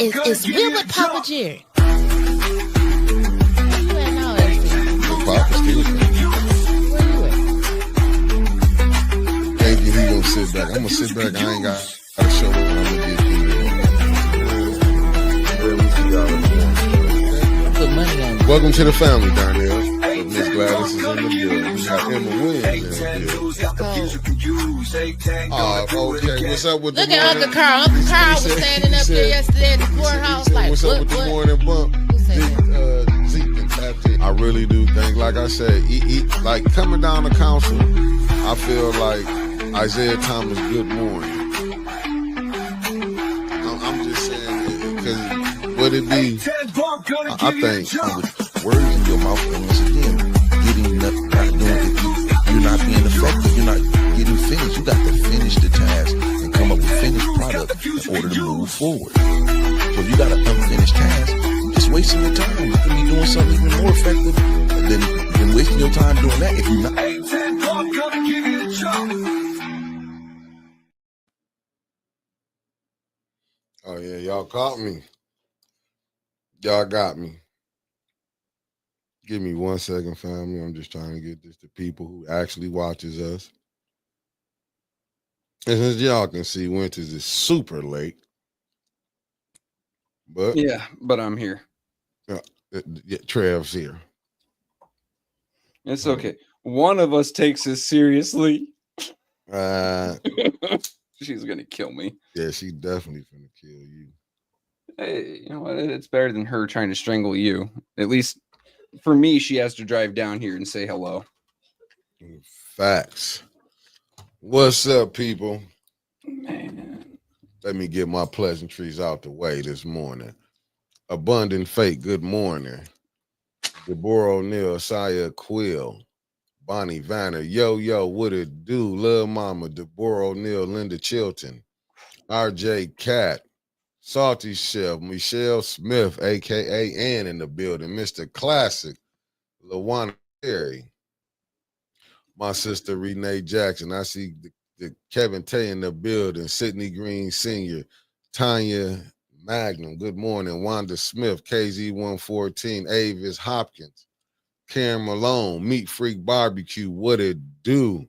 It's Will with Papa Jerry. Papa still can't get he gonna sit back. I'm gonna sit back. I ain't got a show. I'm gonna get through. Welcome to the family, Darnell. Miss Gladys is in the building. We got Emma Williams in the building. Okay. What's up with Look the morning? at Uncle Carl. Uncle Carl was standing up there yesterday at the courthouse like, what's up with the morning bump? Zeke and Patrick. I really do think, like I said, like coming down the council, I feel like Isaiah Thomas, good morning. I'm just saying, because would it be, I think, words in your mouth, and once again, getting nothing, not doing it. You're not being effective. You're not getting finished. You got to finish the task and come up with finished product in order to move forward. So if you got an unfinished task, you're just wasting your time. You can be doing something even more effective than wasting your time doing that if you're not. Oh yeah, y'all caught me. Y'all got me. Give me 1 second, family. I'm just trying to get this to people who actually watches us. And as y'all can see, Winters is super late. But yeah, but I'm here. Trev's here. It's okay. One of us takes this seriously. She's gonna kill me. Yeah, she definitely gonna kill you. Hey, you know what? It's better than her trying to strangle you. At least for me, she has to drive down here and say hello. Facts. What's up, people? Man. Let me get my pleasantries out the way this morning. Abundant Fate, good morning. Deborah O'Neill, Saya Quill, Bonnie Vanner, yo, what it do? Lil Mama, Deborah O'Neill, Linda Chilton, RJ Cat, Salty Chef, Michelle Smith, aka Ann in the building, Mr. Classic, LaWanna Perry, my sister Renee Jackson. I see the Kevin Tay in the building, Sydney Green Sr., Tanya Magnum, good morning, Wanda Smith, KZ114, Avis Hopkins, Karen Malone, Meat Freak Barbecue, what it do?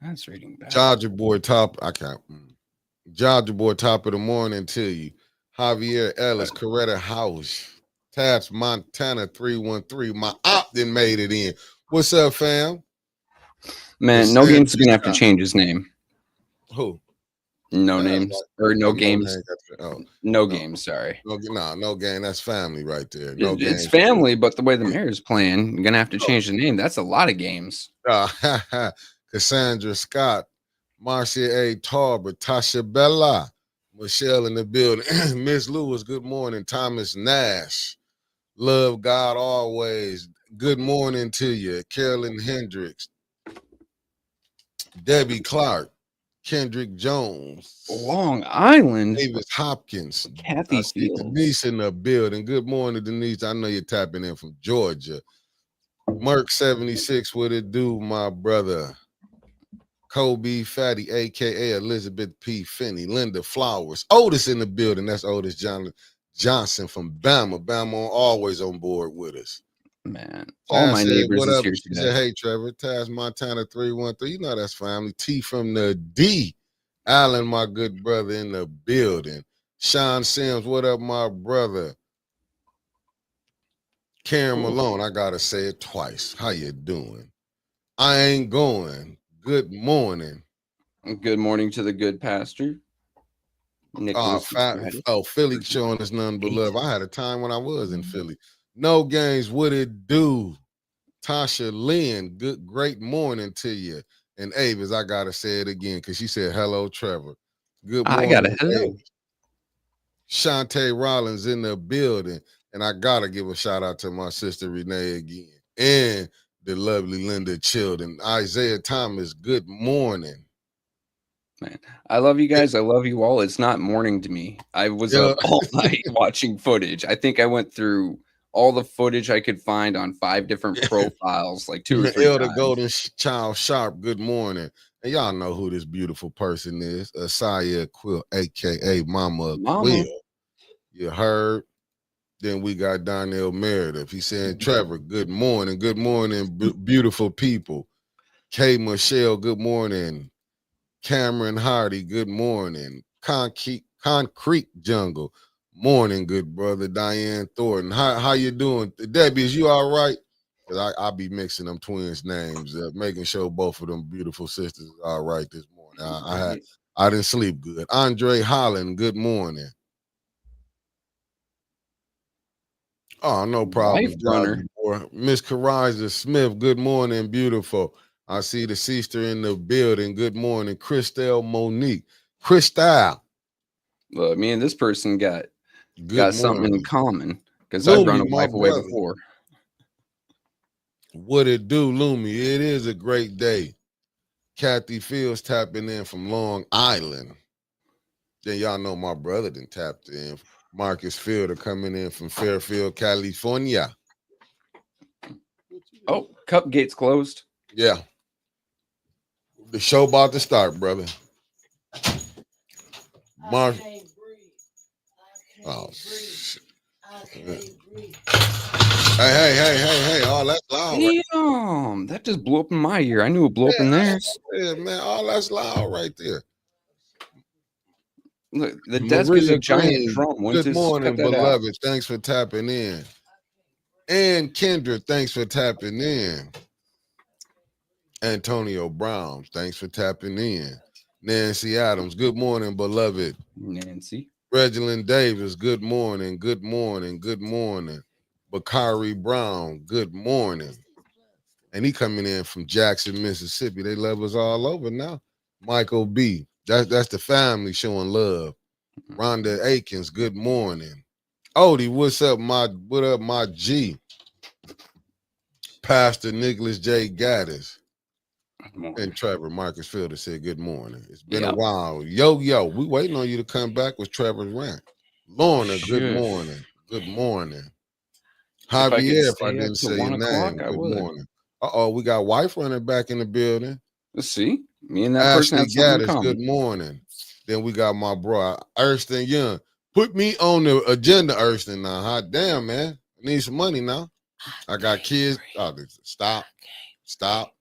That's reading bad. Georgia Boy top, Georgia Boy top of the morning to you. Javier Ellis, Coretta House, Tabs Montana 313. My op then made it in. What's up, fam? Man, No Games is gonna have to change his name. Who? No Names or No Games. No no. Games. Sorry. No game. That's family right there. It's family, but the way the mayor's playing, you're gonna have to change the name. That's a lot of games. Cassandra Scott, Marcia A. Tarver, Tasha Bella, Michelle in the building, Miss Lewis. Good morning, Thomas Nash. Love God always. Good morning to you, Carolyn Hendricks, Debbie Clark, Kendrick Jones, Long Island, Davis Hopkins, Kathy Fields. Denise in the building. Good morning, Denise. I know you're tapping in from Georgia. Merck 76, what it do, my brother? Kobe Fatty, aka Elizabeth P. Finney, Linda Flowers, Otis in the building. That's Otis Johnson from Bama. Bama always on board with us. Man, all my neighbors is here today. Said, hey, Trevor, Taz Montana 313. You know that's family. T from the D. Allen, my good brother in the building. Sean Sims, what up, my brother? Karen Malone, I gotta say it twice. How you doing? I ain't going. Good morning. Good morning to the good pastor. Philly showing us none but love. I had a time when I was in Philly. No Games, what it do? Tasha Lynn, great morning to you. And Avis, I gotta say it again because she said hello, Trevor. Good morning. I got it. Hello. Shantae Rollins in the building. And I gotta give a shout out to my sister Renee again. And the lovely Linda Chilton. Isaiah Thomas, good morning. Man, I love you guys. I love you all. It's not morning to me. I was up all night watching footage. I think I went through all the footage I could find on 5 different profiles, like 2 or 3 Elder times. Golden Child Sharp, good morning. And y'all know who this beautiful person is. Asaya Quill, aka Mama Mama. Quill. You heard? Then we got Donnell Meredith. He said, Trevor, good morning. Good morning, beautiful people. Kay Michelle, good morning. Cameron Hardy, good morning. Concrete Jungle, morning, good brother. Diane Thornton, how you doing? Debbie, is you all right? Because I'll be mixing them twins' names, making sure both of them beautiful sisters is all right this morning. I didn't sleep good. Andre Holland, good morning. Oh, no problem, Johnny boy. Miss Kariza Smith, good morning, beautiful. I see the sister in the building. Good morning, Christelle Monique. Christelle. Well, me and this person got something in common because I've run a wife away before. What it do, Lumi? It is a great day. Kathy Fields tapping in from Long Island. Then y'all know my brother done tapped in. Marcus Fielder coming in from Fairfield, California. Oh, Cup gates closed. Yeah. The show about to start, brother. Mark. Oh, shit. Hey. All that's loud. Damn, that just blew up in my ear. I knew it blew up in theirs. Yeah, man. All that's loud right there. Look, the desk is a giant drum. Good morning, beloved. Thanks for tapping in. And Kendra, thanks for tapping in. Antonio Brown, thanks for tapping in. Nancy Adams, good morning, beloved. Nancy. Reginald Davis, good morning, good morning, good morning. Bakari Brown, good morning. And he coming in from Jackson, Mississippi. They love us all over now. Michael B. That's the family showing love. Rhonda Akins, good morning. Odie, what up, my G? Pastor Nicholas J. Gaddis. And Trevor Marcus Fielder said good morning. It's been a while. Yo, we waiting on you to come back with Trevor's rant. Lorna, good morning. Good morning. Javier, if I didn't say your name, good morning. We got wife running back in the building. Let's see. Me and that person have something in common. Good morning. Then we got my bro, Erston Young. Put me on the agenda, Erston, now. Hot damn, man. I need some money now. I got kids. Oh, stop.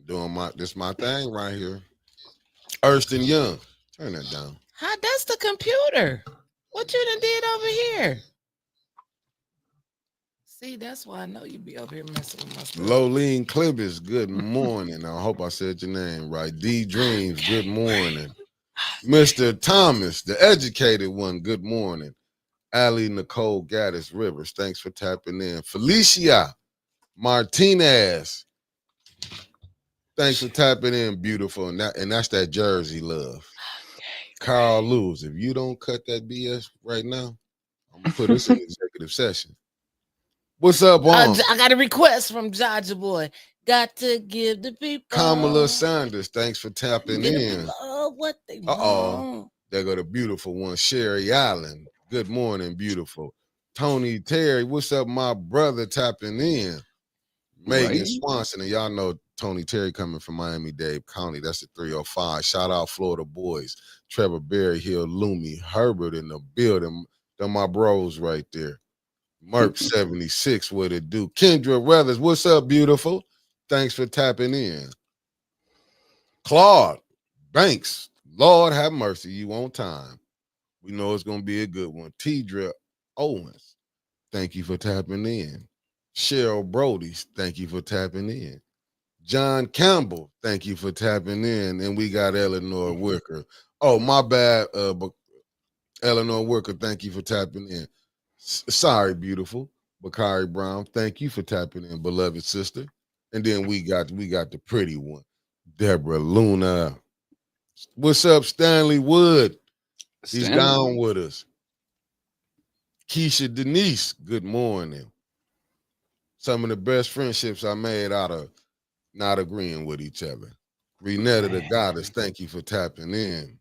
Doing my thing right here. Erston Young. Turn that down. That's the computer. What you done did over here? See, that's why I know you be over here messing with my stuff. Lolene Clibbis, good morning. I hope I said your name right. D Dreams, good morning. Mr. Thomas, the educated one, good morning. Allie Nicole Gaddis Rivers, thanks for tapping in. Felicia Martinez, thanks for tapping in, beautiful. And that's that Jersey love. Okay. Carl Lewis, if you don't cut that BS right now, I'm going to put us in executive session. What's up, I got a request from Georgia boy. Got to give the people. Kamala Sanders, thanks for tapping in. What they want. There go the beautiful one, Sherry Allen. Good morning, beautiful. Tony Terry, what's up, my brother, tapping in. Megan Swanson, and y'all know Tony Terry coming from Miami-Dade County. That's the 305. Shout out Florida boys. Trevor Berryhill, Lumi, Herbert in the building. They're my bros right there. Merp 76, what it do? Kendra Weathers, what's up, beautiful? Thanks for tapping in. Claude Banks, Lord have mercy, you on time. We know it's going to be a good one. Tidra Owens, thank you for tapping in. Cheryl Brody, thank you for tapping in. John Campbell, thank you for tapping in. And we got Eleanor Wicker. Oh, my bad, Eleanor Wicker, thank you for tapping in. Sorry, beautiful. Bakari Brown, thank you for tapping in, beloved sister. And then we got the pretty one, Deborah Luna. What's up, Stanley Wood? He's down with us. Keisha Denise, good morning. Some of the best friendships I made out of not agreeing with each other. Renetta the Goddess, thank you for tapping in.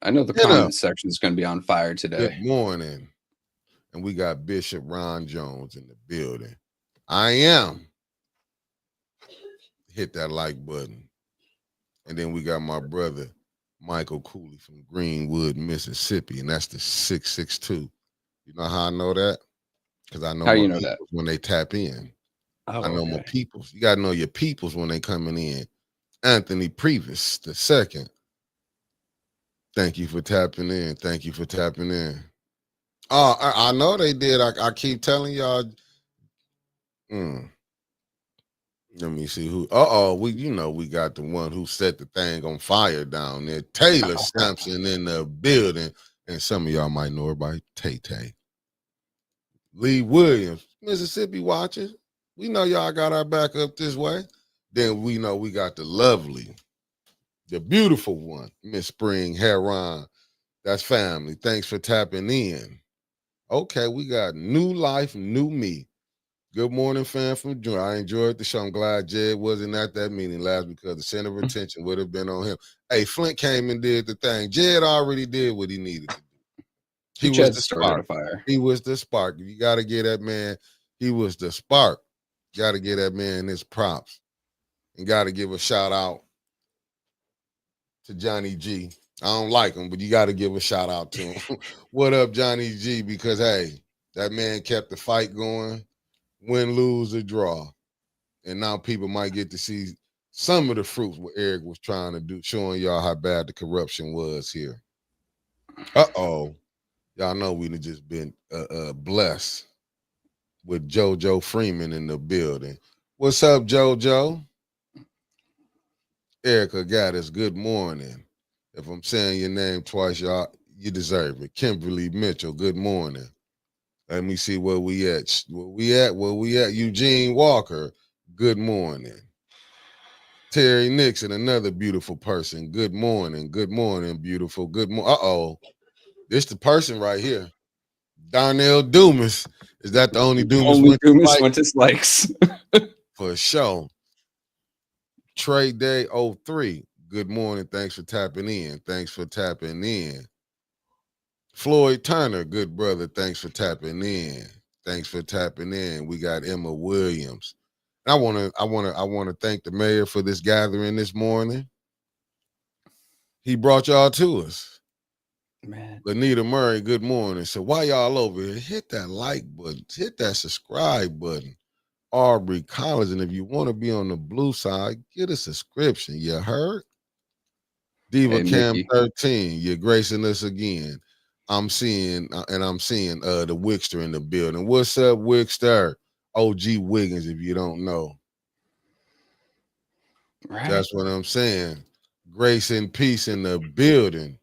I know the comment section is going to be on fire today. Good morning. And we got Bishop Ron Jones in the building. I am hit that like button. And then we got my brother Michael Cooley from Greenwood, Mississippi, and that's the 662. You know how I know that? Because I know How my you know that? peoples when they tap in. Oh, I know my okay. peoples. You gotta know your peoples when they coming in. Anthony Previs, the second. Thank you for tapping in. Thank you for tapping in. Oh, I know they did. I keep telling y'all. Let me see who. We got the one who set the thing on fire down there. Taylor Sampson in the building, and some of y'all might know her by Tay Tay. Lee Williams, Mississippi watchers. We know y'all got our back up this way. Then we know we got the lovely, the beautiful one, Miss Spring Heron. That's family. Thanks for tapping in. Okay, we got new life, new me. Good morning, fam from June. I enjoyed the show. I'm glad Jed wasn't at that meeting last because the center of attention would have been on him. Hey, Flint came and did the thing. Jed already did what he needed to do. He was Chad the started spark. a fire. He was the spark. You got to get that man. He was the spark. Got to get that man his props. And got to give a shout out to Johnny G. I don't like him, but you got to give a shout out to him. What up, Johnny G? Because, hey, that man kept the fight going. Win, lose, or draw. And now people might get to see some of the fruits what Eric was trying to do, showing y'all how bad the corruption was here. Uh-oh. Y'all know we've just been blessed with JoJo Freeman in the building. What's up, JoJo? Erica Gaddis, good morning. If I'm saying your name twice, y'all, you deserve it. Kimberly Mitchell, good morning. Let me see where we at. Where we at? Eugene Walker, good morning. Terry Nixon, another beautiful person. Good morning. Good morning, beautiful. Good morning. Uh-oh. This the person right here. Darnell Dumas. Is that the only Dumas Only went to Dumas fight? went to Slikes. For sure. Trade Day 03. Good morning. Thanks for tapping in. Thanks for tapping in. Floyd Turner, good brother. Thanks for tapping in. Thanks for tapping in. We got Emma Williams. I want to thank the mayor for this gathering this morning. He brought y'all to us. Man. Lanita Murray, good morning. So why y'all over here? Hit that like button. Hit that subscribe button. Aubrey Collins, and if you want to be on the blue side, get a subscription. You heard? Diva Cam Mickey. 13, you're gracing us again. I'm seeing the Wickster in the building. What's up, Wickster? OG Wiggins, if you don't know. Right. That's what I'm saying. Grace and peace in the building.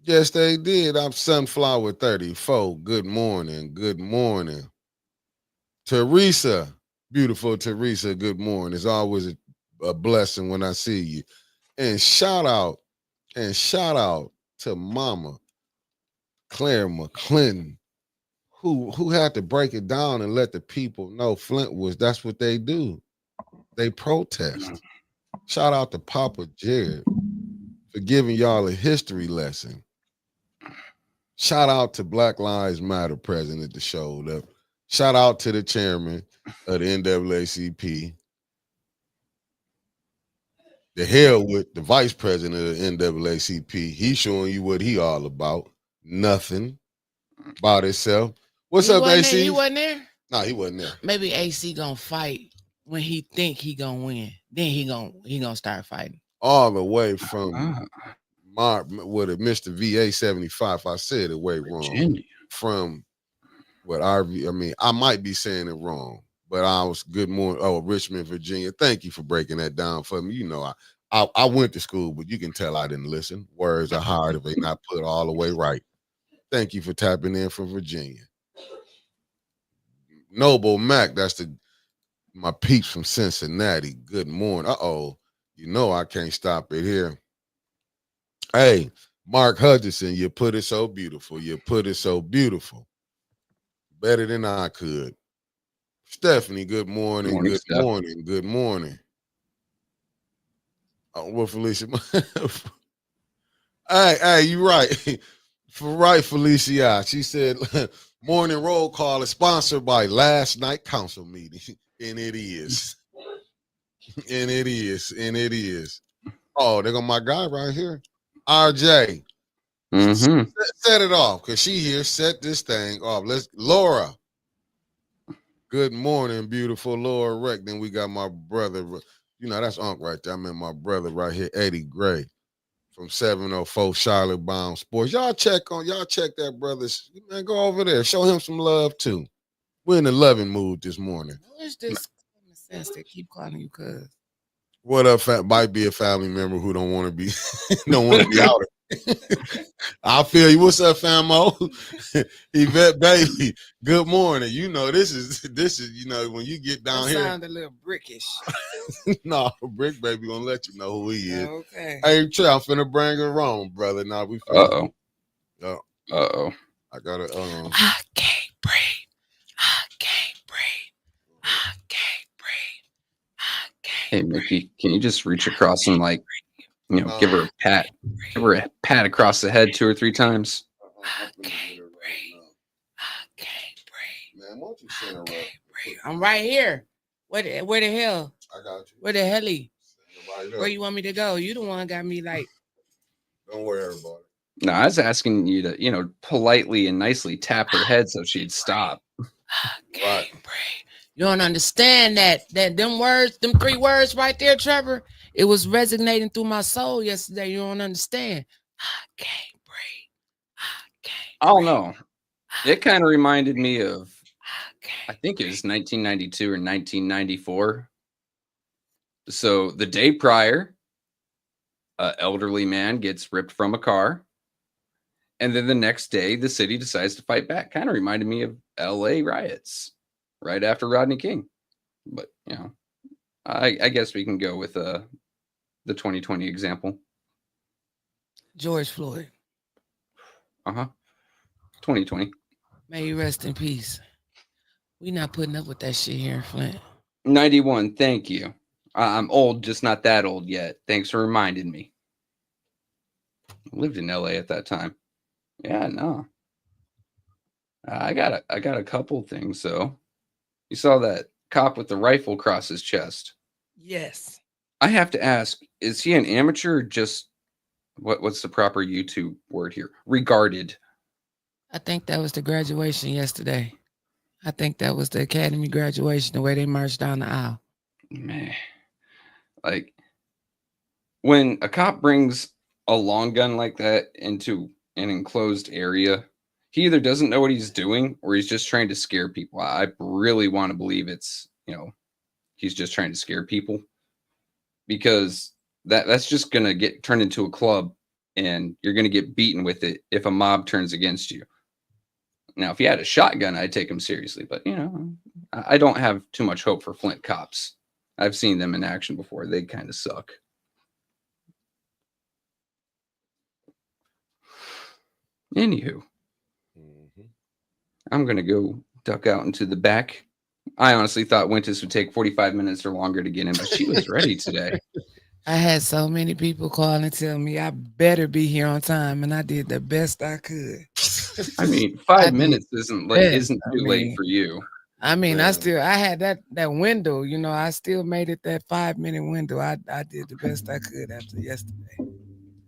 Yes, they did. I'm Sunflower 34. Good morning. Good morning. Teresa, beautiful Teresa, good morning. It's always a blessing when I see you. And shout out to Mama Claire McClinton, who had to break it down and let the people know Flint was, that's what they do. They protest. Shout out to Papa Jared for giving y'all a history lesson. Shout out to Black Lives Matter president that showed up. Shout out to the chairman of the NAACP. The hell with the vice president of the NAACP. He's showing you what he all about. Nothing about himself. What's up, AC? He wasn't there? No, he wasn't there. Maybe AC gonna fight when he think he gonna win. Then he gonna start fighting. All the way from Mr. VA 75. I said it way wrong. Virginia. From what RV, I mean, I might be saying it wrong, but I was good morning. Oh, Richmond, Virginia. Thank you for breaking that down for me. You know, I went to school, but you can tell I didn't listen. Words are hard if they not put all the way right. Thank you for tapping in from Virginia. Noble Mac, that's my peeps from Cincinnati. Good morning. Uh-oh. You know I can't stop it here. Hey, Mark Hutchinson, you put it so beautiful. You put it so beautiful. Better than I could. Stephanie, good morning. Good morning. Good morning. Oh, well, Felicia. hey, you right. Right, Felicia. She said, morning roll call is sponsored by last night council meeting. And it is. And it is. Oh, there go my guy right here. RJ. Mm-hmm. Set it off, because she here. Set this thing off. Laura. Good morning, beautiful Laura Reck. Then we got my brother. You know, that's Unc right there. I mean, my brother right here, Eddie Gray from 704 Charlotte Bound Sports. Y'all check that brother. Man, go over there. Show him some love too. We're in the loving mood this morning. Who is this common sense that keep calling you cuz? What up? Might be a family member who don't want to be out. I feel you. What's up, famo? Yvette baby. Good morning. You know, this is you know, when you get down here. Sound a little brickish. No, Brick baby gonna let you know who he is. Okay. Hey, Trey, I'm finna bring it wrong, brother. Nah, we Uh-oh. Uh-oh. I gotta I can't breathe. I can't breathe. I can't breathe. I can't. Hey, Mickey, can you just reach across and give her a pat? Give her a pat across the head 2 or 3 times. I can't breathe. I can't breathe. Man, why don't you send her up? I'm right here. Where the hell? I got you. Where the hell he? Right Where you want me to go? You the one got me like. Don't worry, everybody. No, I was asking you to, politely and nicely tap her head so she'd stop. I can't breathe. You don't understand that them words, them 3 words right there, Trevor. It was resonating through my soul yesterday. You don't understand. I can't breathe. I can't. I don't know. It kind of reminded me of, I think it was 1992 or 1994. So the day prior, an elderly man gets ripped from a car. And then the next day, the city decides to fight back. Kind of reminded me of LA riots right after Rodney King. But, I guess we can go with the 2020 example. George Floyd. 2020. May you rest in peace. We not putting up with that shit here in Flint. 91. Thank you. I'm old, just not that old yet. Thanks for reminding me. I lived in LA at that time. Yeah, no. I got a couple things though. You saw that cop with the rifle across his chest. Yes. I have to ask, is he an amateur or just what's the proper YouTube word here? Regarded. I think that was the graduation yesterday. I think that was the academy graduation, the way they marched down the aisle. Man. Like, when a cop brings a long gun like that into an enclosed area, he either doesn't know what he's doing or he's just trying to scare people. I really want to believe it's, he's just trying to scare people, because that's just going to get turned into a club and you're going to get beaten with it if a mob turns against you. Now, if he had a shotgun, I'd take him seriously, but I don't have too much hope for Flint cops. I've seen them in action before. They kind of suck. Anywho, I'm going to go duck out into the back. I honestly thought Wintis would take 45 minutes or longer to get in, but she was ready today. I had so many people call and tell me I better be here on time, and I did the best I could. I mean, 5 minutes isn't too late for you. I mean, I had that window, I still made it that 5-minute window. I did the best I could after yesterday.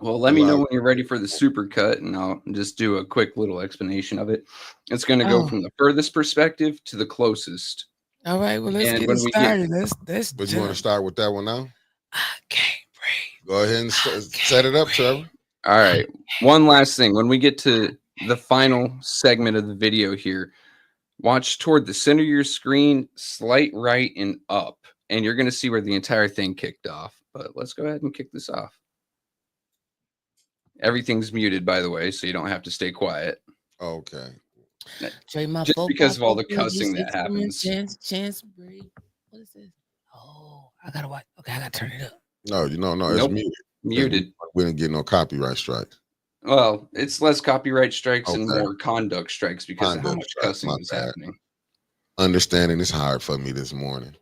Well, let me know when you're ready for the super cut, and I'll just do a quick little explanation of it. It's going to go from the furthest perspective to the closest. All right, well, let's get it started. But you want to start with that one now? I can't breathe. Go ahead and set it up, Trevor. All right. One last thing. When we get to the final segment of the video here, watch toward the center of your screen, slight right and up, and you're going to see where the entire thing kicked off. But let's go ahead and kick this off. Everything's muted, by the way, so you don't have to stay quiet. Okay. Just because of all the cussing that happens. Chance breathe. What is this? Oh, I gotta watch. Okay, I gotta turn it up. No, it's muted. Muted. We didn't get no copyright strikes. Well, it's less copyright strikes and more conduct strikes because of how much cussing is happening. Understanding is hard for me this morning.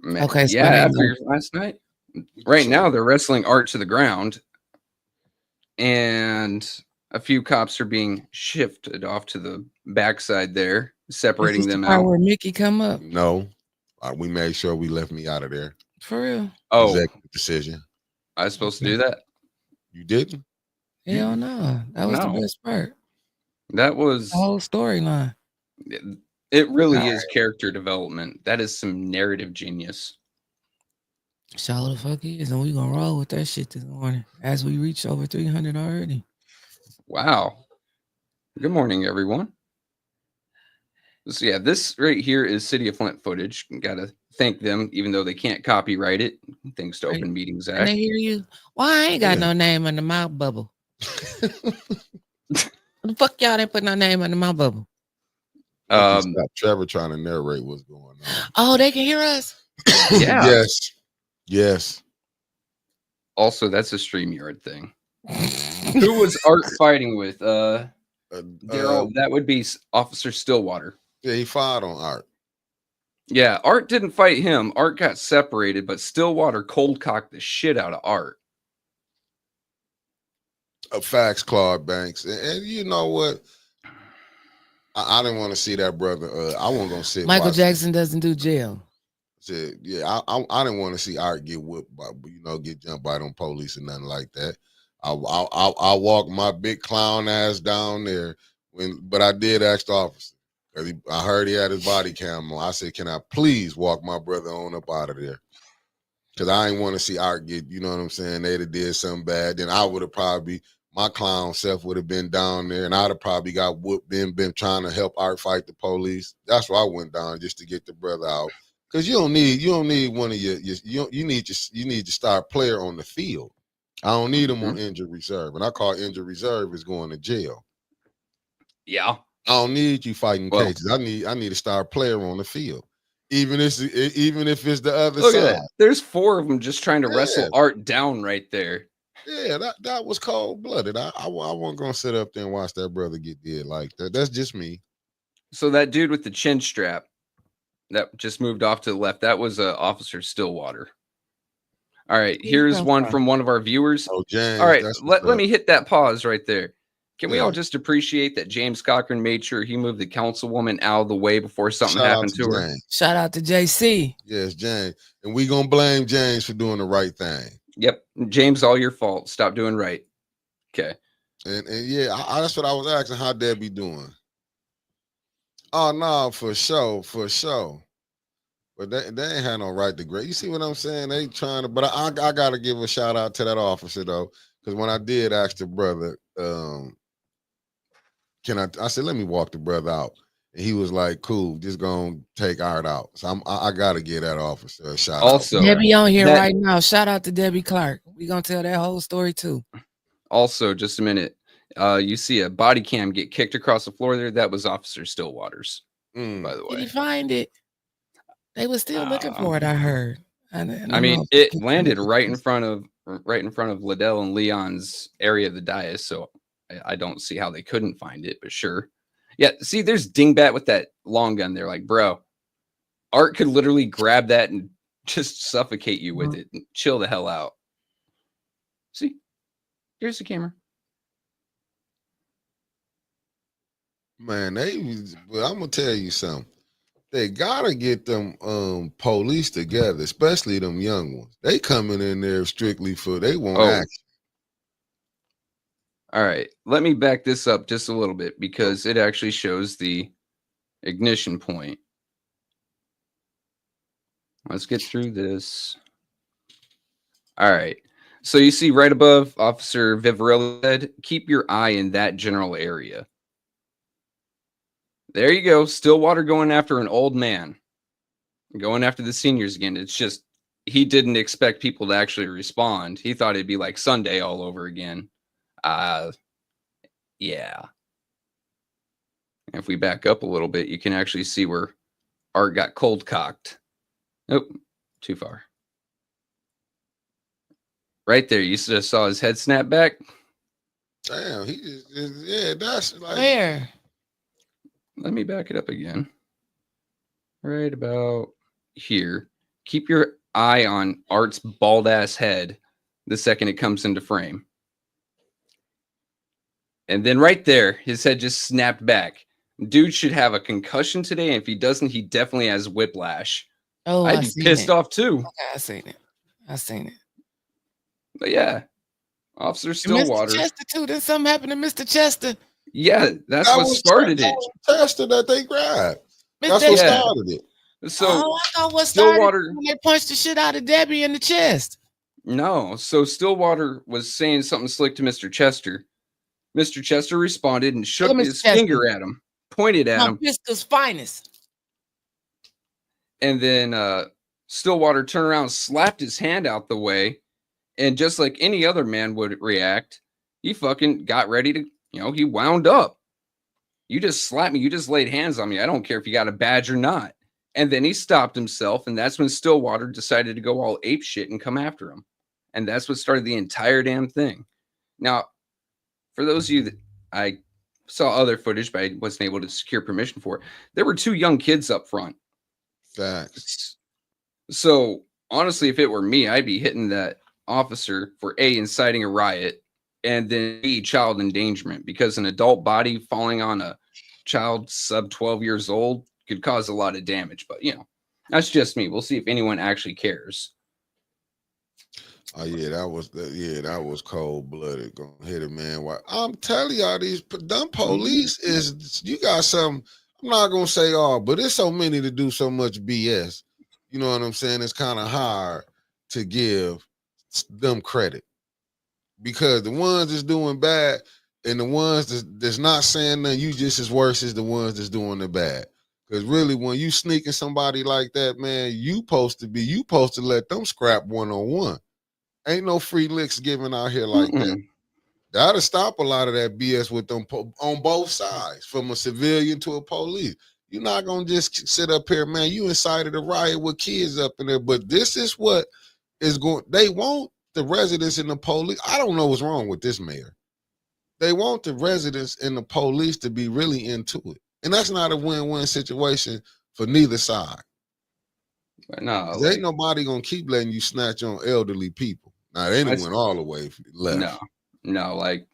Man, okay, so after last night. Right now, they're wrestling Art to the ground, and a few cops are being shifted off to the backside there, separating them out. Where Mickey come up? No, we made sure we left me out of there. For real? Oh, Executive decision. I was supposed to do that? You didn't? Hell no. That was the No. best part. That was The whole storyline. it really All is character development. That is some narrative genius. Show the fuck is, and we gonna roll with that shit this morning as we reach over 300 already. Wow. Good morning, everyone. So yeah, this right here is City of Flint footage. Gotta thank them, even though they can't copyright it, thanks to Right. Open Meetings And they Act. hear you. Why I ain't got Yeah. no name on the mouth bubble? What the fuck y'all didn't put no name on the mouth bubble? Stop Trevor trying to narrate what's going on. Oh, they can hear us. Yeah. Yes. Yes. Also, that's a StreamYard thing. Who was Art fighting with? Daryl, that would be Officer Stillwater. Yeah, he fired on Art. Yeah, Art didn't fight him. Art got separated, but Stillwater cold cocked the shit out of Art. Facts, Claude Banks. And you know what? I didn't want to see that brother. I wasn't gonna sit. Michael Jackson doesn't do jail. Said, yeah, I didn't want to see Art get whipped by, get jumped by them police or nothing like that. I walked my big clown ass down there but I did ask the officer because I heard he had his body cam on. I said, can I please walk my brother on up out of there? Because I didn't want to see Art get, you know what I'm saying? They'd have did something bad. Then I would have probably, my clown self would have been down there, and I'd have probably got whooped, been trying to help Art fight the police. That's why I went down, just to get the brother out. Because you don't need one of you need your star player on the field. I don't need him on injured reserve, and I call injured reserve is going to jail. Yeah, I don't need you fighting cases. I need a star player on the field, even if it's the other look side. at that. There's 4 of them just trying to wrestle Art down right there. Yeah, that was cold blooded. I wasn't gonna sit up there and watch that brother get dead like that. That's just me. So that dude with the chin strap that just moved off to the left, that was Officer Stillwater. All right, here's one from one of our viewers. Oh, James. All right, let me hit that pause right there. Can we all just appreciate that James Cochran made sure he moved the councilwoman out of the way before something happened to her? Shout out to JC. Yes, James. And we gonna blame James for doing the right thing. Yep. James, all your fault. Stop doing right. Okay. And yeah, that's what I was asking, how Debbie doing. Oh no, for sure. But they ain't had no right to grade. You see what I'm saying? They trying to, but I gotta give a shout out to that officer though, because when I did ask the brother, I said, let me walk the brother out. And he was like, cool, just gonna take Art out. So I gotta give that officer a shout out. Also, Debbie on here right now. Shout out to Debbie Clark. We gonna tell that whole story too. Also, just a minute. You see a body cam get kicked across the floor there. That was Officer Stillwater's, by the way. Did he find it? They were still looking for it, I heard. I mean, it landed right in front of Liddell and Leon's area of the dais, so I don't see how they couldn't find it, but sure. Yeah, see, there's Dingbat with that long gun there. Like, bro, Art could literally grab that and just suffocate you with it and chill the hell out. See, here's the camera. Man, I'm gonna tell you something. They gotta get them police together, especially them young ones. They coming in there strictly they want action. All right, let me back this up just a little bit because it actually shows the ignition point. Let's get through this. All right, so you see right above Officer Vivarelli said, keep your eye in that general area. There you go. Stillwater going after an old man. Going after the seniors again. It's just, he didn't expect people to actually respond. He thought it'd be like Sunday all over again. Yeah. If we back up a little bit, you can actually see where Art got cold cocked. Nope, too far. Right there, you just saw his head snap back. Damn, that's like where? Let me back it up again. Right about here. Keep your eye on Art's bald ass head the second it comes into frame. And then right there, his head just snapped back. Dude should have a concussion today, and if he doesn't, he definitely has whiplash. Oh, I'd I be seen pissed it. off too. Okay, I seen it. I seen it. But yeah, Officer And Mr. Stillwater. Chester too. Then something happened to Mr. Chester. Yeah, that's That what was started it. Chester that they grabbed. That's Mr. what Yeah. started it. So Oh, I thought what started Stillwater. when they punched the shit out of Debbie in the chest. No, so Stillwater was saying something slick to Mr. Chester. Mr. Chester responded and Look shook at Mr. his Chester. finger at him, pointed at him, Pisca's finest. and then Stillwater turned around, slapped his hand out the way, and just like any other man would react, he fucking got ready to, he wound up. You just slapped me. You just laid hands on me. I don't care if you got a badge or not. And then he stopped himself, and that's when Stillwater decided to go all ape shit and come after him. And that's what started the entire damn thing. Now, for those of you that I saw other footage, but I wasn't able to secure permission for, there were 2 young kids up front. Facts. So honestly, if it were me, I'd be hitting that officer for A, inciting a riot, and then B, child endangerment, because an adult body falling on a child sub 12 years old could cause a lot of damage. But that's just me. We'll see if anyone actually cares. Oh yeah, that was cold blooded. Gonna hit it, man. Why? I'm telling y'all, these dumb police is you got some. I'm not gonna say all, but there's so many to do so much BS. You know what I'm saying? It's kind of hard to give them credit because the ones that's doing bad and the ones that's not saying nothing, you just as worse as the ones that's doing the bad. Because really, when you sneaking somebody like that, man, you supposed to let them scrap 1-on-1. Ain't no free licks given out here like that. That'll stop a lot of that BS with them on both sides, from a civilian to a police. You're not gonna just sit up here, man. You incited a riot with kids up in there, but this is what is going. They want the residents and the police. I don't know what's wrong with this mayor. They want the residents and the police to be really into it, and that's not a win-win situation for neither side. No, Ain't nobody gonna keep letting you snatch on elderly people. Now they done went all the way left. No, like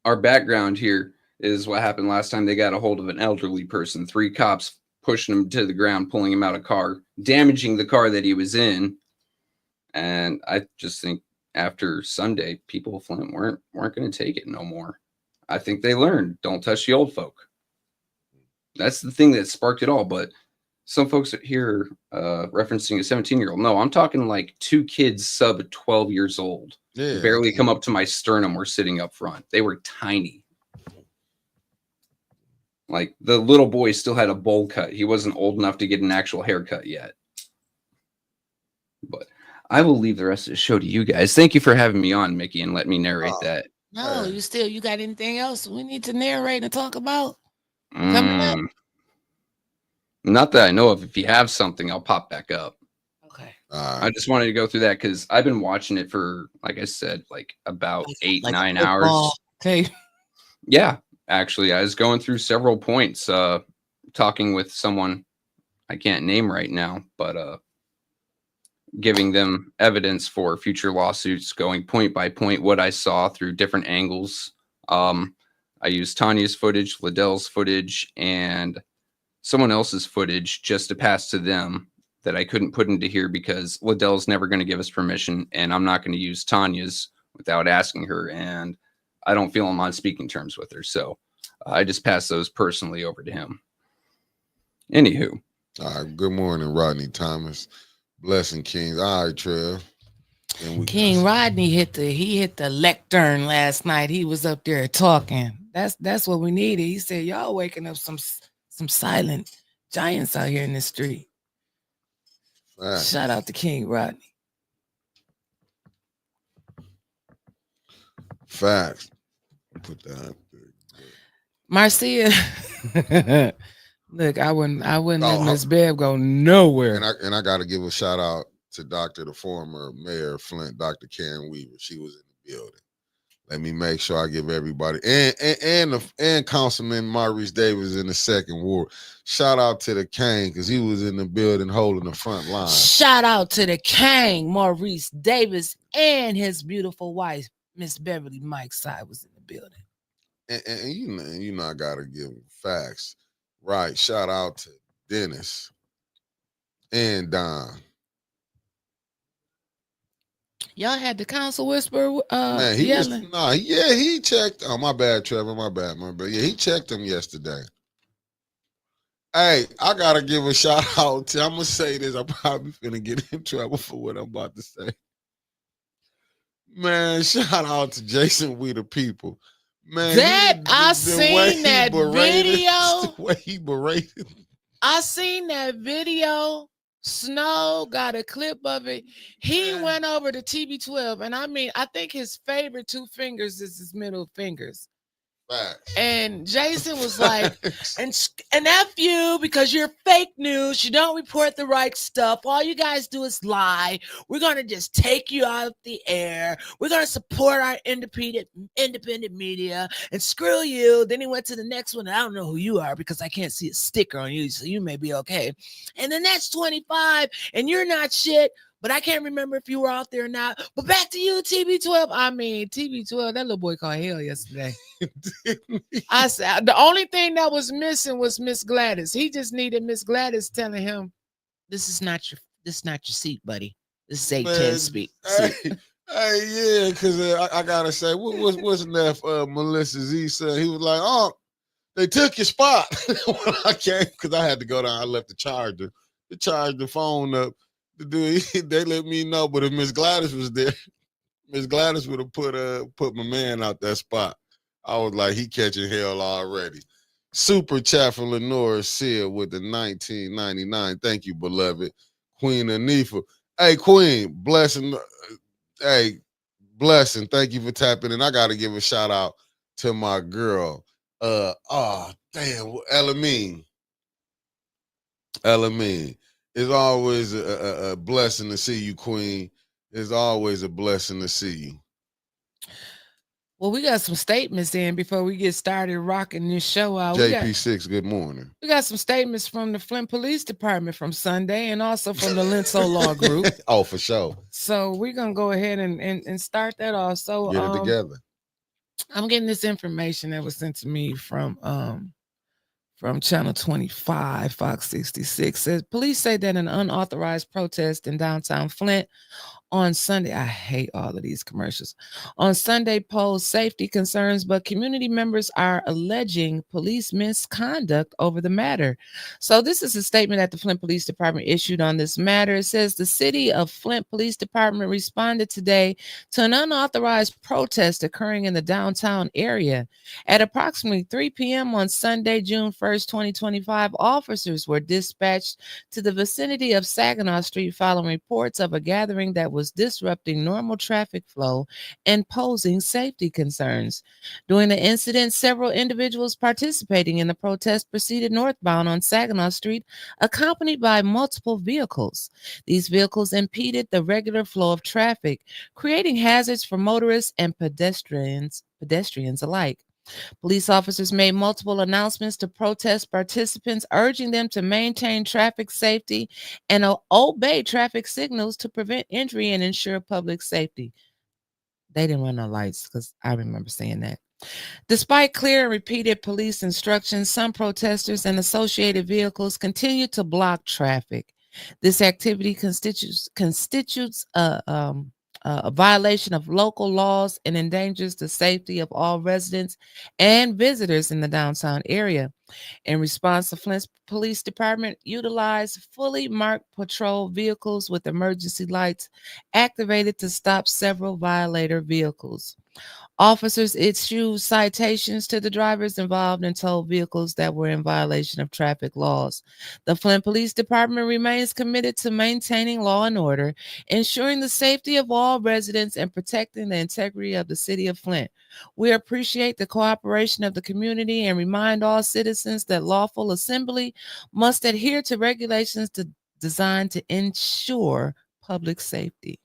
our background here is what happened last time they got a hold of an elderly person. 3 cops pushing him to the ground, pulling him out of car, damaging the car that he was in. And I just think after Sunday, people of Flint weren't going to take it no more. I think they learned, don't touch the old folk. That's the thing that sparked it all. But some folks here referencing a 17-year-old. No, I'm talking like 2 kids sub 12 years old. Yeah, barely come up to my sternum were sitting up front. They were tiny. Like the little boy still had a bowl cut. He wasn't old enough to get an actual haircut yet. But I will leave the rest of the show to you guys. Thank you for having me on, Mickey, and let me narrate that. No, you got anything else we need to narrate and talk about? Coming up? Not that I know of. If you have something, I'll pop back up. Okay. I just wanted to go through that because I've been watching it for, like I said, like about 8-9 hours. Okay. Yeah, actually, I was going through several points, talking with someone I can't name right now, but giving them evidence for future lawsuits, going point by point what I saw through different angles. I used Tanya's footage, Liddell's footage, and someone else's footage just to pass to them that I couldn't put into here because Liddell's never going to give us permission, and I'm not going to use Tanya's without asking her, and I don't feel I'm on speaking terms with her, so I just passed those personally over to him. Anywho. All right, good morning, Rodney Thomas. Blessing Kings. All right, Trev. King Rodney hit the lectern last night. He was up there talking. That's what we needed. He said, y'all waking up some silent giants out here in the street. Shout out to King Rodney. Facts. Put that up there. Marcia. Look, I wouldn't let Miss Bev go nowhere. And I got to give a shout out to the former Mayor of Flint, Dr. Karen Weaver. She was in the building. Let me make sure I give everybody and Councilman Maurice Davis in the 2nd Ward. Shout out to the King because he was in the building holding the front line. Shout out to the King, Maurice Davis, and his beautiful wife, Miss Beverly Mike Side was in the building. And you know I gotta give facts. Right. Shout out to Dennis. and Don. Y'all had the council whisper Man, he was yelling. nah, yeah, he checked. Oh, my bad, Trevor. My bad. Yeah, he checked him yesterday. Hey, I gotta give a shout out to. I'm gonna say this. I'm probably finna get in trouble for what I'm about to say. Man, shout out to Jason We the People. Man, That I the way seen he that berated, the video. way he berated. I seen that video. Snow got a clip of it. He Man, went over to TB12, and I mean, I think his favorite two fingers is his middle fingers. facts. And Jason was like, Facts. and F you because you're fake news. You don't report the right stuff. All you guys do is lie. We're gonna just take you out of the air. We're gonna support our independent media and screw you. Then he went to the next one. I don't know who you are because I can't see a sticker on you, so you may be okay. And the next 25, and you're not shit. But I can't remember if you were out there or not. But back to you, TB12. I mean, TB12, that little boy called hell yesterday. I said the only thing that was missing was Miss Gladys. He just needed Miss Gladys telling him, this is not your seat, buddy. This is 810 Man, speak. hey, hey, yeah, because I gotta say, what's that? Melissa Z said he was like, "Oh, they took your spot." When I came, because I had to go down. I left the charger. They charged the phone up. The dude, they let me know. But if Miss Gladys was there, Miss Gladys would have put my man out that spot. I was like, he catching hell already. Super chat from Lenora Sear with the 1999. Thank you, beloved Queen Anifa. Hey, Queen, blessing. Hey, blessing. Thank you for tapping in. I got to give a shout out to my girl. Oh damn, Elamine. Elamine. It's always a blessing to see you, Queen. It's always a blessing to see you. Well, we got some statements in before we get started rocking this show out. JP6, good morning. We got some statements from the Flint Police Department from Sunday and also from the Linso Law Group. Oh, for sure. So we're gonna go ahead and start that off. So Get it together. I'm getting this information that was sent to me from Channel 25, Fox 66. Says police say that an unauthorized protest in downtown Flint on Sunday. I hate all of these commercials. On Sunday posed safety concerns, but community members are alleging police misconduct over the matter. So this is a statement that the Flint Police Department issued on this matter. It says the city of Flint Police Department responded today to an unauthorized protest occurring in the downtown area. At approximately 3 p.m. on Sunday, June 1st, 2025, officers were dispatched to the vicinity of Saginaw Street following reports of a gathering that was disrupting normal traffic flow and posing safety concerns. During the incident, several individuals participating in the protest proceeded northbound on Saginaw Street, accompanied by multiple vehicles. These vehicles impeded the regular flow of traffic, creating hazards for motorists and pedestrians alike. Police officers made multiple announcements to protest participants, urging them to maintain traffic safety and obey traffic signals to prevent injury and ensure public safety. They didn't run no lights because I remember saying that. Despite clear and repeated police instructions, some protesters and associated vehicles continued to block traffic. This activity constitutes a violation of local laws and endangers the safety of all residents and visitors in the downtown area. In response, the Flint Police Department utilized fully marked patrol vehicles with emergency lights activated to stop several violator vehicles. Officers issued citations to the drivers involved and towed vehicles that were in violation of traffic laws. The Flint Police Department remains committed to maintaining law and order, ensuring the safety of all residents, and protecting the integrity of the city of Flint. We appreciate the cooperation of the community and remind all citizens that lawful assembly must adhere to regulations designed to ensure public safety.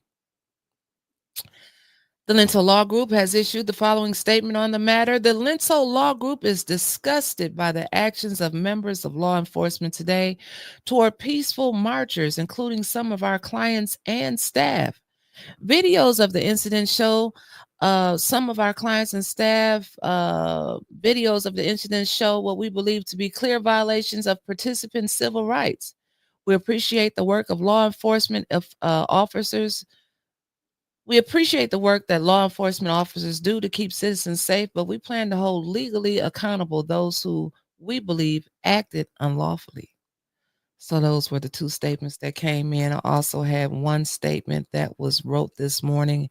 The Linso Law Group has issued the following statement on the matter. The Linso Law Group is disgusted by the actions of members of law enforcement today toward peaceful marchers, including some of our clients and staff. Videos of the incident show some of our clients and staff. Videos of the incident show what we believe to be clear violations of participants' civil rights. We appreciate the work of law enforcement officers. We appreciate the work that law enforcement officers do to keep citizens safe, but we plan to hold legally accountable those who we believe acted unlawfully. So those were the two statements that came in. I also had one statement that was wrote this morning.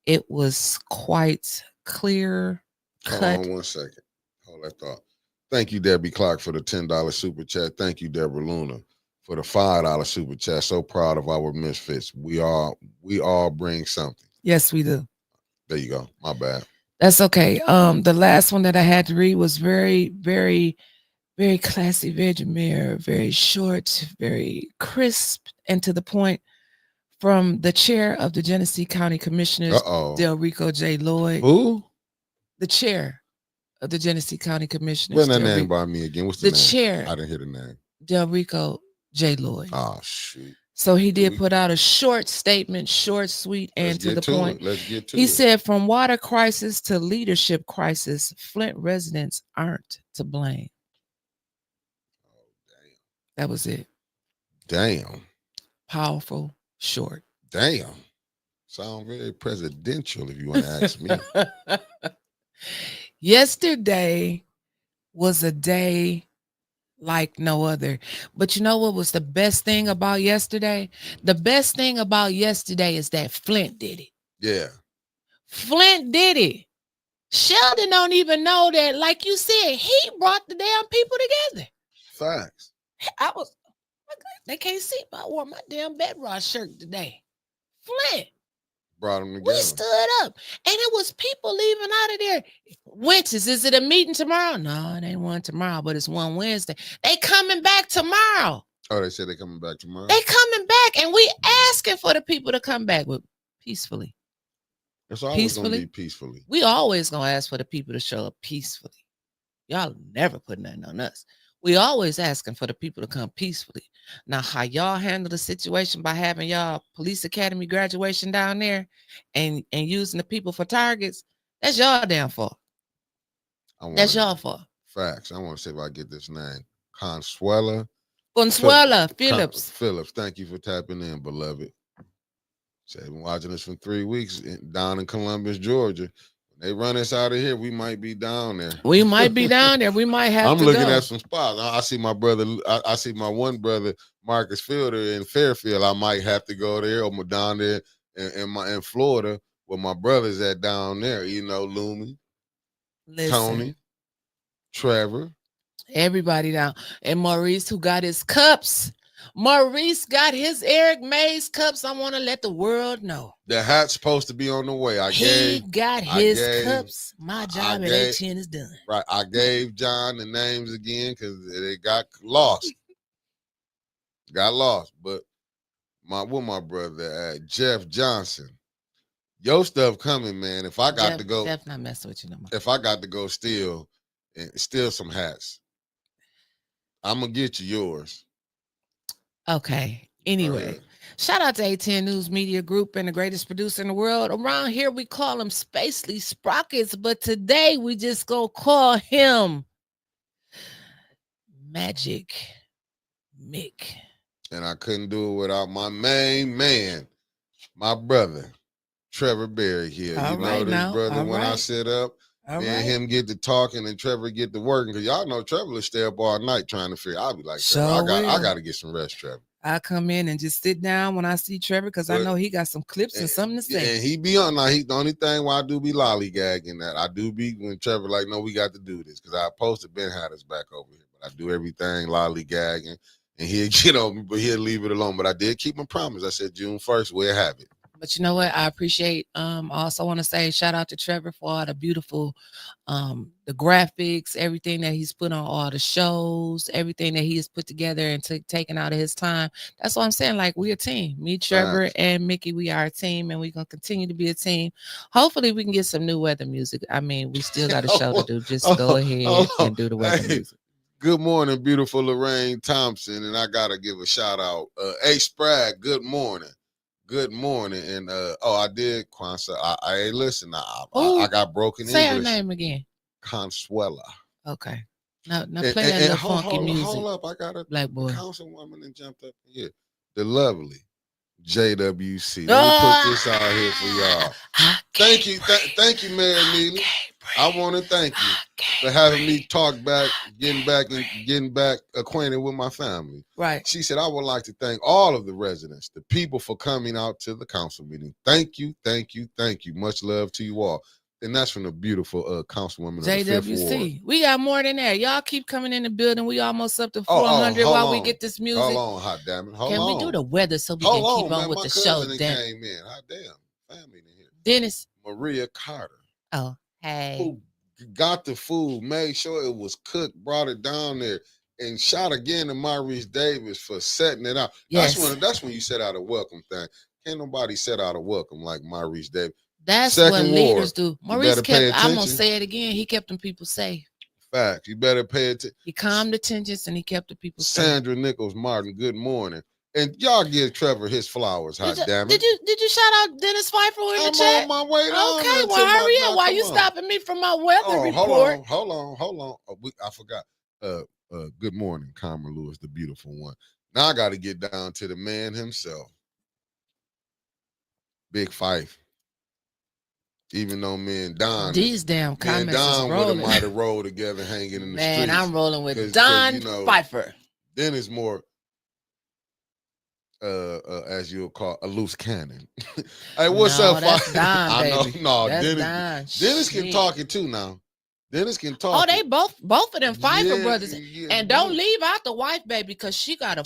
It was quite clear Hold cut. on 1 second. Hold that thought. Thank you, Debbie Clark, for the $10 super chat. Thank you, Deborah Luna, for the $5 super chat. So proud of our misfits. We all bring something. Yes, we do. There you go. My bad. That's okay. The last one that I had to read was very, very, very classy, very demure, very short, very crisp, and to the point. From the chair of the Genesee County Commissioners, Del Rico J. Lloyd. Who? The chair of the Genesee County Commissioners. What's that name by me again? What's the name? Chair. I didn't hear the name. Del Rico J. Lloyd. Oh, shoot. So he did put out a short statement, short, sweet, and to the point. Let's get to it. He said, from water crisis to leadership crisis, Flint residents aren't to blame. Oh, damn. That was it. Damn. Powerful, short. Damn. Sound very presidential if you want to ask me. Yesterday was a day like no other. But you know what was the best thing about yesterday? The best thing about yesterday is that Flint did it. Yeah. Flint did it. Sheldon don't even know that, like you said, he brought the damn people together. Facts. They can't see, but I wore my damn bedrock shirt today. Flint. Brought them together. We stood up. And it was people leaving out of there. Winters, is it a meeting tomorrow? No, it ain't one tomorrow, but it's one Wednesday. They coming back tomorrow. Oh, they said they coming back tomorrow? They coming back, and we asking for the people to come back with peacefully. It's always going to be peacefully. We always going to ask for the people to show up peacefully. Y'all never put nothing on us. We always asking for the people to come peacefully. Now, how y'all handle the situation by having y'all police academy graduation down there and using the people for targets, that's y'all damn fault. That's y'all fault. Facts. I want to see if I get this name. Consuela Phillips. Phillips. Thank you for tapping in, beloved. Said been watching us for 3 weeks down in Columbus, Georgia. They run us out of here, we might be down there. We might be down there. We might have I'm to looking go. at some spots. I see my brother. I see my one brother, Marcus Fielder in Fairfield. I might have to go there or down there in Florida where my brother's at down there. You know, Lumi, Tony, Trevor. Everybody down. And Maurice, who got his cups. Maurice got his Eric Mays cups. I want to let the world know. The hat's supposed to be on the way. He got his cups. My job at A10 is done. Right. I gave John the names again because they got lost. But my brother, Jeff Johnson. Your stuff coming, man. If I got to go. Jeff not messing with you no more. If I got to go steal some hats, I'm going to get you yours. Okay. Anyway, shout out to A10 News Media Group and the greatest producer in the world. Around here, we call him Spacely Sprockets, but today we just gonna call him Magic Mick. And I couldn't do it without my main man, my brother, Trevor Berry here. All you know right this now. brother, All when right. I sit up, All me and him get to talking and Trevor get to working. Because y'all know Trevor will stay up all night trying to figure. I'll be like, Trevor, I got to get some rest, Trevor. I come in and just sit down when I see Trevor because I know he got some clips and something to say. And he be on. Now, the only thing why I do be lollygagging that I do be when Trevor like, no, we got to do this because I posted Ben had us back over here, but I do everything lollygagging and he'll get on me, but he'll leave it alone. But I did keep my promise. I said June 1st we'll have it. But you know what? I appreciate. I also want to say shout out to Trevor for all the beautiful, the graphics, everything that he's put on all the shows, everything that he has put together and taken out of his time. That's what I'm saying. Like we're a team. Me, Trevor, and Mickey. We are a team, and we're gonna continue to be a team. Hopefully, we can get some new weather music. I mean, we still got a show to do. Just go ahead and do the weather music. Good morning, beautiful Lorraine Thompson, and I gotta give a shout out. A Spragg. Good morning. Good morning. And I did Kwanzaa. I listen, I got broken Say English. her name again. Consuela. Okay. Now play that little funky music. Hold up, I got a Black boy. councilwoman and jumped up here. The lovely JWC. Let me put this out here for y'all. Thank you, Mayor Neely. I want to thank you for having me talk back, getting back acquainted with my family. Right. She said, I would like to thank all of the residents, the people, for coming out to the council meeting. Thank you. Much love to you all. And that's from the beautiful councilwoman JWC. We got more than that. Y'all keep coming in the building. We almost up to 400 while we get this music. Hold on, hot damn it. Hold on. Can we do the weather so we can keep on with the show? Then came in. Hot damn. Family in here. Dennis. Maria Carter. Oh, hey. Who got the food, made sure it was cooked, brought it down there, and shout again to Maurice Davis for setting it out. Yes. That's when you set out a welcome thing. Can't nobody set out a welcome like Maurice Davis. That's what leaders do. Maurice kept, I'm going to say it again, he kept them people safe. Fact. You better pay attention. He calmed the tensions and he kept the people safe. Sandra Nichols Martin, good morning. And y'all give Trevor his flowers, hot damn it. Did you shout out Dennis Pfeiffer in the chat? I'm on my way down. Okay, well, hurry up. Why you stopping me from my weather report? Hold on. I forgot. Good morning, Carmen Lewis, the beautiful one. Now I got to get down to the man himself. Big Fife. Even though me and Don, these damn comments is rolling. We might have rolled together, hanging in the streets. Man, I'm rolling with Don Pfeiffer. Then it's more, as you'll call, a loose cannon. Hey, what's up, that's Don, baby. Dennis can talk it too now. Dennis can talk. Oh, they both of them Pfeiffer brothers. And don't leave out the wife, baby, because she got a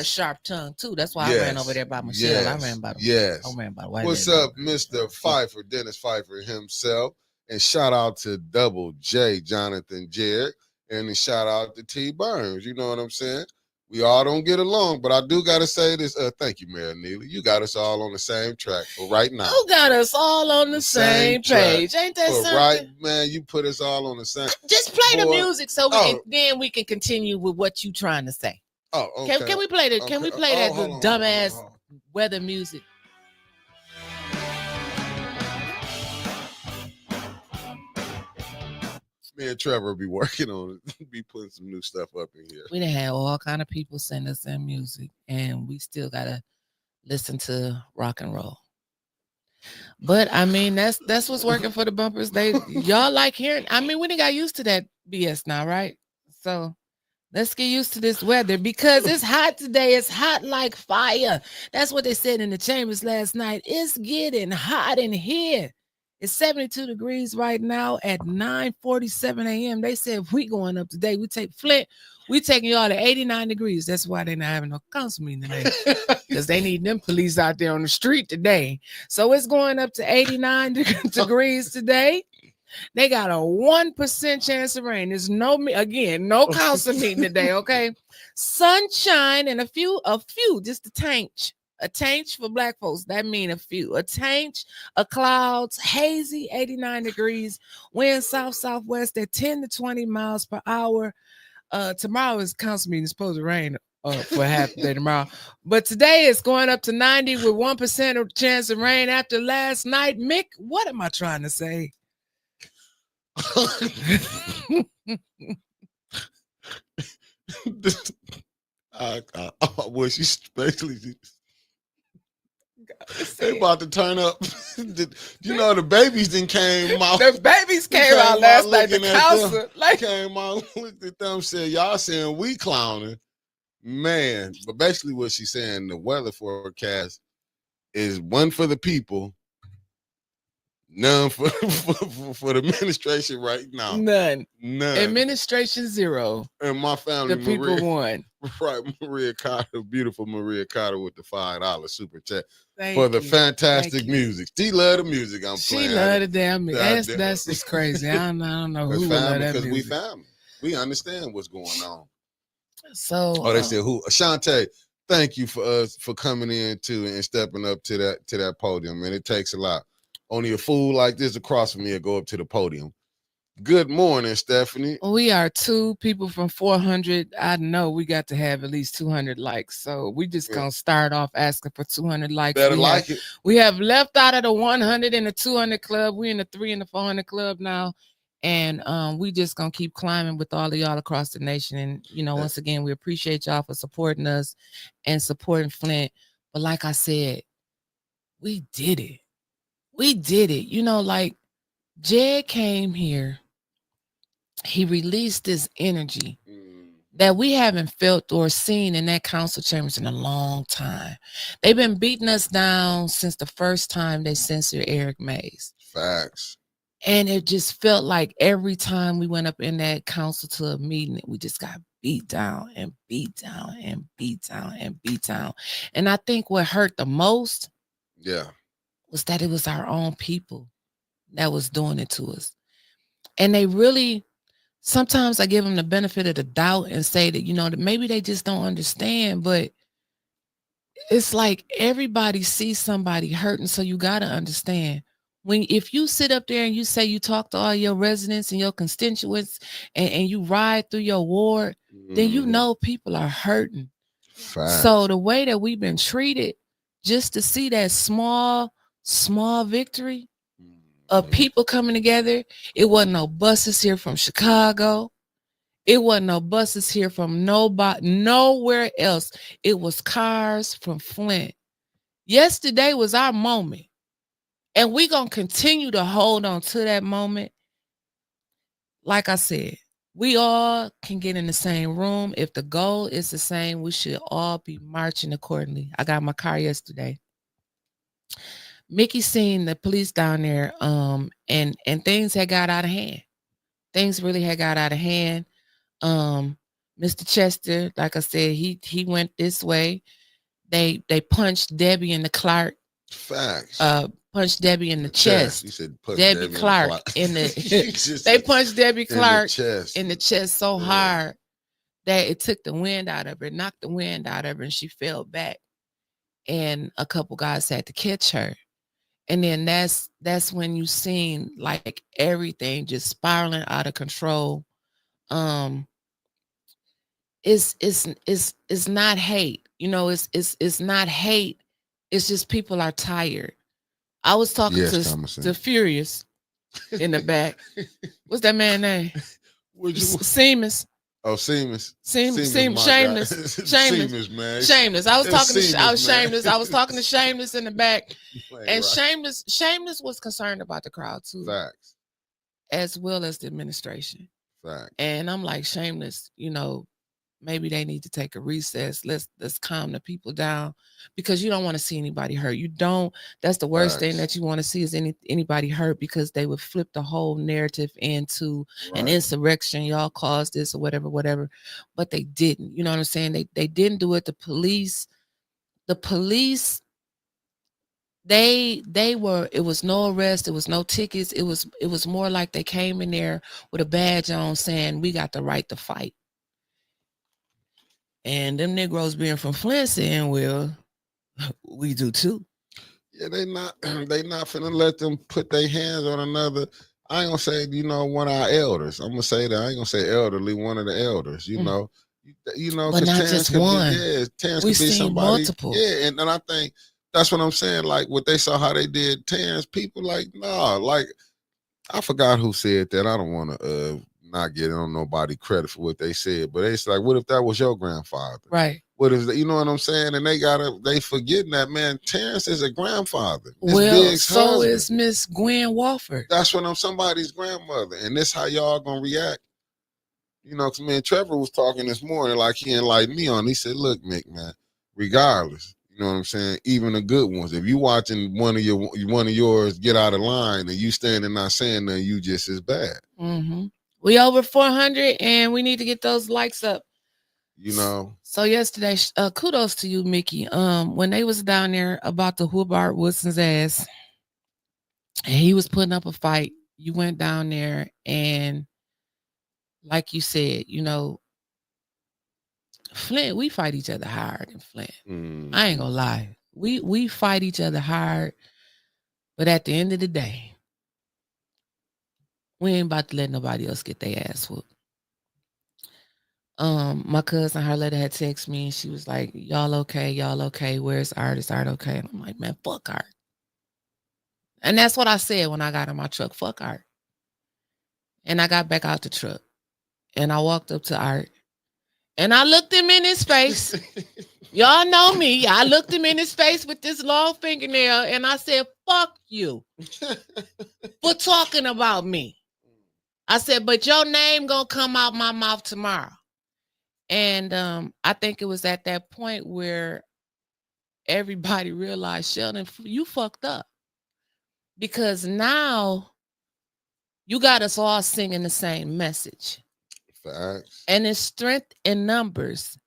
sharp tongue too. That's why I ran over there by Michelle. I ran by the wife. What's up, Mr. Pfeiffer, Dennis Pfeiffer himself, and shout out to Double J, Jonathan Jared, and a shout out to T Burns. You know what I'm saying? We all don't get along, but I do gotta say this. Thank you, Mayor Neely. You got us all on the same track for right now. You got us all on the same page. Ain't that something? Right, man. You put us all on the same. Just play the music so then we can continue with what you trying to say. Oh, okay. Can we play that? Can we play that dumbass weather music? Me and Trevor be working on it. Be putting some new stuff up in here. We done had all kind of people send us their music, and we still gotta listen to rock and roll. But I mean, that's what's working for the bumpers. Y'all like hearing. I mean, we done got used to that BS now, right? So let's get used to this weather because it's hot today. It's hot like fire. That's what they said in the chambers last night. It's getting hot in here. It's 72 degrees right now at 9:47 a.m. They said we going up today. We take Flint. We taking y'all to 89 degrees. That's why they're not having no council meeting today because they need them police out there on the street today. So it's going up to 89 degrees today. They got a 1% chance of rain. There's no council meeting today, okay? Sunshine and a few, just a tanch. A tanch for black folks. That mean a few. A tanch, a clouds, hazy, 89 degrees. Wind southwest at 10 to 20 miles per hour. Tomorrow is council meeting. It's supposed to rain for half the day tomorrow. But today it's going up to 90 with 1% of chance of rain after last night. Mick, what am I trying to say? Well, she's basically they about to turn up. You know the babies then came out. The babies came out last night. The council came out, looked at them, said, "Y'all saying we clowning, man." But basically, what she's saying, the weather forecast is one for the people. None for the administration right now. None. Administration 0. And my family, the people won. Right, Maria Carter, beautiful Maria Carter with the $5 super chat for the fantastic music. She love the music I'm playing. She love the damn music. That's just crazy. I don't know who love that music. Because we family. We understand what's going on. So they said who? Ashante, thank you for coming in too and stepping up to that podium. And it takes a lot. Only a fool like this across from me will go up to the podium. Good morning, Stephanie. We are 2 people from 400. I know we got to have at least 200 likes. So we just going to start off asking for 200 likes. Better like it. We have left out of the 100 and the 200 club. We're in the 300 and the 400 club now. And we just gonna keep climbing with all of y'all across the nation. And once again, we appreciate y'all for supporting us and supporting Flint. But like I said, we did it. We did it. Like Jed came here. He released this energy that we haven't felt or seen in that council chambers in a long time. They've been beating us down since the first time they censored Eric Mays. Facts. And it just felt like every time we went up in that council to a meeting, we just got beat down and beat down and beat down and beat down. And I think what hurt the most was that it was our own people that was doing it to us. And they really, sometimes I give them the benefit of the doubt and say that, that maybe they just don't understand, but it's like everybody sees somebody hurting. So you got to understand if you sit up there and you say you talk to all your residents and your constituents and you ride through your ward, then people are hurting. Facts. So the way that we've been treated, just to see that small victory of people coming together. It wasn't no buses here from Chicago. It wasn't no buses here from nowhere else. It was cars from Flint. Yesterday was our moment. And we're going to continue to hold on to that moment. Like I said, we all can get in the same room. If the goal is the same, we should all be marching accordingly. I got my car yesterday. Mickey seen the police down there, and things had got out of hand. Things really had got out of hand. Mr. Chester, like I said, he went this way. They punched Debbie in the Clark. Facts. Punched Debbie in the chest. You said Debbie Clark in the. They punched Debbie Clark in the chest so hard that it took the wind out of her, knocked the wind out of her, and she fell back. And a couple guys had to catch her. And then that's when you seen like everything just spiraling out of control. It's not hate, it's not hate. It's just people are tired. I was talking to Furious in the back. What's that man's name? Seamus. Oh, Seamus. Shameless. Seamus, man. Shameless. I was talking to Shameless in the back. And right. Shameless was concerned about the crowd too. Facts. As well as the administration. Facts. And I'm like, Shameless, maybe they need to take a recess. Let's calm the people down, because you don't want to see anybody hurt. You don't. That's the worst thing that you want to see is anybody hurt, because they would flip the whole narrative into an insurrection. Y'all caused this or whatever. But they didn't. You know what I'm saying? They didn't do it. The police, they were, it was no arrest, it was no tickets. It was more like they came in there with a badge on saying we got the right to fight. And them Negroes being from Flint saying, well, we do too. Yeah, they not finna let them put their hands on another. I ain't gonna say, one of our elders. I'm gonna say that. I ain't gonna say elderly, one of the elders, you know. But not Terrence just one. Terrence We've could be seen somebody. multiple. Yeah, and I think that's what I'm saying. Like what they saw how they did Terrence, people like, nah, like I forgot who said that. I don't wanna not get on nobody credit for what they said, but it's like, what if that was your grandfather? Right. What is that? You know what I'm saying? And they forgetting that, man. Terrence is a grandfather. Well, so is Miss Gwen Walford. That's when I'm somebody's grandmother, and this how y'all gonna react. Cause man, Trevor was talking this morning, like he enlightened me on. He said, "Look, Mick, man, regardless, you know what I'm saying. Even the good ones, if you watching one of yours get out of line, and you standing not saying nothing, you just as bad." Mm-hmm. We over 400, and we need to get those likes up. So yesterday, kudos to you, Mickey. When they was down there about to whoop Art Woodson's ass, and he was putting up a fight, you went down there, and like you said, Flint, we fight each other hard in Flint. I ain't gonna lie. We fight each other hard, but at the end of the day, we ain't about to let nobody else get their ass whooped. My cousin Harletta had texted me and she was like, y'all okay? Where's Art? Is Art okay? And I'm like, man, fuck Art. And that's what I said when I got in my truck, fuck Art. And I got back out the truck. And I walked up to Art. And I looked him in his face. Y'all know me. I looked him in his face with this long fingernail. And I said, fuck you for talking about me. I said, but your name gonna come out my mouth tomorrow. And I think it was at that point where everybody realized, Sheldon, you fucked up. Because now you got us all singing the same message. Facts. And it's strength in numbers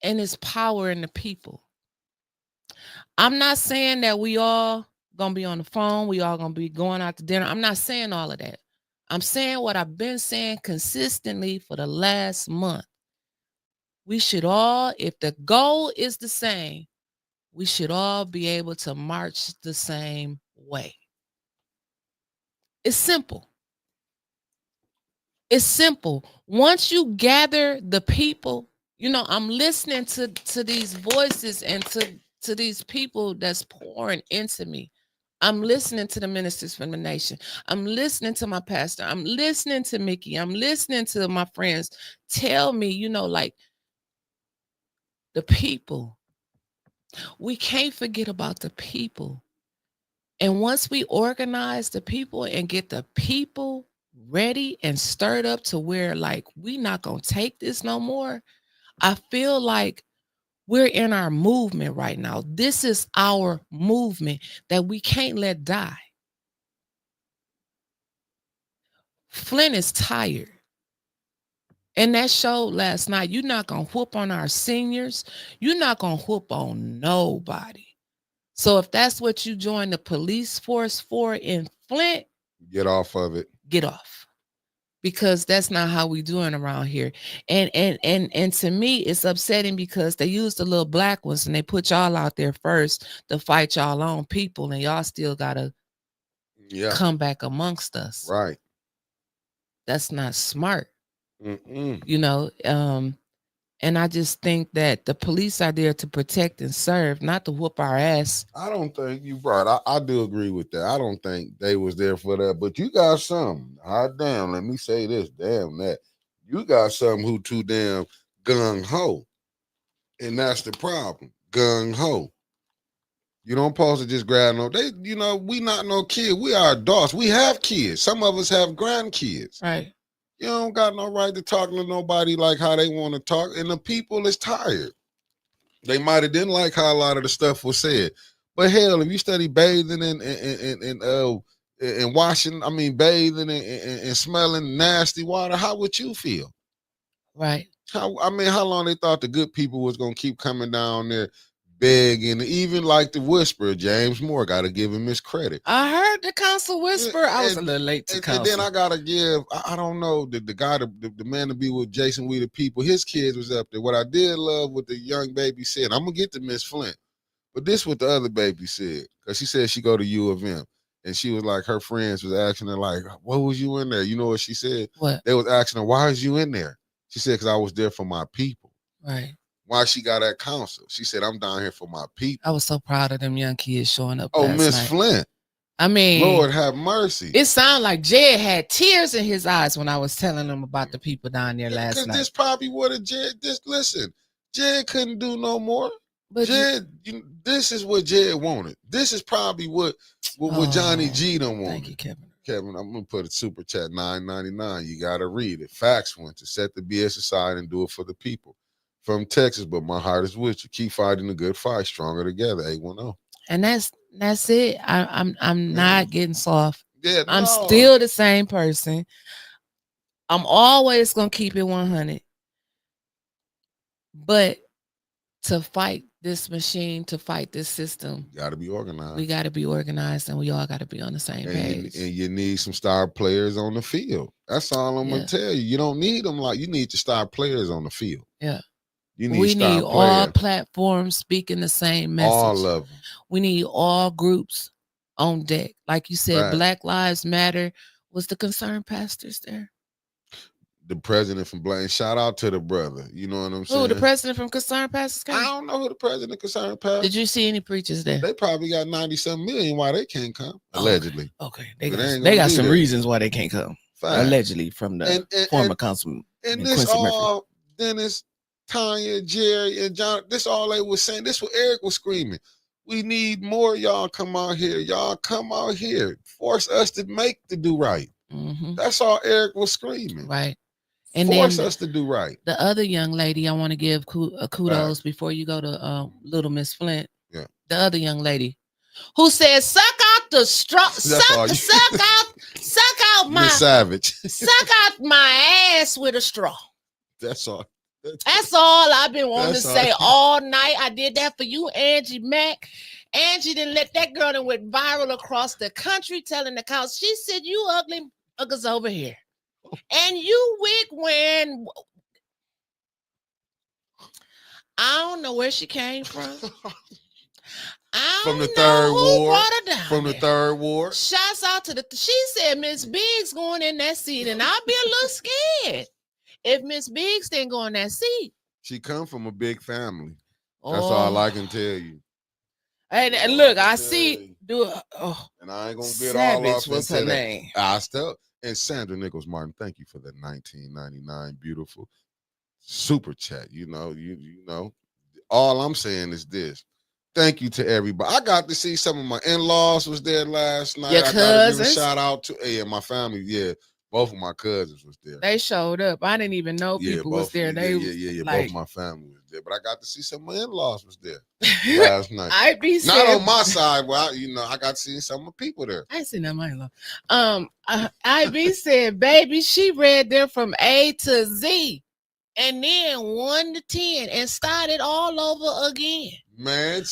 and it's power in the people. I'm not saying that we all gonna be on the phone, we all gonna be going out to dinner. I'm not saying all of that. I'm saying what I've been saying consistently for the last month. We should all, if the goal is the same, we should all be able to march the same way. It's simple. It's simple. Once you gather the people, you know, I'm listening to these voices and to these people that's pouring into me. I'm listening to the ministers from the nation. I'm listening to my pastor. I'm listening to Mickey. I'm listening to my friends tell me, you know, like, the people. We can't forget about the people. And once we organize the people and get the people ready and stirred up to where, like, we not going to take this no more, I feel like we're in our movement right now. This is our movement that we can't let die. Flint is tired. And that showed last night. You're not going to whoop on our seniors. You're not going to whoop on nobody. So if that's what you join the police force for in Flint, get off of it. Get off. Because that's not how we doing around here. And to me, it's upsetting because they used the little black ones and they put y'all out there first to fight y'all own people, and y'all still gotta come back amongst us. Right. That's not smart. Mm-mm. You know, and I just think that the police are there to protect and serve, not to whoop our ass. I don't think you right. I do agree with that. I don't think they was there for that. But you got something. Hot damn, let me say this. Damn that. You got something who too damn gung-ho. And that's the problem. Gung-ho. You don't supposed to just grab no. They, you know, we not no kid. We are adults. We have kids. Some of us have grandkids. Right. You don't got no right to talk to nobody like how they want to talk. And the people is tired. They might have didn't like how a lot of the stuff was said. But hell, if you study bathing and washing, I mean bathing and smelling nasty water, how would you feel? Right. How long they thought the good people was gonna keep coming down there begging, even like the whisperer, James Moore, gotta give him his credit. I heard the council whisper. I was a little late to council. And then I gotta give, I don't know, the guy, the man to be with Jason We the People, his kids was up there. What I did love what the young baby said, I'm gonna get to Miss Flint, but this what the other baby said, because she said she go to U of M. And she was like, her friends was asking her, like, what was you in there? You know what she said? What? They was asking her, why is you in there? She said, because I was there for my people. Right. Why she got at council? She said, I'm down here for my people. I was so proud of them young kids showing up. Oh, Miss Flint. I mean, Lord have mercy. It sounded like Jed had tears in his eyes when I was telling him about the people down there last night. Because this probably would have Jed, listen, Jed couldn't do no more. But Jed, this is what Jed wanted. This is probably what Johnny G done wanted. Thank you, Kevin. Kevin, I'm gonna put a super chat $9.99. You gotta read it. Facts went to set the BS aside and do it for the people. From Texas, but my heart is with you. Keep fighting the good fight. Stronger together. 810. And that's it. I'm not getting soft. Yeah, I'm still the same person. I'm always gonna keep it 100. But to fight this machine, to fight this system, you gotta be organized. We gotta be organized, and we all gotta be on the same page. And you need some star players on the field. That's all I'm gonna tell you. You don't need them like you need your star players on the field. Yeah. We need all platforms speaking the same message. All of them. We need all groups on deck. Like you said, right. Black Lives Matter. Was the concerned pastors there? The president from Black. Shout out to the brother. You know what I'm saying? Who, the president from Concerned Pastors came? I don't know who the president of Concerned Pastors. Did you see any preachers there? They probably got 90-something million why they can't come. Allegedly. Okay. They got some reasons why they can't come. Facts. Allegedly from the former councilman. And this Quincy Murphy. all Dennis, Tanya, Jerry, and John. This all they was saying. This what Eric was screaming. We need more y'all come out here. Y'all come out here. Force us to do right. Mm-hmm. That's all Eric was screaming. Right. And force then us to do right. The other young lady I want to give kudos before you go to Little Miss Flint. Yeah. The other young lady who said, "Suck out the straw, suck out my Miss Savage, suck out my ass with a straw." That's all. That's all I've been wanting to say all night. I did that for you, Angie Mack. Angie didn't let that girl that went viral across the country telling the cows. She said, "You ugly uggers over here. And you wig wearing." I don't know where she came from. From the third ward. From the third ward. Shouts out to she said Miss Biggs going in that seat, and I'll be a little scared if Miss Biggs didn't go in that seat. She come from a big family. That's all I can tell you. And look, I see. And I ain't gonna get Savage all off was into her that. name. I still and Sandra Nichols Martin. Thank you for the 1999 beautiful super chat. You know. All I'm saying is this. Thank you to everybody. I got to see some of my in-laws was there last night. Your I got to give a shout out to my family. Yeah, both of my cousins was there. They showed up. I didn't even know people was there. They both of my family was there. But I got to see some of my in-laws was there last night. Not on my side. Well, I got to see some of my people there. I ain't seen that my in-law. IB said, "Baby, she read them from A to Z. And then 1 to 10 and started all over again." Man,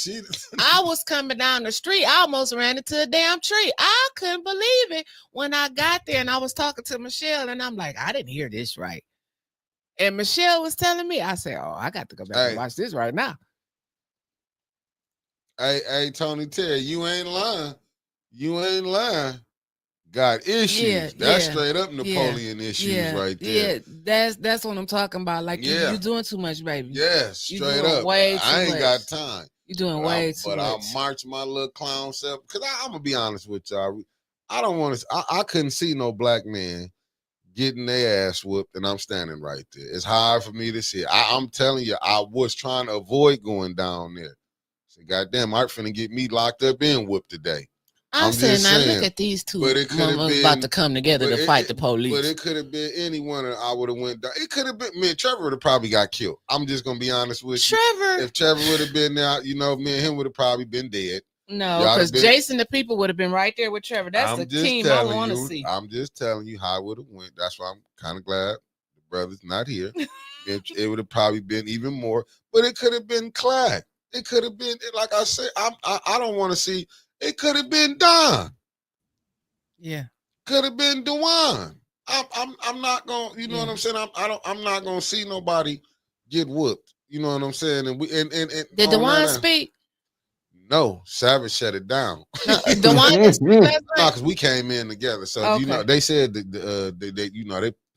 I was coming down the street. I almost ran into a damn tree. I couldn't believe it when I got there and I was talking to Michelle and I'm like, I didn't hear this right. And Michelle was telling me, I said, "Oh, I got to go back and watch this right now." Hey, Tony Terry, you ain't lying. You ain't lying. Got issues. That's straight up Napoleon issues right there. Yeah, that's what I'm talking about. Like you're doing too much, baby. Yeah, straight up. I ain't got time. You're doing way too much. But I'll march my little clown self because I'm gonna be honest with y'all. I don't want to. I couldn't see no black man getting their ass whooped, and I'm standing right there. It's hard for me to see. I'm telling you, I was trying to avoid going down there. So goddamn, Art finna get me locked up and whooped today. I'm saying, now look at these two about to come together to fight the police. But it could have been anyone I would have went down. It could have been me and Trevor would have probably got killed. I'm just gonna be honest with you. If Trevor would have been there, me and him would have probably been dead. No, because Jason, the people would have been right there with Trevor. That's the team I want to see. I'm just telling you how it would have went. That's why I'm kind of glad the brother's not here. It would have probably been even more. But it could have been Clyde. It could have been, like I said, I don't want to see. It could have been Don. Yeah. Could have been Dewan. I'm not gonna, you know what I'm saying? I'm not gonna see nobody get whooped. You know what I'm saying? And did Dewan speak? No, Savage shut it down. No, Dewan didn't speak last night? No, because we came in together. So they said that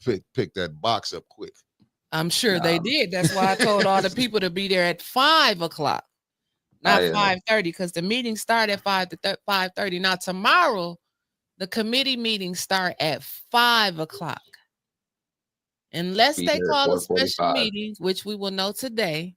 they picked that box up quick. I'm sure they did. That's why I told all the people to be there at 5:00. Not 5:30, because the meeting start at 5:30. Now tomorrow, the committee meetings start at 5:00. Unless they call a special meeting, which we will know today.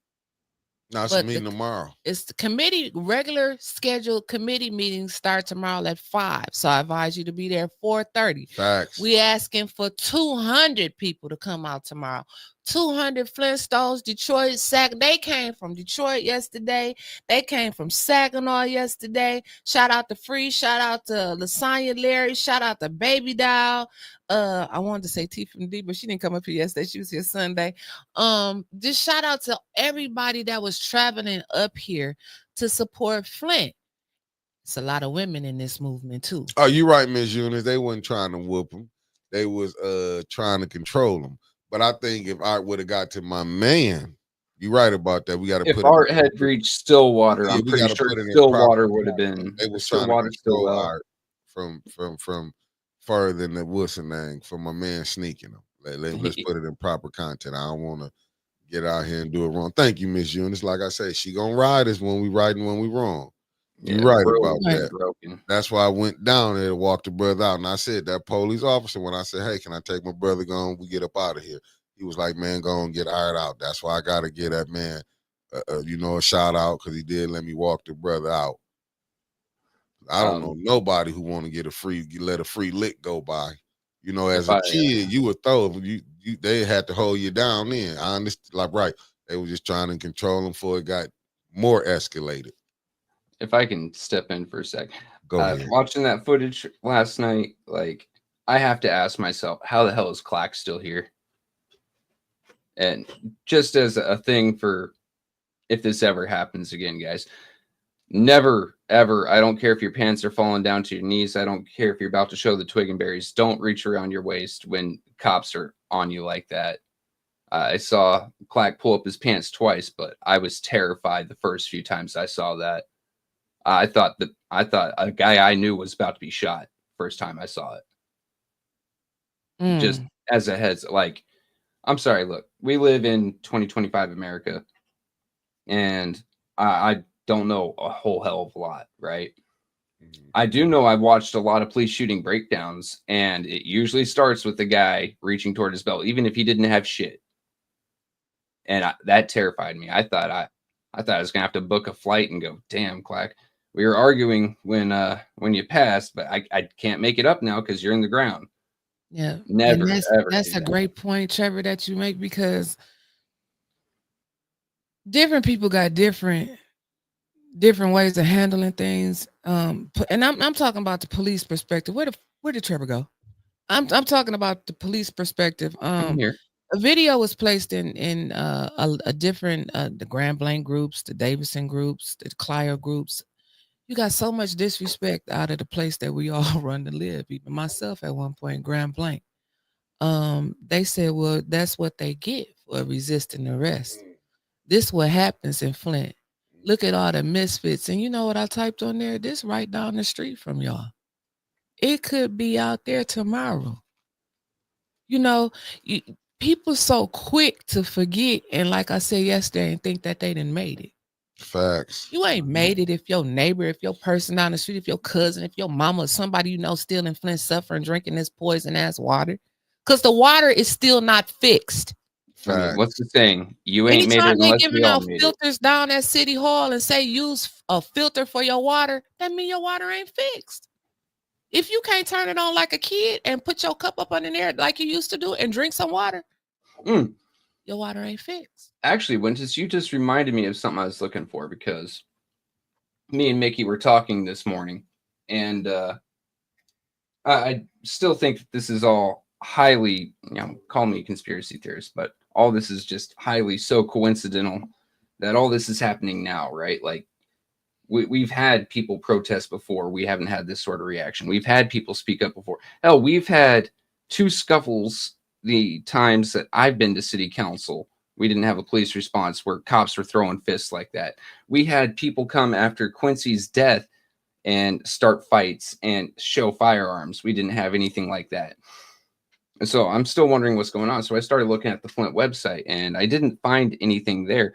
No, it's a meeting tomorrow. It's the committee, regular scheduled committee meetings start tomorrow at 5:00. So I advise you to be there 4:30. Facts. We asking for 200 people to come out tomorrow. 200 Flintstones, Detroit, they came from Detroit yesterday. They came from Saginaw yesterday. Shout out to Free. Shout out to Lasagna Larry. Shout out to Baby Doll. I wanted to say T from D, but she didn't come up here yesterday. She was here Sunday. Just shout out to everybody that was traveling up here to support Flint. It's a lot of women in this movement too. Oh, you're right, Ms. Eunice. They wasn't trying to whoop them. They was trying to control them. But I think if Art would have got to my man, you're right about that. We got to put. If Art had reached Stillwater, I'm pretty sure Stillwater would have been. They was trying to control Art from further than the Wilson name from my man sneaking them. Let's put it in proper content. I don't want to get out here and do it wrong. Thank you, Miss Eunice. Like I say, she gonna ride us when we right and when we wrong. You're right about broken, that. broken. That's why I went down there to walk the brother out. And I said, that police officer, when I said, hey, can I take my brother, we get up out of here? He was like, man, go and get hired out. That's why I got to get that man, a shout out, because he did let me walk the brother out. I don't know nobody who want to let a free lick go by. As a kid, you would throw they had to hold you down then. I understand, like, right. They were just trying to control them before it got more escalated. If I can step in for a second. Go ahead. Watching that footage last night, like, I have to ask myself, how the hell is Clack still here? And just as a thing for if this ever happens again, guys, never, ever, I don't care if your pants are falling down to your knees. I don't care if you're about to show the twig and berries. Don't reach around your waist when cops are on you like that. I saw Clack pull up his pants twice, but I was terrified the first few times I saw that. I thought a guy I knew was about to be shot first time I saw it. Just as a heads, like, I'm sorry, look, we live in 2025 America, and I don't know a whole hell of a lot, right? I do know I've watched a lot of police shooting breakdowns, and it usually starts with the guy reaching toward his belt, even if he didn't have shit. And that terrified me. I thought I was gonna have to book a flight and go, damn, Clack. We were arguing when you passed, but I can't make it up now because you're in the ground. Yeah, never. And that's a great point, Trevor, that you make, because different people got different ways of handling things. And I'm talking about the police perspective. Where did Trevor go? I'm talking about the police perspective. Here. A video was placed in a different the Grand Blanc groups, the Davidson groups, the Clio groups. You got so much disrespect out of the place that we all run to live. Even myself at one point, Grand Blanc. They said, well, that's what they get for resisting arrest. This what happens in Flint. Look at all the misfits. And you know what I typed on there? This right down the street from y'all. It could be out there tomorrow. People so quick to forget. And like I said yesterday, and think that they done made it. Facts. You ain't made it if your neighbor, if your person down the street, if your cousin, if your mama, somebody still in Flint suffering, drinking this poison ass water. Because the water is still not fixed. I mean, what's the saying? You ain't made it Anytime they unless giving we all out made filters down at City Hall and say use a filter for your water, that mean your water ain't fixed. If you can't turn it on like a kid and put your cup up under there like you used to do and drink some water, your water ain't fixed. Actually, Wintus, you just reminded me of something I was looking for, because me and Mickey were talking this morning, and I still think that this is all highly, call me a conspiracy theorist, but all this is just highly so coincidental that all this is happening now, right? Like, we've had people protest before. We haven't had this sort of reaction. We've had people speak up before. Hell, we've had 2 scuffles the times that I've been to city council. We didn't have a police response where cops were throwing fists like that. We had people come after Quincy's death and start fights and show firearms. We didn't have anything like that. And so I'm still wondering what's going on. So I started looking at the Flint website, and I didn't find anything there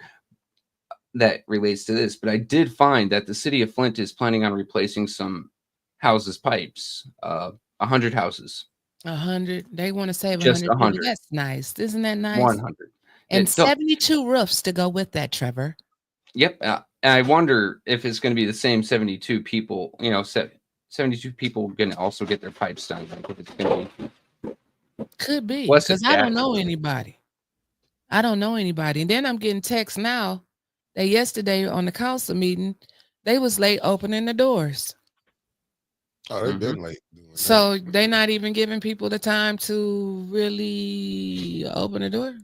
that relates to this, but I did find that the city of Flint is planning on replacing some houses' pipes, 100 houses. 100. They want to save Just 100. That's nice. Isn't that nice? 100. And 72 roofs to go with that, Trevor. Yep. I wonder if it's going to be the same 72 people, 72 people going to also get their pipes done. If it's going to be. Could be, because I don't know anybody. And then I'm getting texts now that yesterday on the council meeting, they was late opening the doors. Oh, they've been late. So they're not even giving people the time to really open the door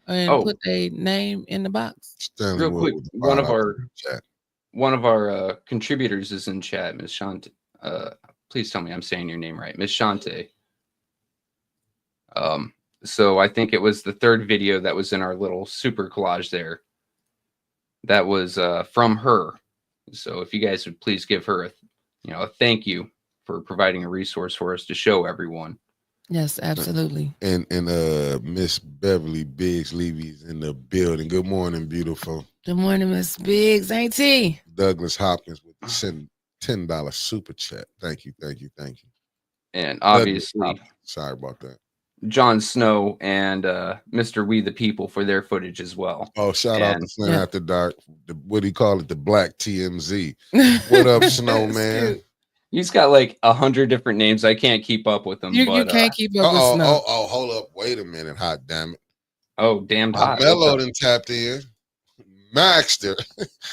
and put their name in the box. Real quick, one of our contributors is in chat, Miss Shante. Please tell me I'm saying your name right, Miss Shante. So I think it was the 3rd video that was in our little super collage there. That was from her. So if you guys would please give her a thank you for providing a resource for us to show everyone. Yes, absolutely. And Miss Beverly Biggs Levy's in the building. Good morning, beautiful. Good morning, Miss Biggs, ain't he? Douglas Hopkins with the $10 super chat. Thank you. And Douglas obviously, Hopkins. Sorry about that. Jon Snow and Mr. We the People for their footage as well. Oh, shout out to Flint Yeah. After Dark. What do you call it? The Black TMZ. What up, Snowman? He's got like 100 different names. I can't keep up with them. You can't keep up with Snow. Oh, hold up. Wait a minute. Hot damn it. Oh, damned hot. Mello done tapped in. Maxter.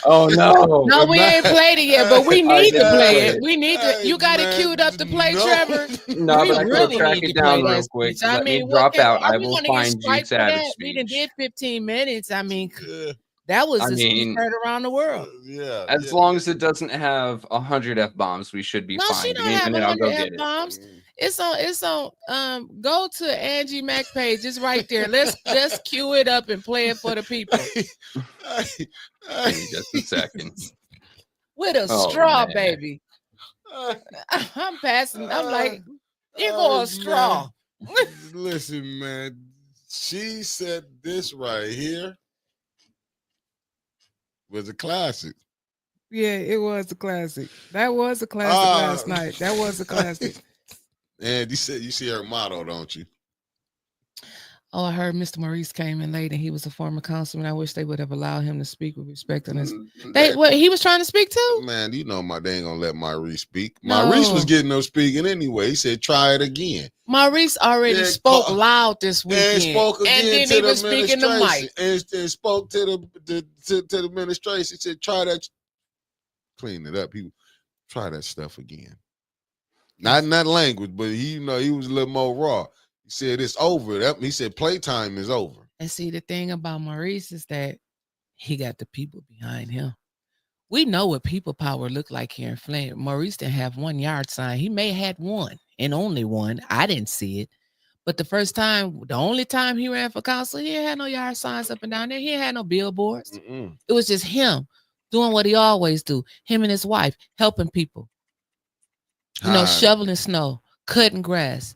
Oh, no. No, we ain't played it yet, but we need to play it. We need to. Hey, You got it man, queued up to play, no. Trevor. No, We but I really can track need it to down play real that quick. speech. I Let me mean, drop out. Are I we will gonna get find striped Jude for that? Savage We done speech. did 15 minutes. I mean, Yeah. that was I the speech mean, heard around the world. Yeah. As long as it doesn't have 100 F-bombs, we should be No, fine. she Give don't me a have minute, I'll go 100 get it. F-bombs. It's on go to Angie Mac page. It's right there. Let's cue it up and play it for the people. Give me just a second. With a Oh, straw, man. baby. I'm passing. I'm like, here go a straw. Listen, man. She said this right here was a classic. Yeah, it was a classic. That was a classic last night. That was a classic. And you said you see her motto, don't you? Oh, I heard Mr. Maurice came in late and he was a former councilman. I wish they would have allowed him to speak with respect on his. He was trying to speak too? Man, you know they ain't gonna let Maurice speak. Maurice was getting no speaking anyway. He said, try it again. Maurice already spoke loud this weekend. And spoke again and then to he the was speaking the mic. And spoke to the administration. He said, try that. Clean it up. He try that stuff again. Not in that language, but he was a little more raw. He said it's over. He said playtime is over. And see, the thing about Maurice is that he got the people behind him. We know what people power look like here in Flint. Maurice didn't have 1 yard sign. He may have had one and only one. I didn't see it. But the only time he ran for council, he didn't have no yard signs up and down there. He didn't have no billboards. Mm-mm. It was just him doing what he always do. Him and his wife helping people. Shoveling snow, cutting grass.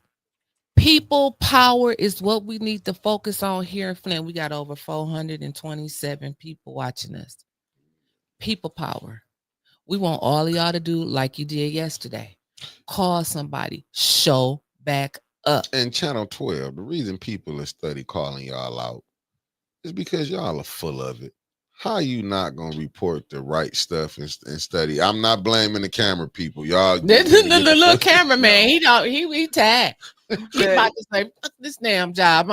People power is what we need to focus on here in Flint. We got over 427 people watching us. People power. We want all of y'all to do like you did yesterday. Call somebody. Show back up. And Channel 12, the reason people are study calling y'all out is because y'all are full of it. How you not gonna report the right stuff and study? I'm not blaming the camera people, y'all. The little cameraman, he tagged. He about to say, fuck this damn job.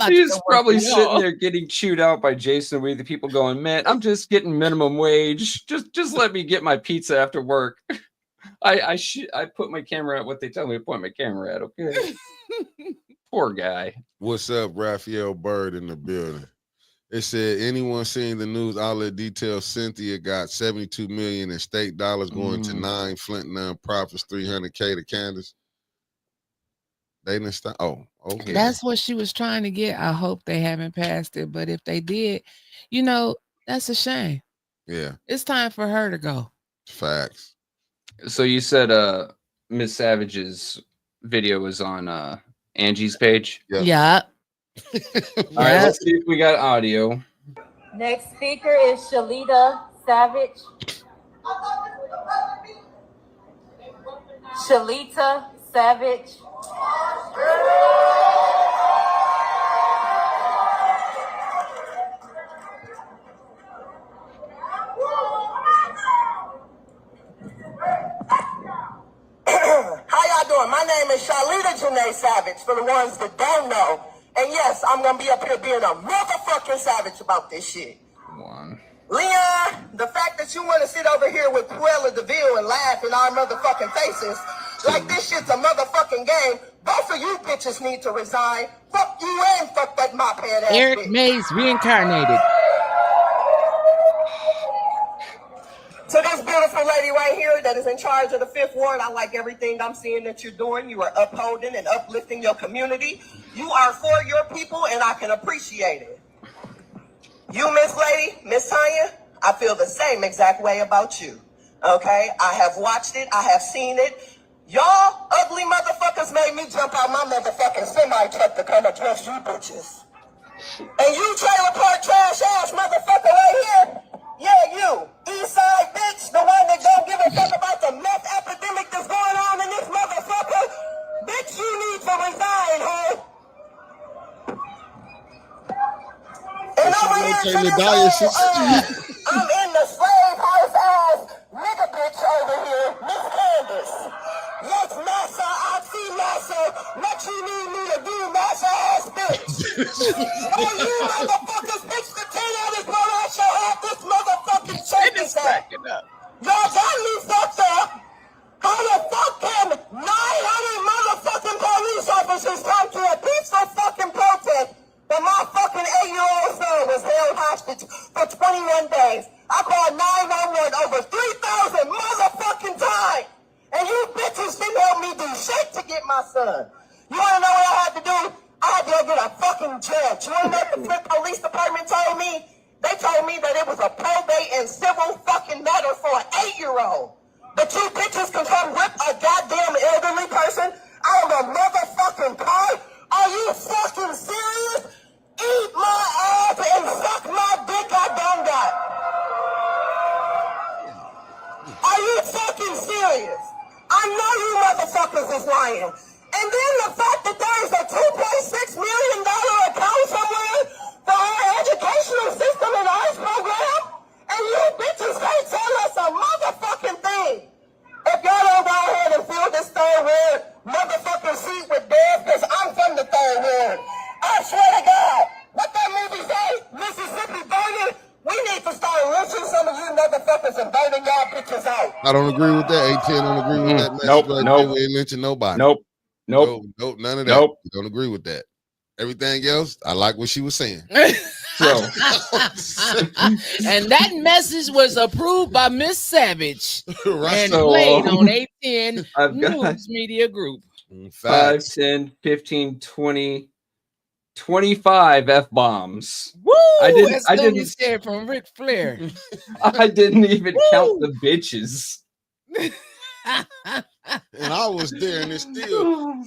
He's probably sitting there getting chewed out by Jason. We the people going, man, I'm just getting minimum wage. Just let me get my pizza after work. I put my camera at what they tell me to point my camera at. Okay. Poor guy. What's up, Raphael Bird in the building? It said, anyone seeing the news outlet details Cynthia got $72 million in state dollars going to 9 Flint nonprofits, $300K to Candace. They didn't stop. Oh, okay. That's what she was trying to get. I hope they haven't passed it, but if they did, that's a shame. Yeah. It's time for her to go. Facts. So you said Miss Savage's video was on Angie's page? Yep. Yeah. All right, let's see if we got audio. Next speaker is Shalita Savage. Shalita Savage. How y'all doing? My name is Shalita Savage, for the ones that don't know. And yes, I'm going to be up here being a motherfucking savage about this shit. Come on. Leon, the fact that you want to sit over here with Cruella DeVille and laugh in our motherfucking faces like this shit's a motherfucking game, both of you bitches need to resign. Fuck you and fuck that mop head ass Eric bitch. Mays reincarnated. To this beautiful lady right here that is in charge of the 5th Ward, I like everything I'm seeing that you're doing. You are upholding and uplifting your community. You are for your people, and I can appreciate it. You, Miss Lady, Miss Tanya, I feel the same exact way about you. Okay? I have watched it. I have seen it. Y'all ugly motherfuckers made me jump out my motherfucking semi-truck to come address you bitches. And you trailer park trash ass motherfucker right here. Yeah, you. East side bitch, the one that don't give a fuck about the meth epidemic that's going on in this motherfucker. Bitch, you need to resign, huh? And over here to this I'm in the slave house ass nigga bitch over here, Miss Candace. Yes, massa, I see massa. What you need me to do, massa ass bitch? Oh, you motherfuckers, bitch, the 10 out is blown out your head. This motherfucking shit is cracking up. Y'all got me fucked up. How the fuck can 900 motherfucking police officers come to a peaceful fucking protest, but my fucking 8-year-old son was held hostage for 21 days? I called 911 over 3,000 motherfucking times, and you bitches didn't help me do shit to get my son. You wanna know what I had to do? I had to go get a fucking judge. You wanna know what the Flint Police Department told me? They told me that it was a probate and civil fucking matter for an 8-year-old. But you bitches can come rip a goddamn elderly person out of a motherfucking car? Are you fucking serious? Eat my ass and suck my dick I don't got. Are you fucking serious? I know you motherfuckers is lying. And then the fact that there's a $2.6 million account somewhere for our educational system and arts program, and you bitches can't tell us a motherfucking thing. If y'all don't go ahead and fill this third ward motherfucking seat with death, because I'm from the third ward. I swear to God, what that movie say? Mississippi burning? We need to start lynching some of you motherfuckers and burning y'all bitches out. I don't agree with that. A10 don't agree with that message right there. We ain't lynching nobody. Nope, none of that. Nope. Don't agree with that. Everything else, I like what she was saying. So, and that message was approved by Miss Savage and So, played on A10 I've got News Media Group. 5, 10, 15, 20, 25 F-bombs. Woo! I That's didn't said from Ric Flair. I didn't even count the bitches. And I was there, and it still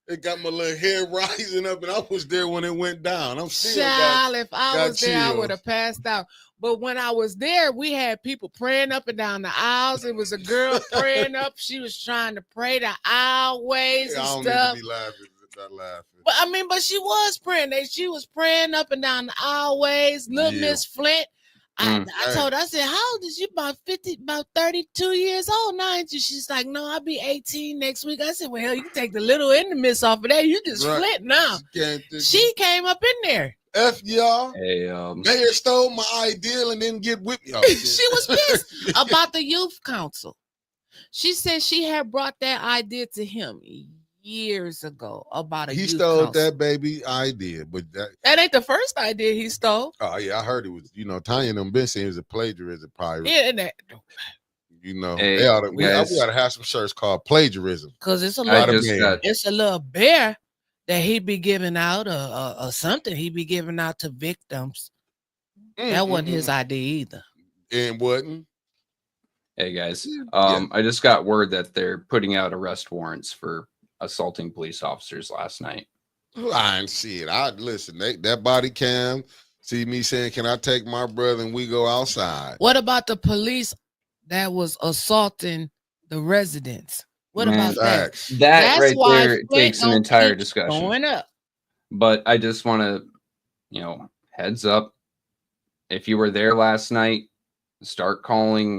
it got my little hair rising up, and I was there when it went down. I'm still Child, if I was there, I chills. would have passed out. But when I was there, we had people praying up and down the aisles. It was a girl praying up. She was trying to pray the aisleways and I don't stuff. need to be laughing. Not laughing. But she was praying. She was praying up and down the aisleways. Little Miss Flint. I told her, I said, how old is you? About 32 years old now, ain't you? She's like, no, I'll be 18 next week. I said, well, hell, you can take the little and the miss off of that. You just Flint now. She came up in there. F y'all. Hey, Mayor stole my ideal and didn't get with me. She was pissed about the youth council. She said she had brought that idea to him years ago about a youth stole council. That baby idea, but that ain't the first idea he stole. Oh yeah, I heard it was, Tanya and them been saying it was a plagiarism probably. Yeah, and that, we gotta have some shirts called plagiarism. Because it's a little bear that he be giving out or something he be giving out to victims. That wasn't his idea either. And wasn't. Hey guys, I just got word that they're putting out arrest warrants for assaulting police officers last night. I ain't see it. Listen, that body cam, see me saying, can I take my brother and we go outside? What about the police that was assaulting the residents? What about that? That right there takes an entire discussion. Going up. But I just want to, heads up. If you were there last night, start calling,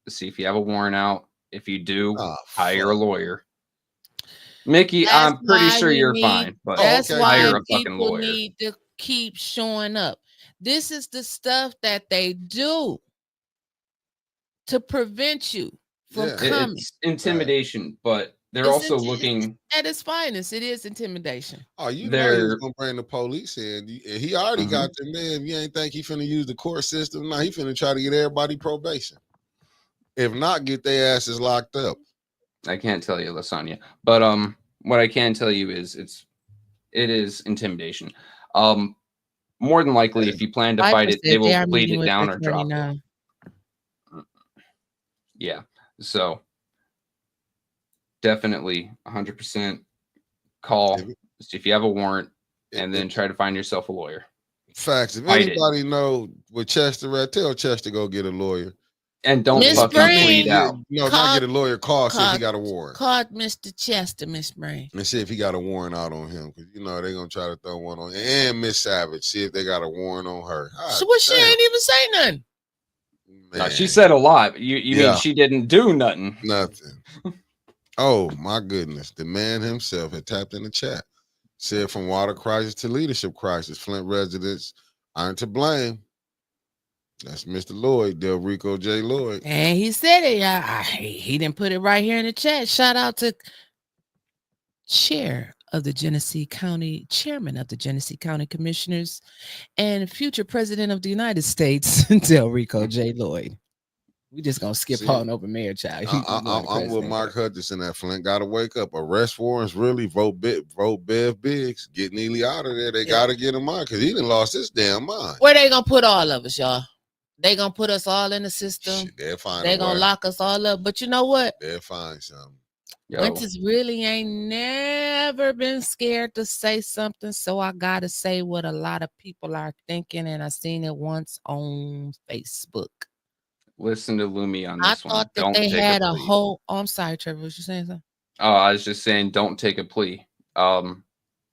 see if you have a warrant out. If you do, hire a lawyer. Mickey, I'm pretty sure you're fine, but that's why hire a fucking people lawyer. Need to keep showing up. This is the stuff that they do to prevent you from coming. It's intimidation, but they're also looking at its finest. It is intimidation. Oh, you know he's gonna bring the police in. He already got the man. You ain't think he finna use the court system? No, he finna try to get everybody probation. If not, get their asses locked up. I can't tell you, Lasagna, but what I can tell you is it is intimidation. More than likely, if you plan to fight it, they will plead it down or drop it. Yeah, so definitely 100% call. If you have a warrant, and then try to find yourself a lawyer. Facts. If Fight it. anybody know where Chester at, tell Chester go get a lawyer. And don't Miss fucking Breen. plead out. No, Call- not get a lawyer. See if he call- got a warrant. Called Mr. Chester, Miss Brain. And see if he got a warrant out on him. Because, they're going to try to throw one on. And Miss Savage, see if they got a warrant on her. So what? She ain't even say nothing. No, she said a lot. You Yeah. mean she didn't do nothing? Nothing. Oh, my goodness. The man himself had tapped in the chat. Said from water crisis to leadership crisis, Flint residents aren't to blame. That's Mr. Lloyd, Del Rico J. Lloyd. And he said it. He didn't put it right here in the chat. Shout out to chairman of the Genesee County Commissioners and future president of the United States, Del Rico J. Lloyd. We just gonna skip on over Mayor Child. I'm with Mark Hutchinson at Flint. Got to wake up. Arrest warrants, really. Vote Bev Biggs. Get Neely out of there. They got to get him out because he done lost his damn mind. Where they gonna put all of us, y'all? They gonna put us all in the system. Shit, they'll find They gonna lock us all up. But you know what? They'll find something. Winters really ain't never been scared to say something, so I gotta say what a lot of people are thinking, and I seen it once on Facebook. Listen to Lumi on I this one. thought that Don't they take had a a plea. whole. Oh, I'm sorry, Trevor. Was you saying something? Oh, I was just saying, don't take a plea.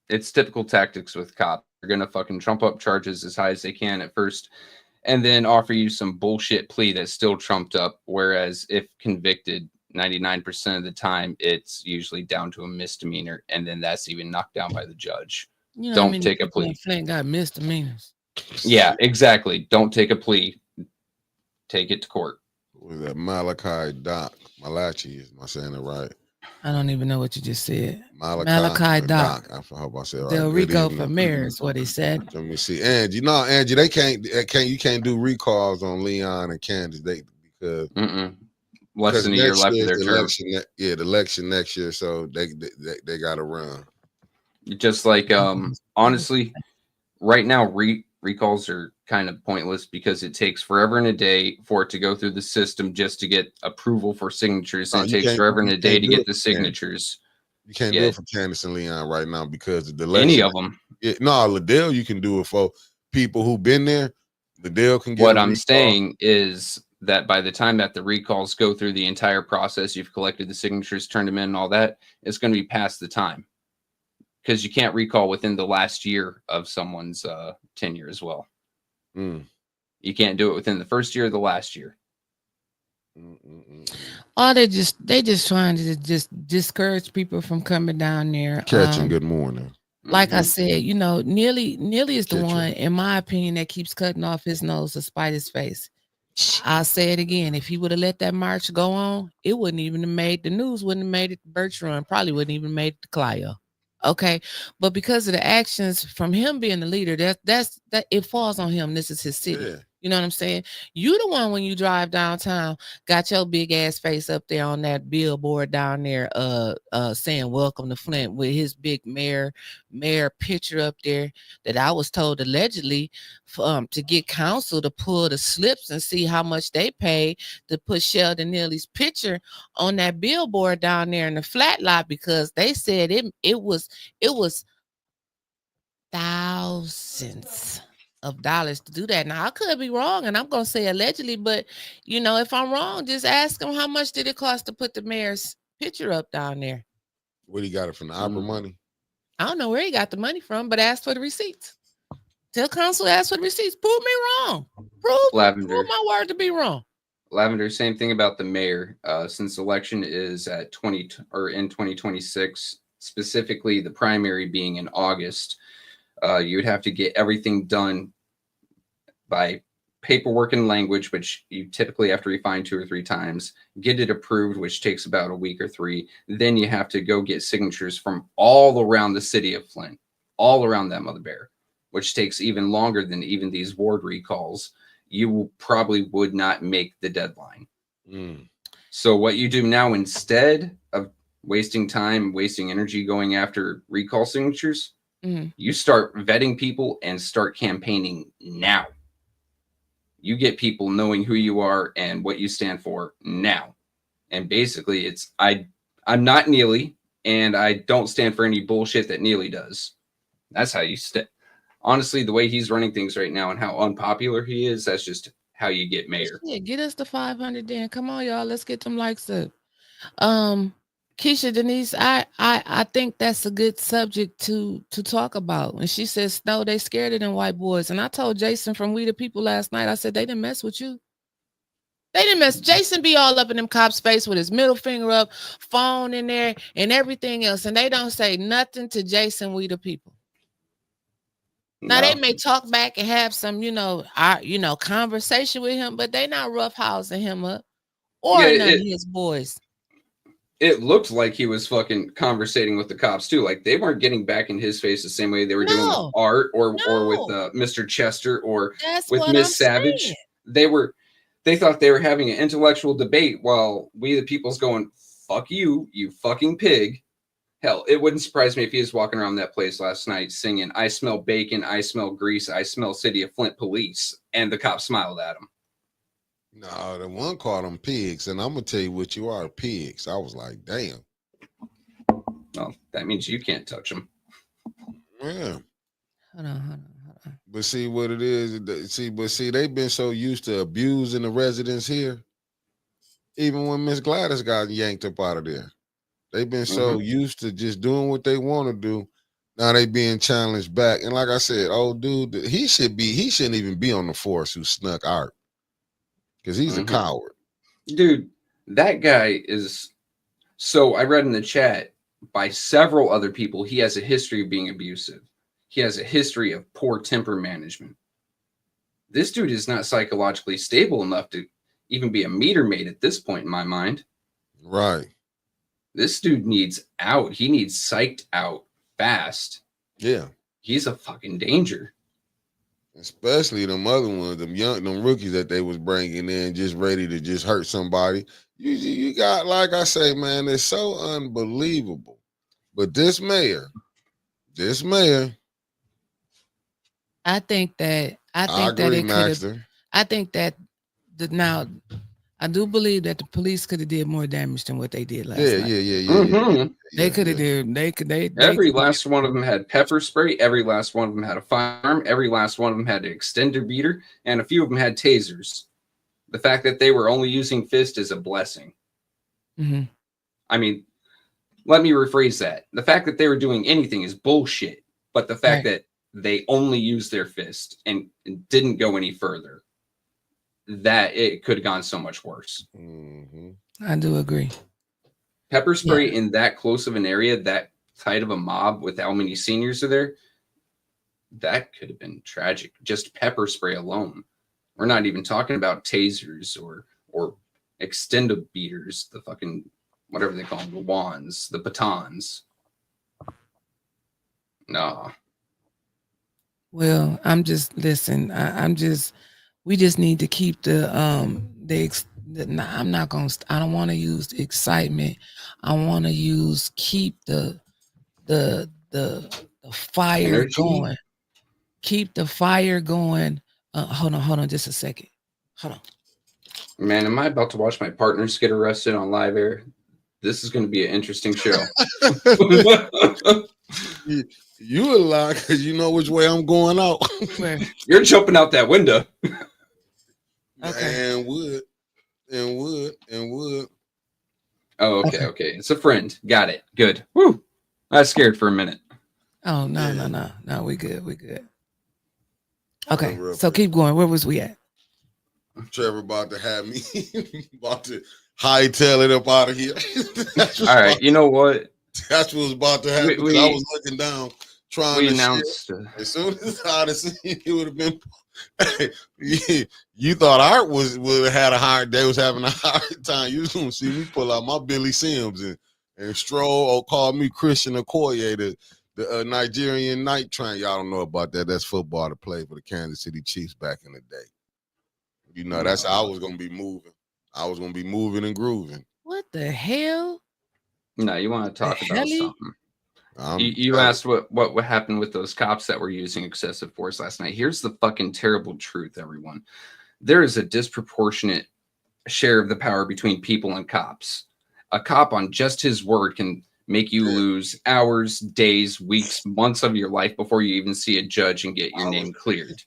It's typical tactics with cops. They're gonna fucking trump up charges as high as they can at first, and then offer you some bullshit plea that's still trumped up. Whereas if convicted, 99% of the time, it's usually down to a misdemeanor, and then that's even knocked down by the judge. Don't take a plea. Flint got misdemeanors. Yeah, exactly. Don't take a plea. Take it to court. Was that Malachi Doc? Malachi, am I saying it right? I don't even know what you just said. Malachi Doc. I hope I said it right. Del Good Rico evening. for mayor is what he said. Let me see. Angie, they you can't do recalls on Leon and Candace because less than a year left of their term. The election next year, so they got to run. Just like honestly, right now recalls are kind of pointless because it takes forever and a day for it to go through the system just to get approval for signatures. And it takes forever and a day to get the signatures. You can't do it for Candace and Leon right now because the election. Any of them. Liddell, you can do it for people who've been there. Liddell can get. What I'm saying is that by the time that the recalls go through the entire process, you've collected the signatures, turned them in, and all that, it's going to be past the time. Because you can't recall within the last year of someone's tenure as well. You can't do it within the first year or the last year. Oh, they just trying to just discourage people from coming down there. Catching, good morning. Like I said, Neely is the one, in my opinion, that keeps cutting off his nose to spite his face. I'll say it again. If he would have let that march go on, it wouldn't even have made the news, wouldn't have made it to Birch Run, probably wouldn't even made it to Clio. Okay, but because of the actions from him being the leader, that it falls on him. This is his city. Yeah. You know what I'm saying? You the one when you drive downtown, got your big ass face up there on that billboard down there, saying "Welcome to Flint" with his big mayor picture up there. That I was told allegedly, to get council to pull the slips and see how much they paid to put Sheldon Neely's picture on that billboard down there in the flat lot because they said it was thousands of dollars to do that. Now I could be wrong, and I'm gonna say allegedly, but if I'm wrong, just ask him how much did it cost to put the mayor's picture up down there. Where he got it from? The opera money? I don't know where he got the money from, but ask for the receipts. Tell council to ask for the receipts. Prove me wrong. Prove my word to be wrong. Lavender, same thing about the mayor. Since election is in 2026, specifically the primary being in August. You would have to get everything done by paperwork and language, which you typically have to refine 2 or 3 times, get it approved, which takes about a week or 3. Then you have to go get signatures from all around the city of Flint, all around that mother bear, which takes even longer than even these ward recalls. You probably would not make the deadline. So what you do now, instead of wasting time, wasting energy going after recall signatures, you start vetting people and start campaigning now. You get people knowing who you are and what you stand for now. And basically I'm not Neely, and I don't stand for any bullshit that Neely does. That's how you stay. Honestly, the way he's running things right now and how unpopular he is, that's just how you get mayor. Yeah, get us to 500 then. Come on, y'all. Let's get them likes up. Keisha Denise, I think that's a good subject to talk about. And she says, no, they scared of them white boys. And I told Jason from We the People last night, I said, they didn't mess with you. They didn't mess. Jason be all up in them cops' face with his middle finger up, phone in there, and everything else. And they don't say nothing to Jason, We the People. Now they may talk back and have some, conversation with him, but they not roughhousing him up or none of his boys. It looked like he was fucking conversating with the cops too. Like they weren't getting back in his face the same way they were doing with Art or with Mr. Chester or with Miss Savage. They thought they were having an intellectual debate while We the People's going, fuck you, you fucking pig. Hell, it wouldn't surprise me if he was walking around that place last night singing, I smell bacon, I smell grease, I smell City of Flint police. And the cop smiled at him. No, the one called them pigs. And I'm going to tell you what you are, pigs. I was like, damn. Well, that means you can't touch them. Yeah. Hold on. But see what it is. See, they've been so used to abusing the residents here. Even when Miss Gladys got yanked up out of there. They've been so used to just doing what they want to do. Now they being challenged back. And like I said, old dude, he shouldn't even be on the force who snuck Art. Because he's a coward. Dude, that guy is... So I read in the chat by several other people, he has a history of being abusive. He has a history of poor temper management. This dude is not psychologically stable enough to even be a meter maid at this point in my mind. Right. This dude needs out. He needs psyched out fast. Yeah. He's a fucking danger. Especially them other ones, them rookies that they was bringing in just ready to just hurt somebody. You got, like I say, man, it's so unbelievable. But this mayor. I think that now I do believe that the police could have did more damage than what they did last night. Yeah. They could have did. Every last one of them had pepper spray. Every last one of them had a firearm. Every last one of them had an extender beater, and a few of them had tasers. The fact that they were only using fist is a blessing. Mm-hmm. I mean, let me rephrase that. The fact that they were doing anything is bullshit, but the fact that they only used their fist and didn't go any further, that it could have gone so much worse. I do agree. Pepper spray in that close of an area, that tight of a mob with how many seniors are there, that could have been tragic. Just pepper spray alone. We're not even talking about tasers or extendo beaters, the fucking whatever they call them, the wands, the batons. No. Well, we just need to keep I don't want to use excitement. I want to keep the fire energy going. Keep the fire going. Hold on just a second. Hold on. Man, am I about to watch my partners get arrested on live air? This is going to be an interesting show. You a lie because you know which way I'm going out. Where? You're jumping out that window. Okay. And wood. Oh, okay. It's a friend. Got it. Good. Woo. I was scared for a minute. Oh, no. We good. Okay, so keep going. Where was we at? Trevor about to have me about to hightail it up out of here. All right, you know what? That's what was about to happen. I was looking down, trying to announced. As soon as I'd have seen it, would have been. You thought Art would have had a hard day, was having a hard time. You was gonna see me pull out my Billy Sims and stroll or call me Christian Okoye, the Nigerian night train. Y'all don't know about that. That's football to play for the Kansas City Chiefs back in the day. You know, that's how I was gonna be moving. I was gonna be moving and grooving. What the hell? No, you want to talk about something. You asked what happened with those cops that were using excessive force last night. Here's the fucking terrible truth, everyone. There is a disproportionate share of the power between people and cops. A cop on just his word can make you lose hours, days, weeks, months of your life before you even see a judge and get your name cleared.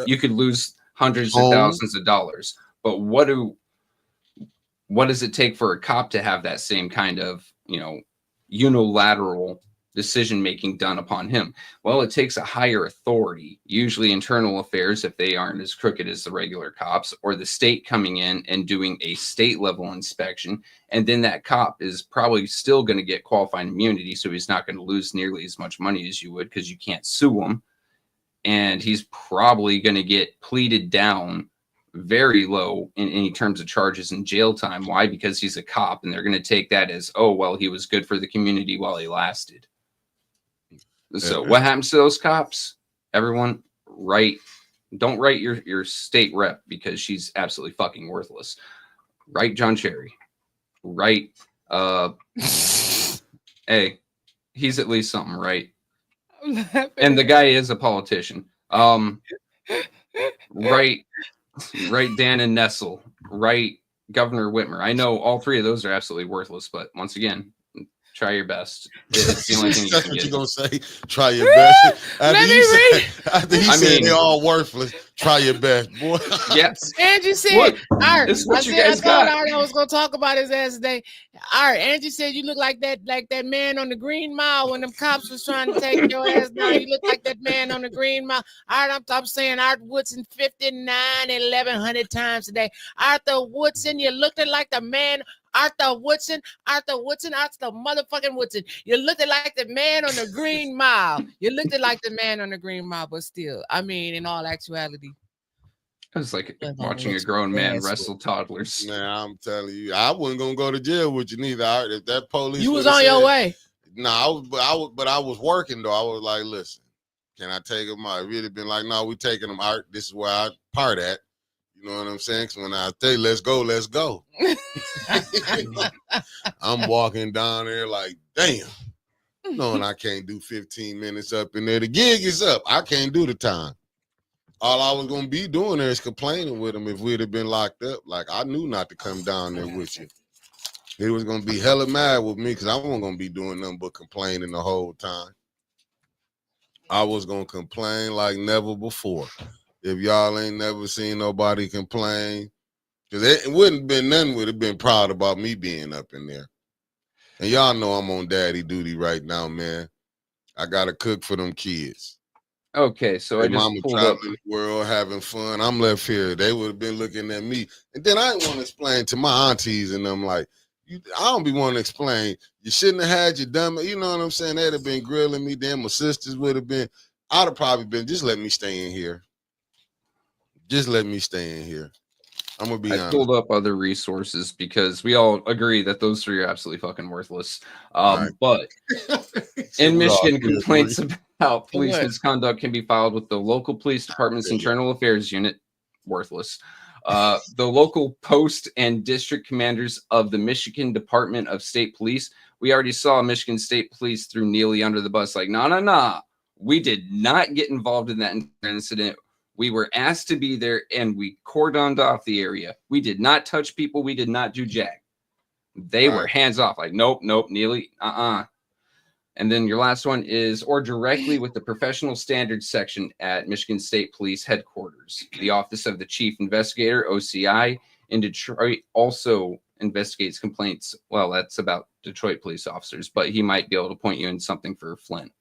You could lose hundreds of thousands of dollars. But what does it take for a cop to have that same kind of, unilateral decision making done upon him? Well, it takes a higher authority, usually internal affairs if they aren't as crooked as the regular cops, or the state coming in and doing a state level inspection, and then that cop is probably still going to get qualified immunity, so he's not going to lose nearly as much money as you would because you can't sue him, and he's probably going to get pleaded down very low in any terms of charges and jail time. Why? Because he's a cop, and they're going to take that as, oh, well, he was good for the community while he lasted. So what happens to those cops? Everyone, don't write your state rep because she's absolutely fucking worthless. Write John Cherry. Write, hey, he's at least something, right? And the guy is a politician. Write Dan and Nessel. Write Governor Whitmer. I know all three of those are absolutely worthless, but once again, try your best. It's the only thing you can get. You're gonna say, try your best. After he said they're all worthless, try your best, boy. Yes. Angie said, Art, it's what you I guys told got. Art I was gonna talk about his ass today. Art, Angie said you look like that man on the Green Mile when them cops was trying to take your ass down. You look like that man on the Green Mile. Art, I'm saying Art Woodson 1,100 times today. Arthur Woodson, you looking like the man. Arthur Woodson, Arthur motherfucking Woodson. You looked like the man on the Green Mile. You looked like the man on the Green Mile, but still, I mean, in all actuality, it was like watching a grown man wrestle toddlers. Man, I'm telling you, I wasn't gonna go to jail with you neither. Art. If that police, you was on your way. No, but I was working though. I was like, listen, can I take him out? Really been like, no, we taking him out. This is where I part at. You know what I'm saying? Because when I say let's go. I'm walking down there like, damn, knowing I can't do 15 minutes up in there. The gig is up. I can't do the time. All I was going to be doing there is complaining with him if we'd have been locked up. Like, I knew not to come down there with you. He was going to be hella mad with me because I wasn't going to be doing nothing but complaining the whole time. I was going to complain like never before. If y'all ain't never seen nobody complain, because it wouldn't have been nothing would have been proud about me being up in there. And y'all know I'm on daddy duty right now, man. I got to cook for them kids. Okay, so I just mama pulled up in the world having fun. I'm left here. They would have been looking at me. And then I didn't want to explain to my aunties and them like, I don't be wanting to explain. You shouldn't have had your dumb, you know what I'm saying? They'd have been grilling me. Then my sisters would have been. I'd have probably been, just let me stay in here. Just let me stay in here. I'm going to be honest. I pulled up other resources because we all agree that those three are absolutely fucking worthless. Right. But in Michigan, complaints about police misconduct can be filed with the local police department's internal affairs unit. Worthless. The local post and district commanders of the Michigan Department of State Police. We already saw Michigan State Police threw Neely under the bus. Like, nah. We did not get involved in that incident. We were asked to be there, and we cordoned off the area. We did not touch people. We did not do jack. They were hands off. Like, nope, Neely, And then your last one is, or directly with the professional standards section at Michigan State Police Headquarters. The Office of the Chief Investigator, OCI, in Detroit also investigates complaints. Well, that's about Detroit police officers, but he might be able to point you in something for Flint.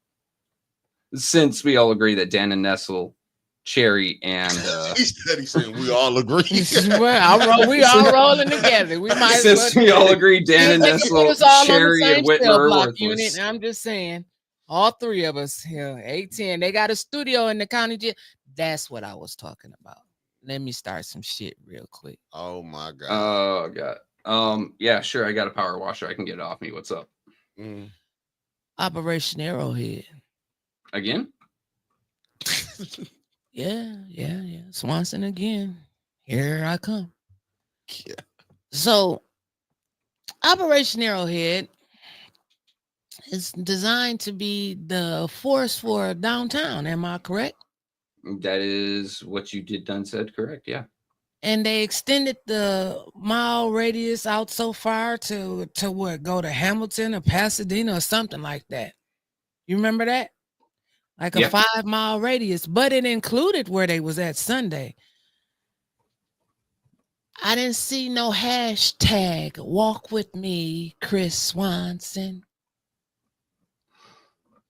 Since we all agree that Dan and Nessel, Cherry, and he's saying we all agree. We all rolling together. We might since we all agree, Dan and Nessel, Cherry, and Whitmer are worthless. I'm just saying, all three of us here, 810. They got a studio in the county jail. That's what I was talking about. Let me start some shit real quick. Oh my god. Oh god. Yeah, sure. I got a power washer. I can get it off me. What's up? Operation Arrowhead. Again? Yeah. Swanson again. Here I come. Yeah. So, Operation Arrowhead is designed to be the force for downtown. Am I correct? That is what you done said. Correct. Yeah. and they extended the mile radius out so far to what, go to Hamilton or Pasadena or something like that. You remember that? Like a Yeah. 5-mile radius, but it included where they was at Sunday. I didn't see no hashtag walk with me, Chris Swanson.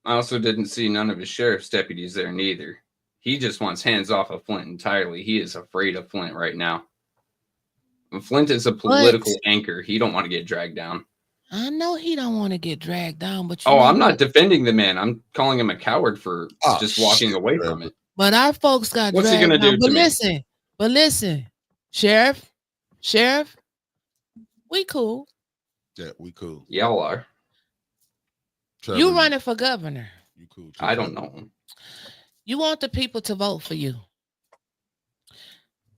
I also didn't see none of his sheriff's deputies there neither. He just wants hands off of Flint entirely. He is afraid of Flint right now. Flint is a political anchor. He don't want to get dragged down. I know he don't want to get dragged down, but I'm not defending the man. I'm calling him a coward for just walking shit, away bro. from it. But our folks got What's he dragged gonna do down. But to me? listen, Sheriff, we cool. Yeah, we cool. Y'all are. Trevor, You running for governor. You cool too, I don't Trevor. know. You want the people to vote for you.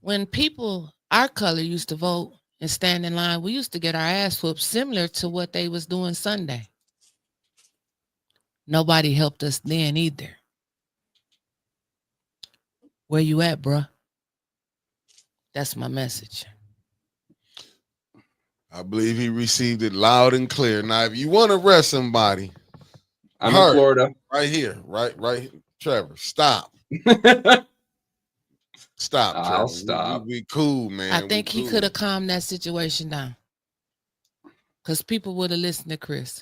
When people our color used to vote and stand in line, we used to get our ass whooped similar to what they was doing Sunday. Nobody helped us then either. Where you at, bruh? That's my message. I believe he received it loud and clear. Now, if you want to arrest somebody, I'm in Florida. right here, right here. Trevor, stop. Stop, Trevor. I'll stop. We cool, man. I think he cool. could have calmed that situation down. Because people would have listened to Chris.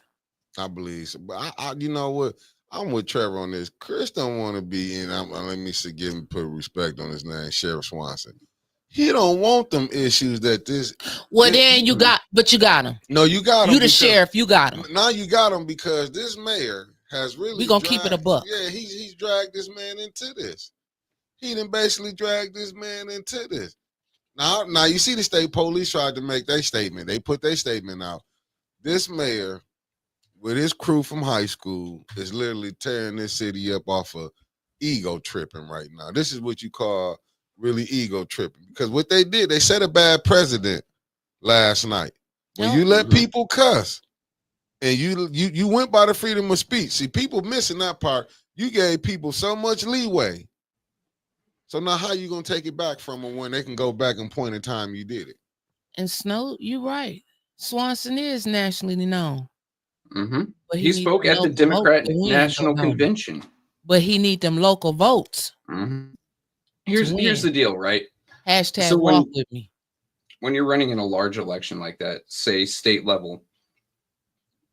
I believe so. But I you know what? I'm with Trevor on this. Chris don't want to be in. Let me give him put respect on his name, Sheriff Swanson. He don't want them issues that this. Well, then you got him. No, you got him. You the sheriff, you got him. Now you got him because this mayor has really. We gonna keep it a buck. Yeah, he's dragged this man into this. He done basically dragged this man into this. Now you see the state police tried to make their statement. They put their statement out. This mayor, with his crew from high school, is literally tearing this city up off of ego tripping right now. This is what you call really ego tripping. Because what they did, they set a bad precedent last night. When you let people cuss and you went by the freedom of speech. See, people missing that part. You gave people so much leeway. So now how you going to take it back from them when they can go back and point in time you did it? And Snow, you're right. Swanson is nationally known. Mm-hmm. But he spoke at the Democrat National Convention. But he need them local votes. Mm-hmm. Here's the deal, right? Hashtag walk with me. When you're running in a large election like that, say state level,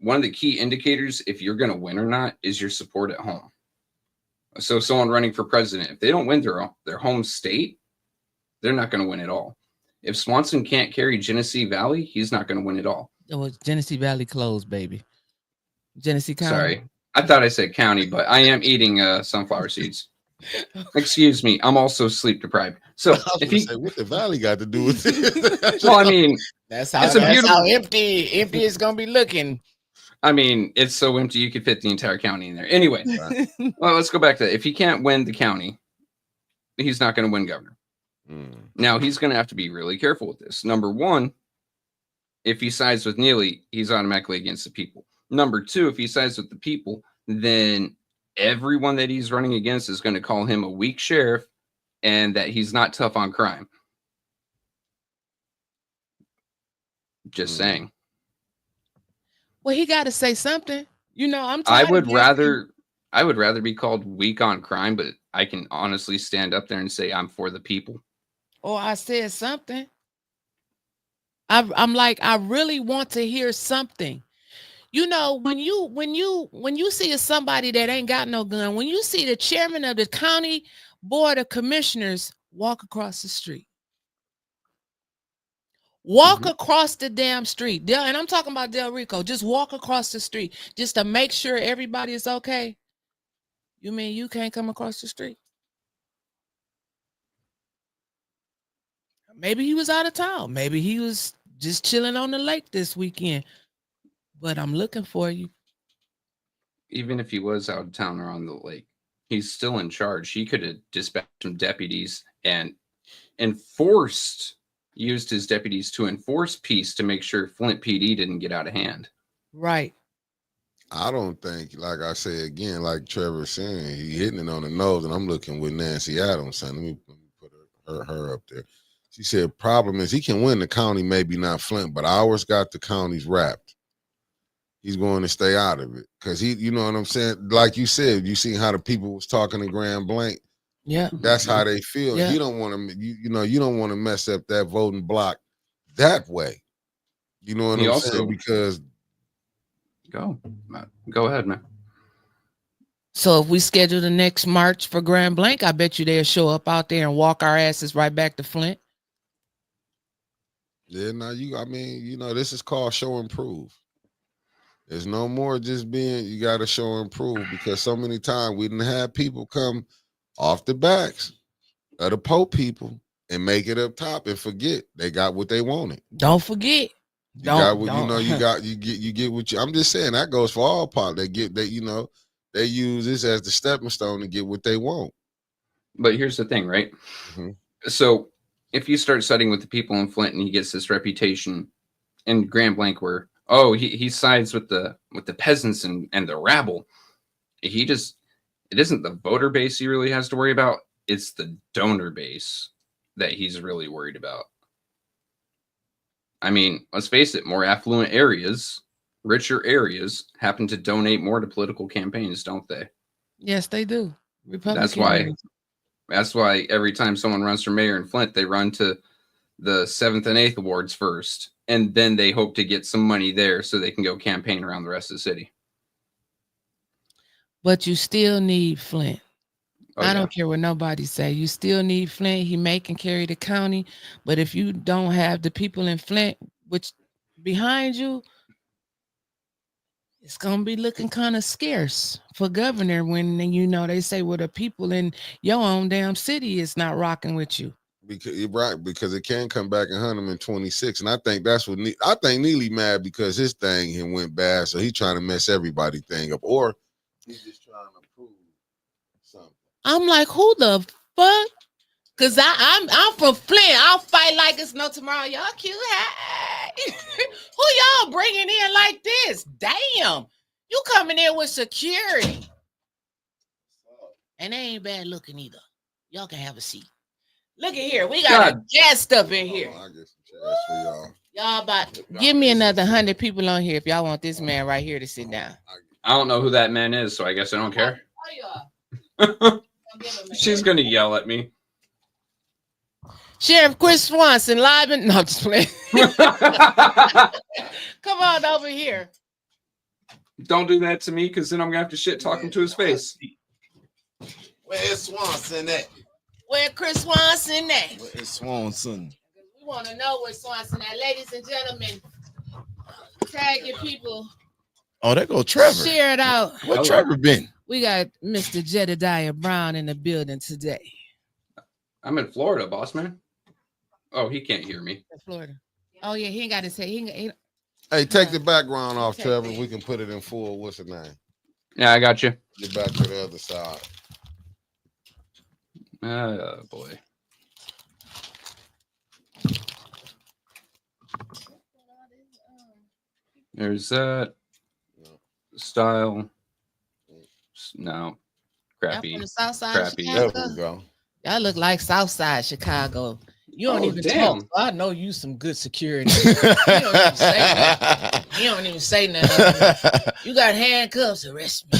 one of the key indicators if you're going to win or not is your support at home. So someone running for president, if they don't win their home state, they're not going to win at all. If Swanson can't carry Genesee Valley, he's not going to win at all. Oh, Genesee Valley closed, baby. Genesee County. Sorry. I thought I said county, but I am eating sunflower seeds. Excuse me. I'm also sleep deprived. So if he, what the valley got to do with it? Well, I mean, that's how empty it's going to be looking. I mean, it's so empty you could fit the entire county in there. Anyway, well, let's go back to that. If he can't win the county, he's not going to win governor. Now, he's going to have to be really careful with this. Number one, if he sides with Neely, he's automatically against the people. Number two, if he sides with the people, then everyone that he's running against is going to call him a weak sheriff and that he's not tough on crime. Just saying. Well, he got to say something. You know, I would rather be called weak on crime, but I can honestly stand up there and say I'm for the people. Or I said something. I'm like, I really want to hear something. You know, when you see somebody that ain't got no gun, when you see the chairman of the county board of commissioners walk across the street. Walk across the damn street. And I'm talking about Del Rico. Just walk across the street just to make sure everybody is okay. You mean you can't come across the street? Maybe he was out of town. Maybe he was just chilling on the lake this weekend. But I'm looking for you. Even if he was out of town or on the lake, he's still in charge. He could have dispatched some deputies and used his deputies to enforce peace to make sure Flint PD didn't get out of hand. Right. I don't think, like I say again, like Trevor saying, he hitting it on the nose, and I'm looking with Nancy Adams. Son. Let me put her up there. She said, problem is he can win the county, maybe not Flint, but ours got the counties wrapped. He's going to stay out of it because you know what I'm saying? Like you said, you see how the people was talking to Grand Blanc. Yeah. That's how they feel. Yeah. You don't want to, you know, you don't want to mess up that voting block that way. You know what I'm saying? Because go ahead, man. So if we schedule the next march for Grand Blanc, I bet you they'll show up out there and walk our asses right back to Flint. Yeah, now I mean, you know, this is called show and prove. There's no more just being, you got to show and prove because so many times we didn't have people come off the backs of the Pope people and make it up top and forget they got what they wanted. Don't forget. You get what you, I'm just saying that goes for all part. They use this as the stepping stone to get what they want. But here's the thing, right? Mm-hmm. So if you start studying with the people in Flint and he gets this reputation in Grand Blanc where, oh, he sides with the peasants and the rabble. It isn't the voter base he really has to worry about. It's the donor base that he's really worried about. I mean, let's face it, more affluent areas, richer areas happen to donate more to political campaigns, don't they? Yes, they do. Republican That's why every time someone runs for mayor in Flint, they run to the 7th and 8th wards first, and then they hope to get some money there so they can go campaign around the rest of the city. But you still need Flint. Oh, I don't care what nobody say. You still need Flint. He may can carry the county, but if you don't have the people in Flint, which behind you, it's gonna be looking kind of scarce for governor when you know they say, well, the people in your own damn city is not rocking with you. Because it can come back and hunt him in 26, and I think that's what I think Neely mad because his thing went bad, so he's trying to mess everybody thing up, or he's just trying to prove something. I'm like, who the fuck? Cause I'm from Flint. I'll fight like it's no tomorrow. Y'all cute. Hey. Who y'all bringing in like this? Damn, you coming in with security, and they ain't bad looking either. Y'all can have a seat. Look at here. We got a guest up in here. I get some chairs for y'all. Y'all about give me another 100 people on here if y'all want this man right here to sit down. I don't know who that man is, so I guess I don't care. Oh, She's gonna yell at me. Sheriff Chris Swanson live and no, I'm just playing. Come on over here. Don't do that to me, because then I'm gonna have to shit talk him to his face. Where's Swanson at? Where Chris Swanson at? Where's Swanson? We want to know where Swanson at. Ladies and gentlemen, tag your people. Oh, there go Trevor. Share it out. Where Trevor been? We got Mr. Jedadiah Brown in the building today. I'm in Florida, boss man. Oh, he can't hear me. In Florida. Oh, yeah, he ain't got to say. Hey, take the background off, Trevor. We can put it in full. What's the name? Yeah, I got you. Get back to the other side. Oh, boy. There's that. Style. No. Crappy. From the south side Crappy. of There Chicago. we go. Y'all look like south side Chicago. You don't even damn. talk. I know you some good security. You don't even say nothing. You don't even say nothing. You got handcuffs. Arrest me.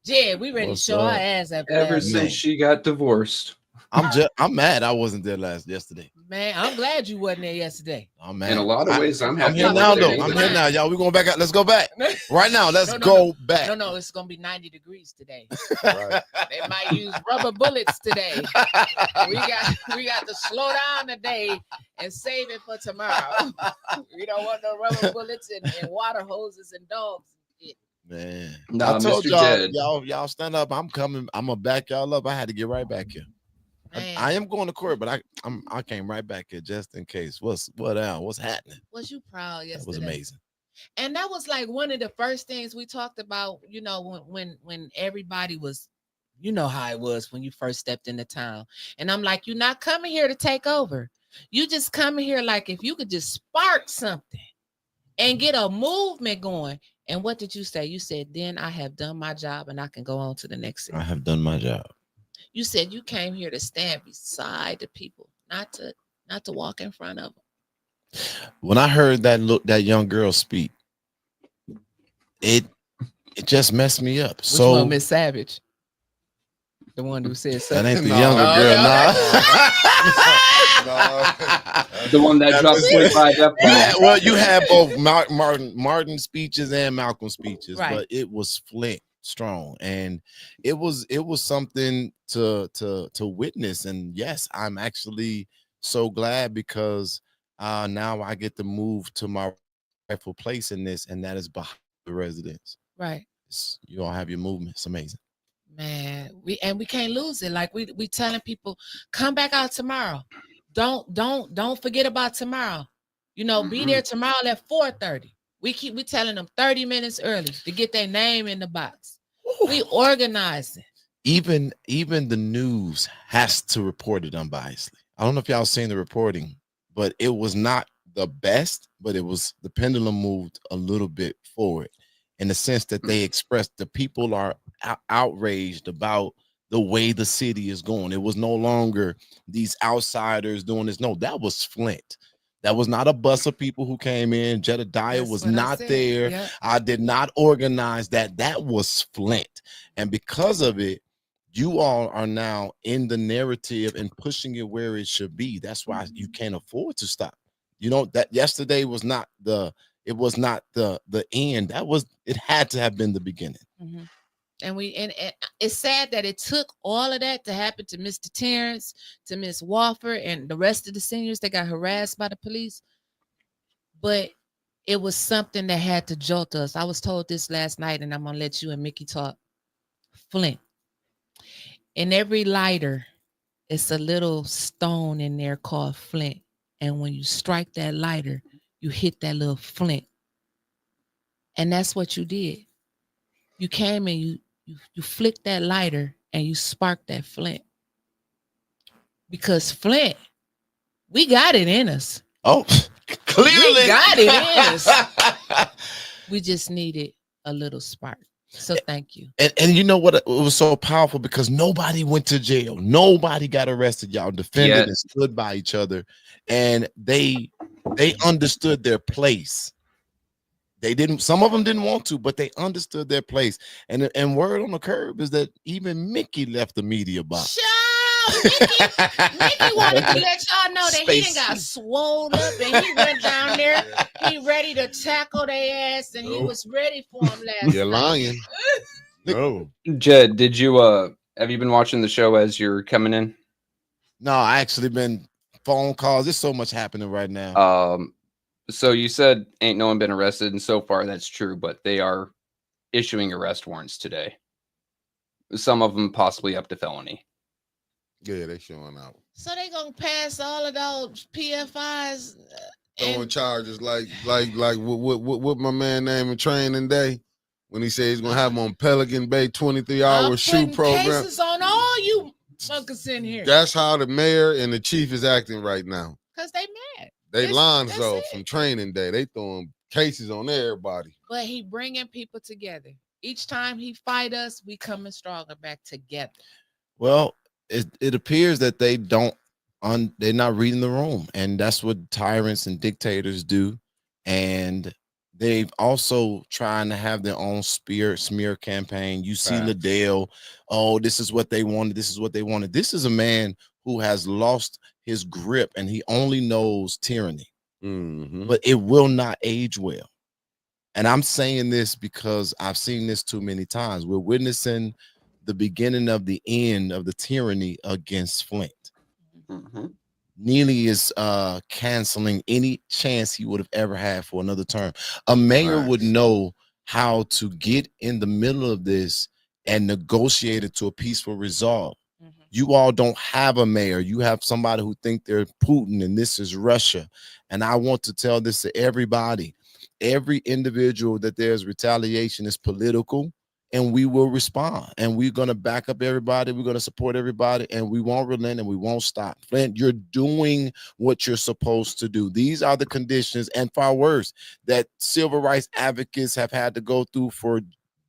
Jed, we ready to show our ass up there. Ever since she got divorced. I'm mad I wasn't there yesterday. Man, I'm glad you wasn't there yesterday. I'm mad. In a lot of ways, I'm I'm happy. here now, though. I'm here now, y'all. We're going back out. Let's go back. Right now. Let's go back. No, it's gonna be 90 degrees today. Right. They might use rubber bullets today. We got to slow down today and save it for tomorrow. We don't want no rubber bullets and water hoses and dogs. Man, Nah, I told Mr. y'all, Jed. y'all stand up. I'm coming. I'm gonna back y'all up. I had to get right back here. I am going to court, but I came right back here just in case. What's happening? Was you proud yesterday? That was amazing. And that was like one of the first things we talked about, you know, when everybody was, you know how it was when you first stepped into town. And I'm like, you're not coming here to take over. You just coming here like if you could just spark something and get a movement going, And what did you say? You said, then I have done my job and I can go on to the next city. I have done my job. You said you came here to stand beside the people, not to walk in front of them. When I heard that young girl speak, it just messed me up. Which So one, Miss Savage? The one who said that ain't the No, younger no, girl, no. The one that dropped 25 F-bombs. Well, you had both Martin speeches and Malcolm speeches, Right. but it was Flint strong, and it was something to witness. And yes, I'm actually so glad because now I get to move to my rightful place in this, and that is behind the residence. Right. You all have your movement. It's amazing. Man, we can't lose it. Like we telling people, come back out tomorrow. Don't forget about tomorrow. You know, be there tomorrow at 4:30. We telling them 30 minutes early to get their name in the box. We organizing. Even the news has to report it unbiasedly. I don't know if y'all seen the reporting, but it was not the best, but it was, the pendulum moved a little bit forward in the sense that they expressed the people are outraged about the way the city is going. It was no longer these outsiders doing this. No, that was Flint. That was not a bus of people who came in. Jedadiah That's was what I not said. there. Yep. I did not organize that. That was Flint. And because of it, you all are now in the narrative and pushing it where it should be. That's why you can't afford to stop. You know, that yesterday was not the end. It had to have been the beginning. Mm-hmm. And it's sad that it took all of that to happen to Mr. Terrence, to Miss Walford, and the rest of the seniors that got harassed by the police. But it was something that had to jolt us. I was told this last night, and I'm gonna let you and Mickey talk. Flint. In every lighter, it's a little stone in there called flint. And when you strike that lighter, you hit that little flint. And that's what you did. You came and you flicked that lighter and you sparked that flint. Because Flint, we got it in us. Oh, clearly. We got it in us. We just needed a little spark. So thank you. And you know what? It was so powerful because nobody went to jail. Nobody got arrested. Y'all defended and stood by each other. And they understood their place. Some of them didn't want to, but they understood their place. And word on the curb is that even Mickey left the media box. Mickey wanted to let y'all know that he done got swole up and he went down there. He ready to tackle their ass and he was ready for him last You're lying. No. Jed, did you have you been watching the show as you're coming in? No, I actually been phone calls. There's so much happening right now. So you said ain't no one been arrested, and so far that's true, but they are issuing arrest warrants today. Some of them possibly up to felony. Yeah, they showing out. So they gonna pass all of those PFIs. Throwing charges like what my man name in Training Day when he said he's gonna have him on Pelican Bay 23-hour shoot program. Cases on all you fuckers in here. That's how the mayor and the chief is acting right now. Cause they mad. They Lonzo from Training Day. They throwing cases on everybody. But he bringing people together. Each time he fight us, we coming stronger back together. Well, it appears that they're not reading the room, and that's what tyrants and dictators do. And they've also trying to have their own smear campaign. You see Liddell, oh, this is what they wanted. This is what they wanted. This is a man who has lost his grip and he only knows tyranny, but it will not age well. And I'm saying this because I've seen this too many times. We're witnessing the beginning of the end of the tyranny against Flint. Neely is canceling any chance he would have ever had for another term. A mayor would know how to get in the middle of this and negotiate it to a peaceful resolve. You all don't have a mayor. You have somebody who think they're Putin and this is Russia. And I want to tell this to everybody. Every individual that there's retaliation is political, and we will respond, and we're going to back up everybody. We're going to support everybody, and we won't relent, and we won't stop. Flint, you're doing what you're supposed to do. These are the conditions, and far worse, that civil rights advocates have had to go through for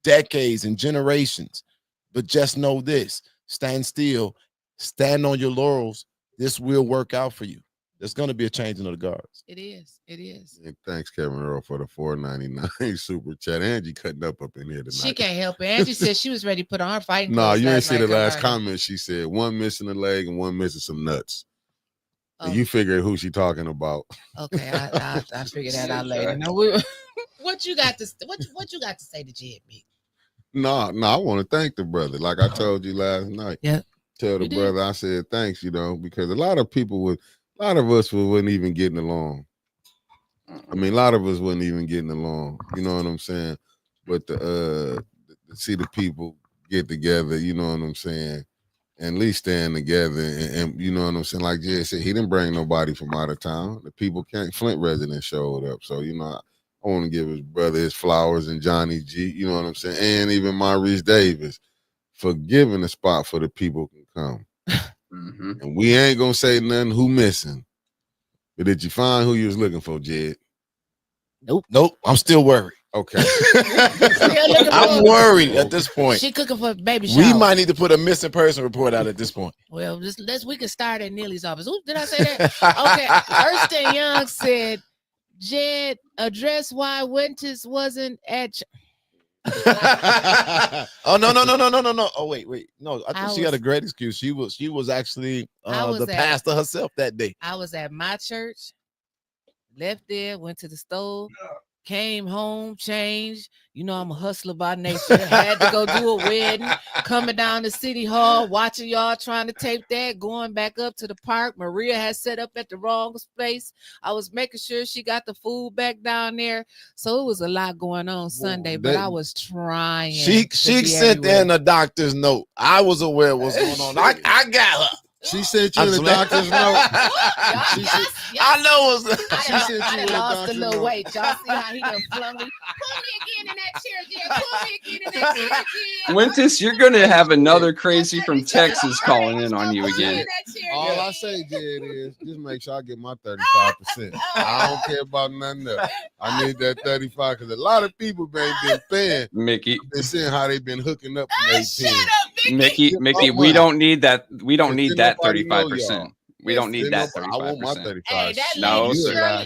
decades and generations. But just know this: stand still, stand on your laurels. This will work out for you. There's going to be a changing of the guards. It is. It is. And thanks, Kevin Earl, for the $4.99 super chat. Angie cutting up in here tonight. She can't help it. Angie said she was ready to put on her fighting. No, you ain't see the last comment. comment. She said one missing a leg and one missing some nuts. Oh. And you figured who she talking about. Okay, I figured that out later. No, what you got to say to Jed, Big? No, I want to thank the brother. Like I told you last night. Yeah. Tell the brother I said thanks, because a lot of us wouldn't even getting along. I mean, a lot of us wasn't even getting along. You know what I'm saying? But to see the people get together, you know what I'm saying, and at least stand together, and you know what I'm saying. Like Jay said, he didn't bring nobody from out of town. The people Flint residents showed up. So I want to give his brother his flowers and Johnny G. You know what I'm saying, and even Maurice Davis for giving a spot for the people can come. Mm-hmm. And we ain't gonna say nothing who missing. But did you find who you was looking for, Jed? Nope. I'm still worried. Okay. I'm worried at this point. She cooking for baby shower. We might need to put a missing person report out at this point. Well, we can start at Neely's office. Ooh, did I say that? Okay. Ernst & Young said, Jed, address why Winters wasn't at. Oh no. Oh wait. No, I think she got a great excuse. She was actually the pastor herself that day. I was at my church, left there, went to the stove, came home, changed. I'm a hustler by nature. Had to go do a wedding, coming down to City Hall, watching y'all trying to tape that, going back up to the park. Maria had set up at the wrong space. I was making sure she got the food back down there. So it was a lot going on Sunday, but I was trying. She sent in a doctor's note. I was aware of what's going on. I got her. She sent you the doctor's note. I know it was. I lost a little weight. Y'all see how he done flung me? Pull me again in that chair, Jed. Pull me again in that chair, Jed. Winters, you're gonna have another crazy from Texas calling in on you again. All I say, Jed, is just make sure I get my 35%. I don't care about nothing else. I need that 35 because a lot of people ain't been paying. Mickey, been seeing how they've been hooking up from 18. Mickey, we don't need that. We don't need that 35%. We don't need that 35%. I want my 35. No,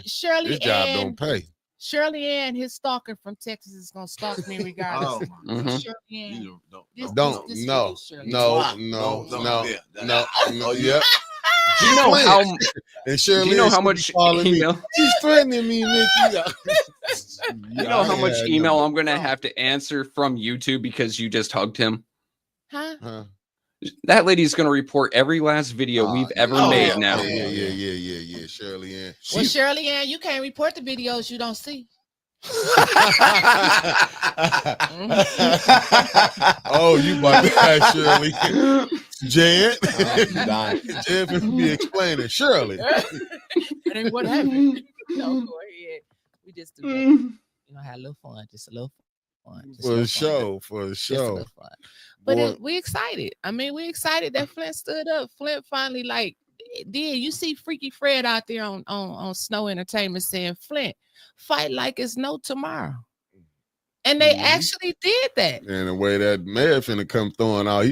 Shirley this job don't pay. Shirley Ann, his stalker from Texas, is gonna stalk me regardless. Shirley Ann, No. Yep. Do you know how? And Shirley, do you know how much email? She's threatening me, Mickey. You know how much email I'm gonna have to answer from YouTube because you just hugged him? Huh? That lady's gonna report every last video we've ever made now. Yeah. Shirley Ann. Well, Shirley Ann, you can't report the videos you don't see. Oh, you about to ask Shirley. Jed. Jed will be explaining. Shirley. That ain't what happened. No, go ahead. We just do that. Had a little fun. Just a little fun. For the show. Just a little fun. But we excited. I mean, we excited that Flint stood up. Flint finally did. You see Freaky Fred out there on Snow Entertainment saying, Flint, fight like it's no tomorrow. And they actually did that. And the way that mayor finna come throwing out,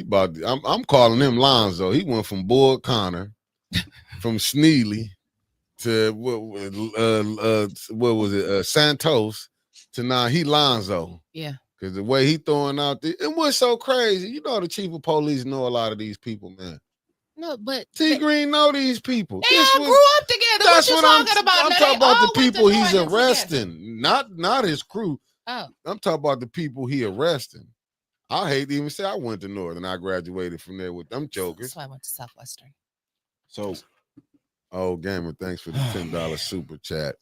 I'm calling him Lonzo. He went from Bull Connor, from Sneely to what was it? Santos to now he Lonzo. Yeah. Because the way he throwing out there, and what's so crazy, the chief of police know a lot of these people, man. No, but T Green know these people. They all grew up together. That's what you talking about? I'm talking about the people he's arresting, not his crew. Oh. I'm talking about the people he arresting. I hate to even say I went to Northern. I graduated from there with them jokers. That's why I went to Southwestern. So, Gamer, thanks for the $10 super chat.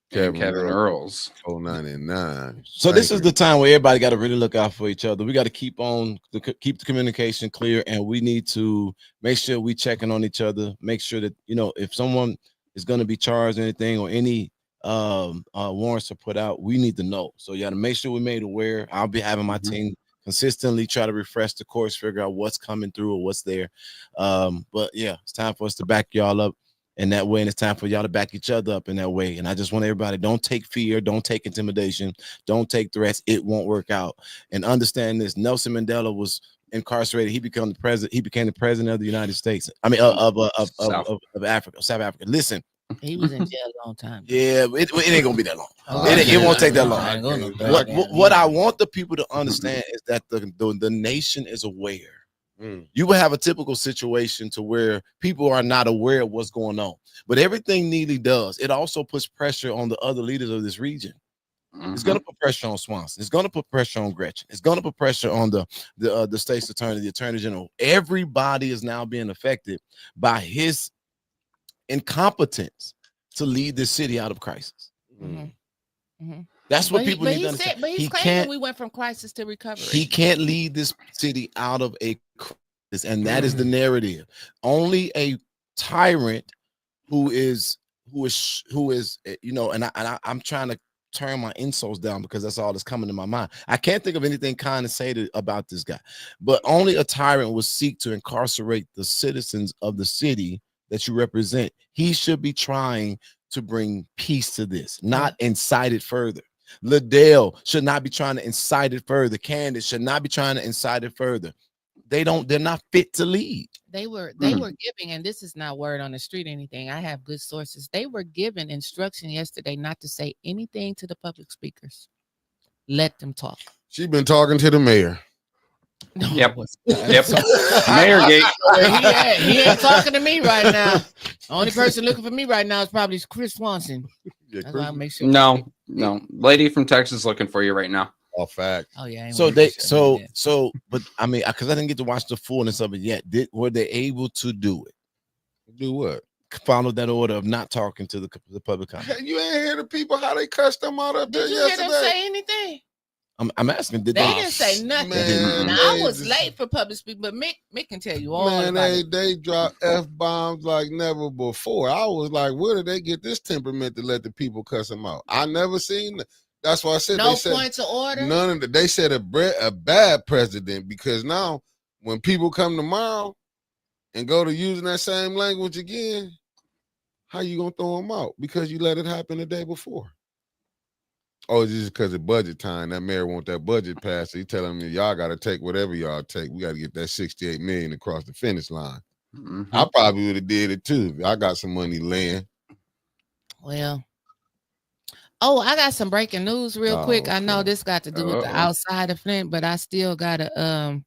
Kevin Earls. 499. So this is the time where everybody got to really look out for each other. We got to keep the communication clear, and we need to make sure we checking on each other. Make sure that if someone is going to be charged or anything, or any warrants are put out, we need to know. So you got to make sure we're made aware. I'll be having my team consistently try to refresh the course, figure out what's coming through or what's there. But yeah, it's time for us to back y'all up in that way, and it's time for y'all to back each other up in that way. And I just want everybody, don't take fear, don't take intimidation, don't take threats. It won't work out. And understand this: Nelson Mandela was incarcerated. He became the president of the United States. I mean, of Africa, South Africa. Listen, He was in jail a long time. yeah, it ain't gonna be that long. Okay. It won't take that long. I ain't gonna go What, back. what I want the people to understand is that the nation is aware. You will have a typical situation to where people are not aware of what's going on. But everything Neely does, it also puts pressure on the other leaders of this region. It's going to put pressure on Swanson. It's going to put pressure on Gretchen. It's going to put pressure on the state's attorney, the attorney general. Everybody is now being affected by his incompetence to lead this city out of crisis. That's what people need to understand. But he's claiming we went from crisis to recovery. He can't lead this city out of a crisis, and that is the narrative. Only a tyrant who is you know, and I'm trying to turn my insults down because that's all that's coming to my mind. I can't think of anything kind to say about this guy, but only a tyrant would seek to incarcerate the citizens of the city that you represent. He should be trying to bring peace to this, not incite it further. Liddell should not be trying to incite it further. Candace should not be trying to incite it further. They're not fit to lead. They were giving, and this is not word on the street or anything. I have good sources. They were given instruction yesterday not to say anything to the public speakers. Let them talk. She's been talking to the mayor. No, Yep. Mayor Gate. He ain't talking to me right now. The only person looking for me right now is probably Chris Swanson. Yeah, That's why I make sure. No. Lady from Texas looking for you right now. All facts. Oh yeah. But I mean, because I didn't get to watch the fullness of it yet. Were they able to do it? Do what? Follow that order of not talking to the public comment. You ain't hear the people how they cussed them out up there Did you yesterday. hear them say anything? I'm asking. They didn't say nothing. Man, now, I was late for public speaking, but Mick can tell you all about it. They dropped F-bombs like never before. I was like, where did they get this temperament to let the people cuss them out? I never seen it. That's why I said No they said points of order. none of the. They said a bad president, because now when people come tomorrow and go to using that same language again, how you gonna throw them out because you let it happen the day before? Oh, it's just because of budget time. That mayor want that budget passed. So he telling me y'all got to take whatever y'all take. We got to get that 68 million across the finish line. I probably would have did it too. I got some money laying. Well, I got some breaking news real quick. Okay. I know this got to do with the outside of Flint, but I still gotta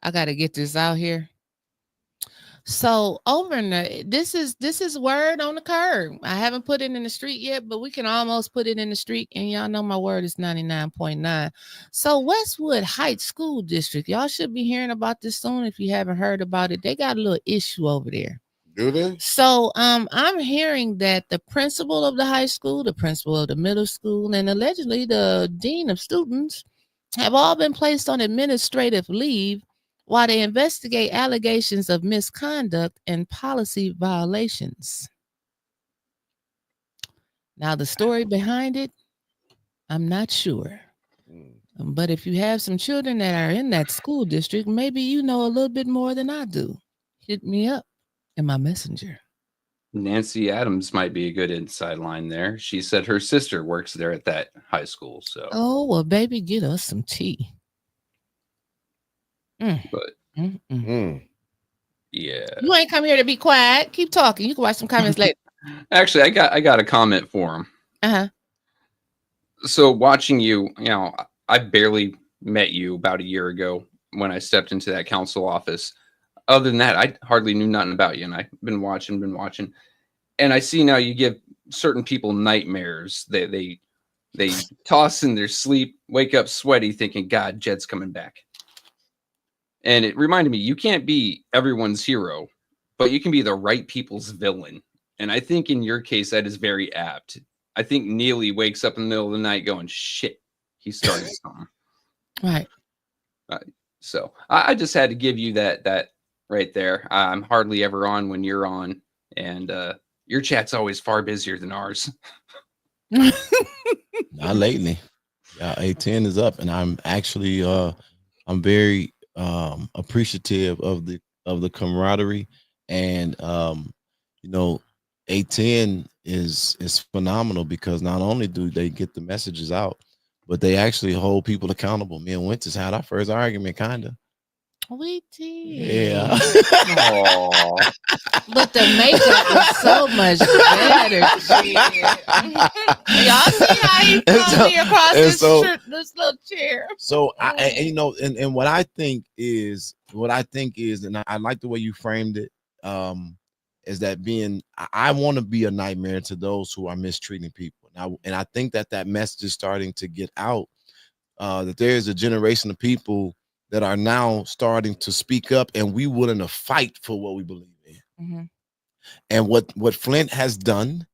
get this out here. So over in this is word on the curb. I haven't put it in the street yet, but we can almost put it in the street, and y'all know my word is 99.9. So Westwood Heights School District, y'all should be hearing about this soon if you haven't heard about it. They got a little issue over there. Do they? So I'm hearing that the principal of the high school, the principal of the middle school, and allegedly the dean of students have all been placed on administrative leave while they investigate allegations of misconduct and policy violations. Now, the story behind it, I'm not sure. But if you have some children that are in that school district, maybe you know a little bit more than I do. Hit me up in my messenger. Nancy Adams might be a good inside line there. She said her sister works there at that high school. So, oh, well, baby, get us some tea. But yeah, you ain't come here to be quiet. Keep talking. You can watch some comments later. Actually, I got a comment for him. So watching you, I barely met you about a year ago when I stepped into that council office. Other than that, I hardly knew nothing about you, and I've been watching, and I see now you give certain people nightmares. They toss in their sleep, wake up sweaty, thinking, "God, Jed's coming back." And it reminded me, you can't be everyone's hero, but you can be the right people's villain. And I think in your case, that is very apt. I think Neely wakes up in the middle of the night going, shit, he started something. Right. So I just had to give you that right there. I'm hardly ever on when you're on. And your chat's always far busier than ours. Not lately. Yeah, A10 is up, and I'm actually I'm very appreciative of the camaraderie, and you know, A10 is phenomenal because not only do they get the messages out, but they actually hold people accountable. Me and Winters had our first argument, kind of. We did. Yeah. Aw. But the makeup was so much better. Y'all see how he And flung so- me across and this, so- this little chair? So and, you know, and what I think is, and I like the way you framed it, is that I want to be a nightmare to those who are mistreating people. Now, and I think that message is starting to get out, that there is a generation of people that are now starting to speak up, and we willing to fight for what we believe in. Mm-hmm. And what Flint has done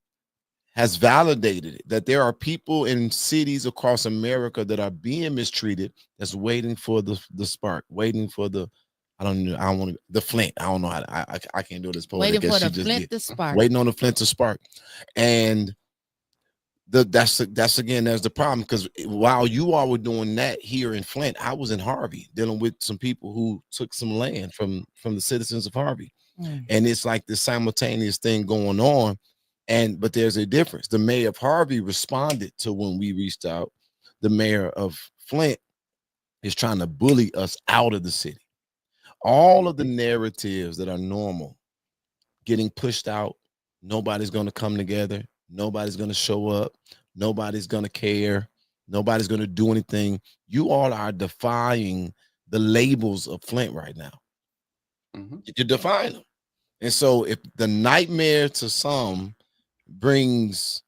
has validated it, that there are people in cities across America that are being mistreated, that's waiting for the spark, waiting for the, I don't want to, the Flint. I don't know how to, I can't do this. Waiting for the Flint to spark. Waiting on the Flint to spark. And that's again, there's the problem, because while you all were doing that here in Flint, I was in Harvey dealing with some people who took some land from the citizens of Harvey. And it's like this simultaneous thing going on. But there's a difference. The mayor of Harvey responded to when we reached out. The mayor of Flint is trying to bully us out of the city. All of the narratives that are normal getting pushed out. Nobody's going to come together. Nobody's going to show up. Nobody's going to care. Nobody's going to do anything. You all are defying the labels of Flint right now. Mhm. You're defying them. And so if the nightmare to some brings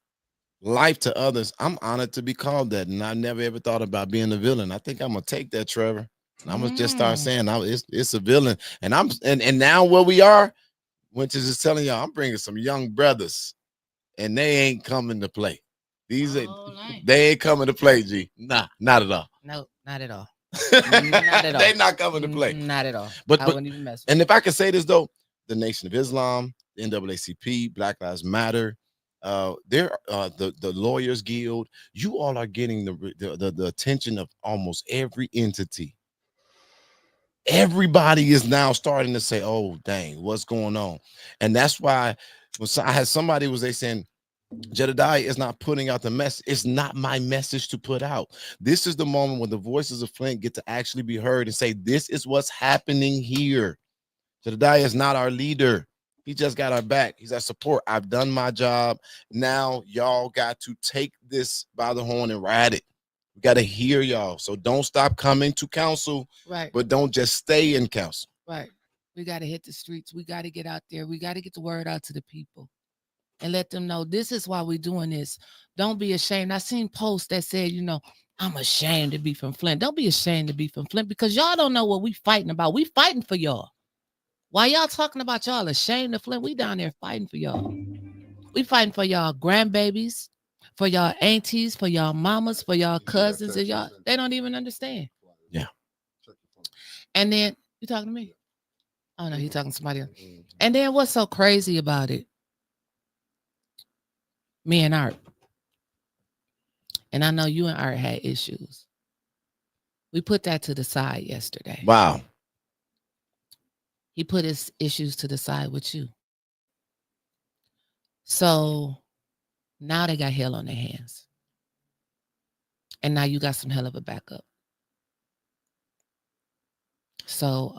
life to others, I'm honored to be called that. And I never ever thought about being a villain. I think I'm gonna take that, Trevor. And I'm gonna just start saying it's a villain. And and now where we are, Winters is telling y'all, I'm bringing some young brothers, and they ain't coming to play. They ain't coming to play, G. Nah, not at all. No, not at all. Not at all. They not coming to play. Not at all. But I wouldn't even mess with and if I can say this though, the Nation of Islam, the NAACP, Black Lives Matter, the Lawyers Guild, you all are getting the attention of almost every entity. Everybody is now starting to say, "Oh, dang, what's going on?" And that's why when I had somebody they saying, Jedadiah is not putting out the message. It's not my message to put out. This is the moment when the voices of Flint get to actually be heard and say, "This is what's happening here." Jedadiah is not our leader. He just got our back. He's our support. I've done my job. Now y'all got to take this by the horn and ride it. We got to hear y'all. So don't stop coming to council, right? But don't just stay in council. Right. We got to hit the streets. We got to get out there. We got to get the word out to the people and let them know this is why we're doing this. Don't be ashamed. I seen posts that said, I'm ashamed to be from Flint. Don't be ashamed to be from Flint, because y'all don't know what we fighting about. We fighting for y'all. Why y'all talking about y'all ashamed of Flint? We down there fighting for y'all. We fighting for y'all grandbabies, for y'all aunties, for y'all mamas, for y'all cousins, and y'all. They don't even understand. Yeah. And then you talking to me? Oh no, he talking to somebody else. And then what's so crazy about it? Me and Art. And I know you and Art had issues. We put that to the side yesterday. Wow. He put his issues to the side with you. So now they got hell on their hands. And now you got some hell of a backup. So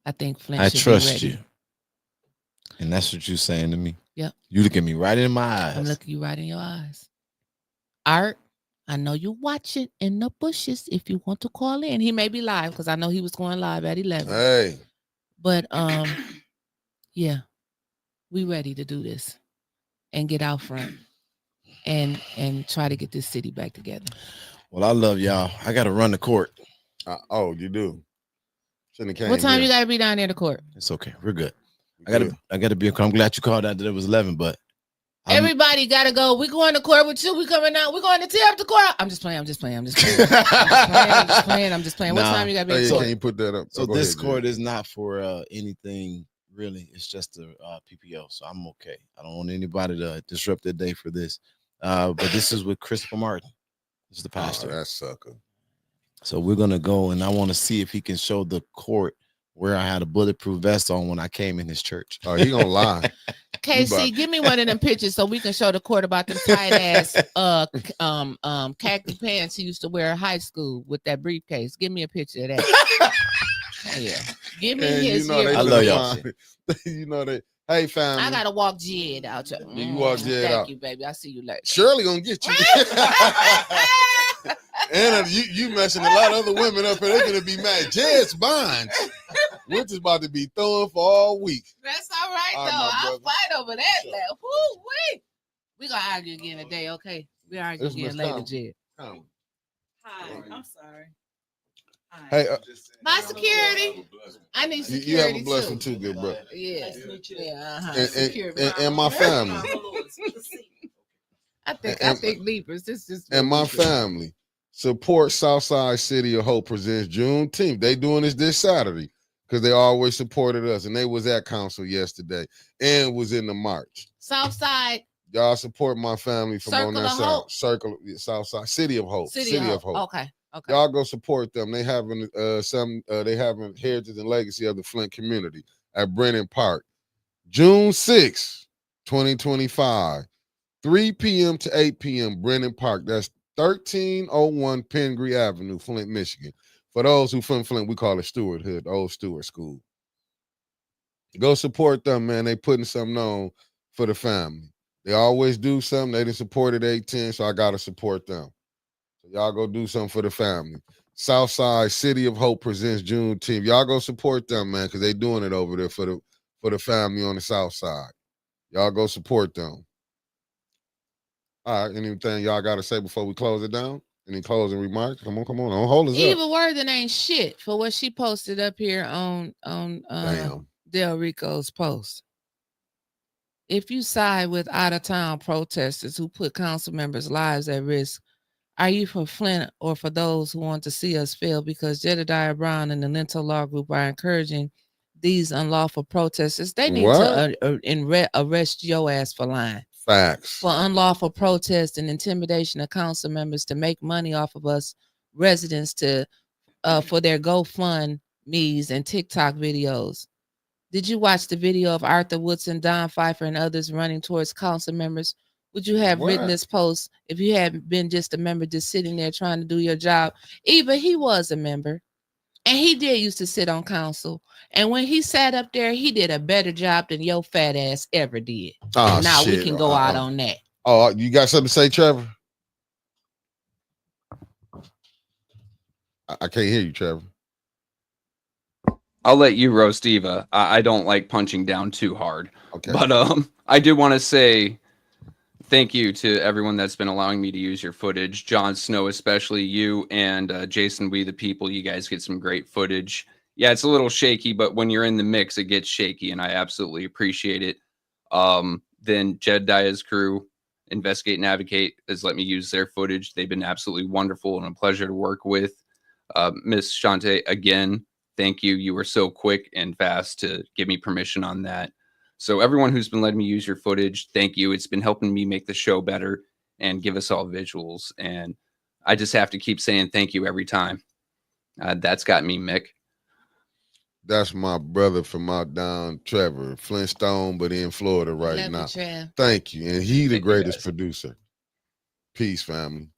I think Flint should trust be ready. you. And that's what you're saying to me. Yep. You look at me right in my eyes. I'm looking you right in your eyes. Art, I know you're watching in the bushes. If you want to call in, he may be live because I know he was going live at 11. Hey. But yeah, we ready to do this and get out front and try to get this city back together. Well, I love y'all. I got to run the court. Oh, you do? Shouldn't have came What time here. you got to be down there to court? It's okay. We're good. I gotta be. I'm glad you called out that it was 11, but everybody gotta go. We going to court with you. We coming out. We going to tear up the court. I'm just playing. I'm just playing. I'm just playing. What time you gotta be? Can you put that up? So this court is not for anything really. It's just a PPO. So I'm okay. I don't want anybody to disrupt their day for this. But this is with Christopher Martin. This is the pastor. That sucker. So we're gonna go, and I want to see if he can show the court where I had a bulletproof vest on when I came in his church. Oh, he gonna lie. KC, give me one of them pictures so we can show the court about them tight ass khaki pants he used to wear in high school with that briefcase. Give me a picture of that. Yeah. Give me And his they year. I love y'all. find- you know they. Hey, family. I gotta walk Jed out. You walk Jed Thank out. you, baby. I'll see you later. Shirley gonna get you. And you messing a lot of other women up here. They're gonna be mad. Jed's mine. We're just about to be throwing for all week. That's all right, All right, though. my I'll brother. fight over that. Sure. Like, woo-wee. We gonna argue again today, okay? We argue It's again Miss later, Tom. Jed. Hi, I'm sorry. Hi. Hey, My security. I need you security have a blessing too. too, good brother. Yeah. Nice to meet you. Yeah, And, security. and my family. I and- think Libras. This is And my family. Support Southside City of Hope presents Juneteenth. They doing this Saturday because they always supported us. And they was at council yesterday and was in the march. Southside Y'all support my family from Circle on that of side. Hope. Southside City of Hope. City of Hope. Okay. Okay. Y'all go support them. They having they having heritage and legacy of the Flint community at Brennan Park. June 6th, 2025, 3 p.m. to 8 p.m. Brennan Park. That's 1301 Pengree Avenue, Flint, Michigan. For those who from Flint, we call it Stewart Hood, the old Stewart School. Go support them, man. They putting something on for the family. They always do something. They didn't support it 810, so I gotta support them. So y'all go do something for the family. Southside City of Hope presents Juneteenth. Y'all go support them, man, because they doing it over there for the family on the south side. Y'all go support them. All right, anything y'all got to say before we close it down? Any closing remarks? Come on. Don't hold us up. Eva Worthen ain't shit for what she posted up here on Damn. Del Rico's post. If you side with out-of-town protesters who put council members' lives at risk, are you for Flint or for those who want to see us fail? Because Jedadiah Brown and the Lento Law Group are encouraging these unlawful protesters. They need to arrest your ass for lying. Facts. For unlawful protest and intimidation of council members to make money off of us residents for their GoFundMe's and TikTok videos. Did you watch the video of Arthur Woodson, Don Pfeiffer, and others running towards council members? Would you have written this post if you hadn't been just a member just sitting there trying to do your job? Eva, he was a member. And he did used to sit on council. And when he sat up there, he did a better job than your fat ass ever did. Oh, and now shit. we can go out on that. Oh, you got something to say, Trevor? I can't hear you, Trevor. I'll let you roast Eva. I don't like punching down too hard. Okay. But I do want to say thank you to everyone that's been allowing me to use your footage. Jon Snow, especially you, and Jason We the People. You guys get some great footage. Yeah, it's a little shaky, but when you're in the mix, it gets shaky, and I absolutely appreciate it. Then Jedediah's crew, Investigate and Advocate, has let me use their footage. They've been absolutely wonderful and a pleasure to work with. Miss Shante, again, thank you. You were so quick and fast to give me permission on that. So everyone who's been letting me use your footage, thank you. It's been helping me make the show better and give us all visuals. And I just have to keep saying thank you every time. That's got me, Mick. That's my brother from out down, Trevor, Flintstone, but in Florida right now. Thank you. And he the greatest producer. Peace, family.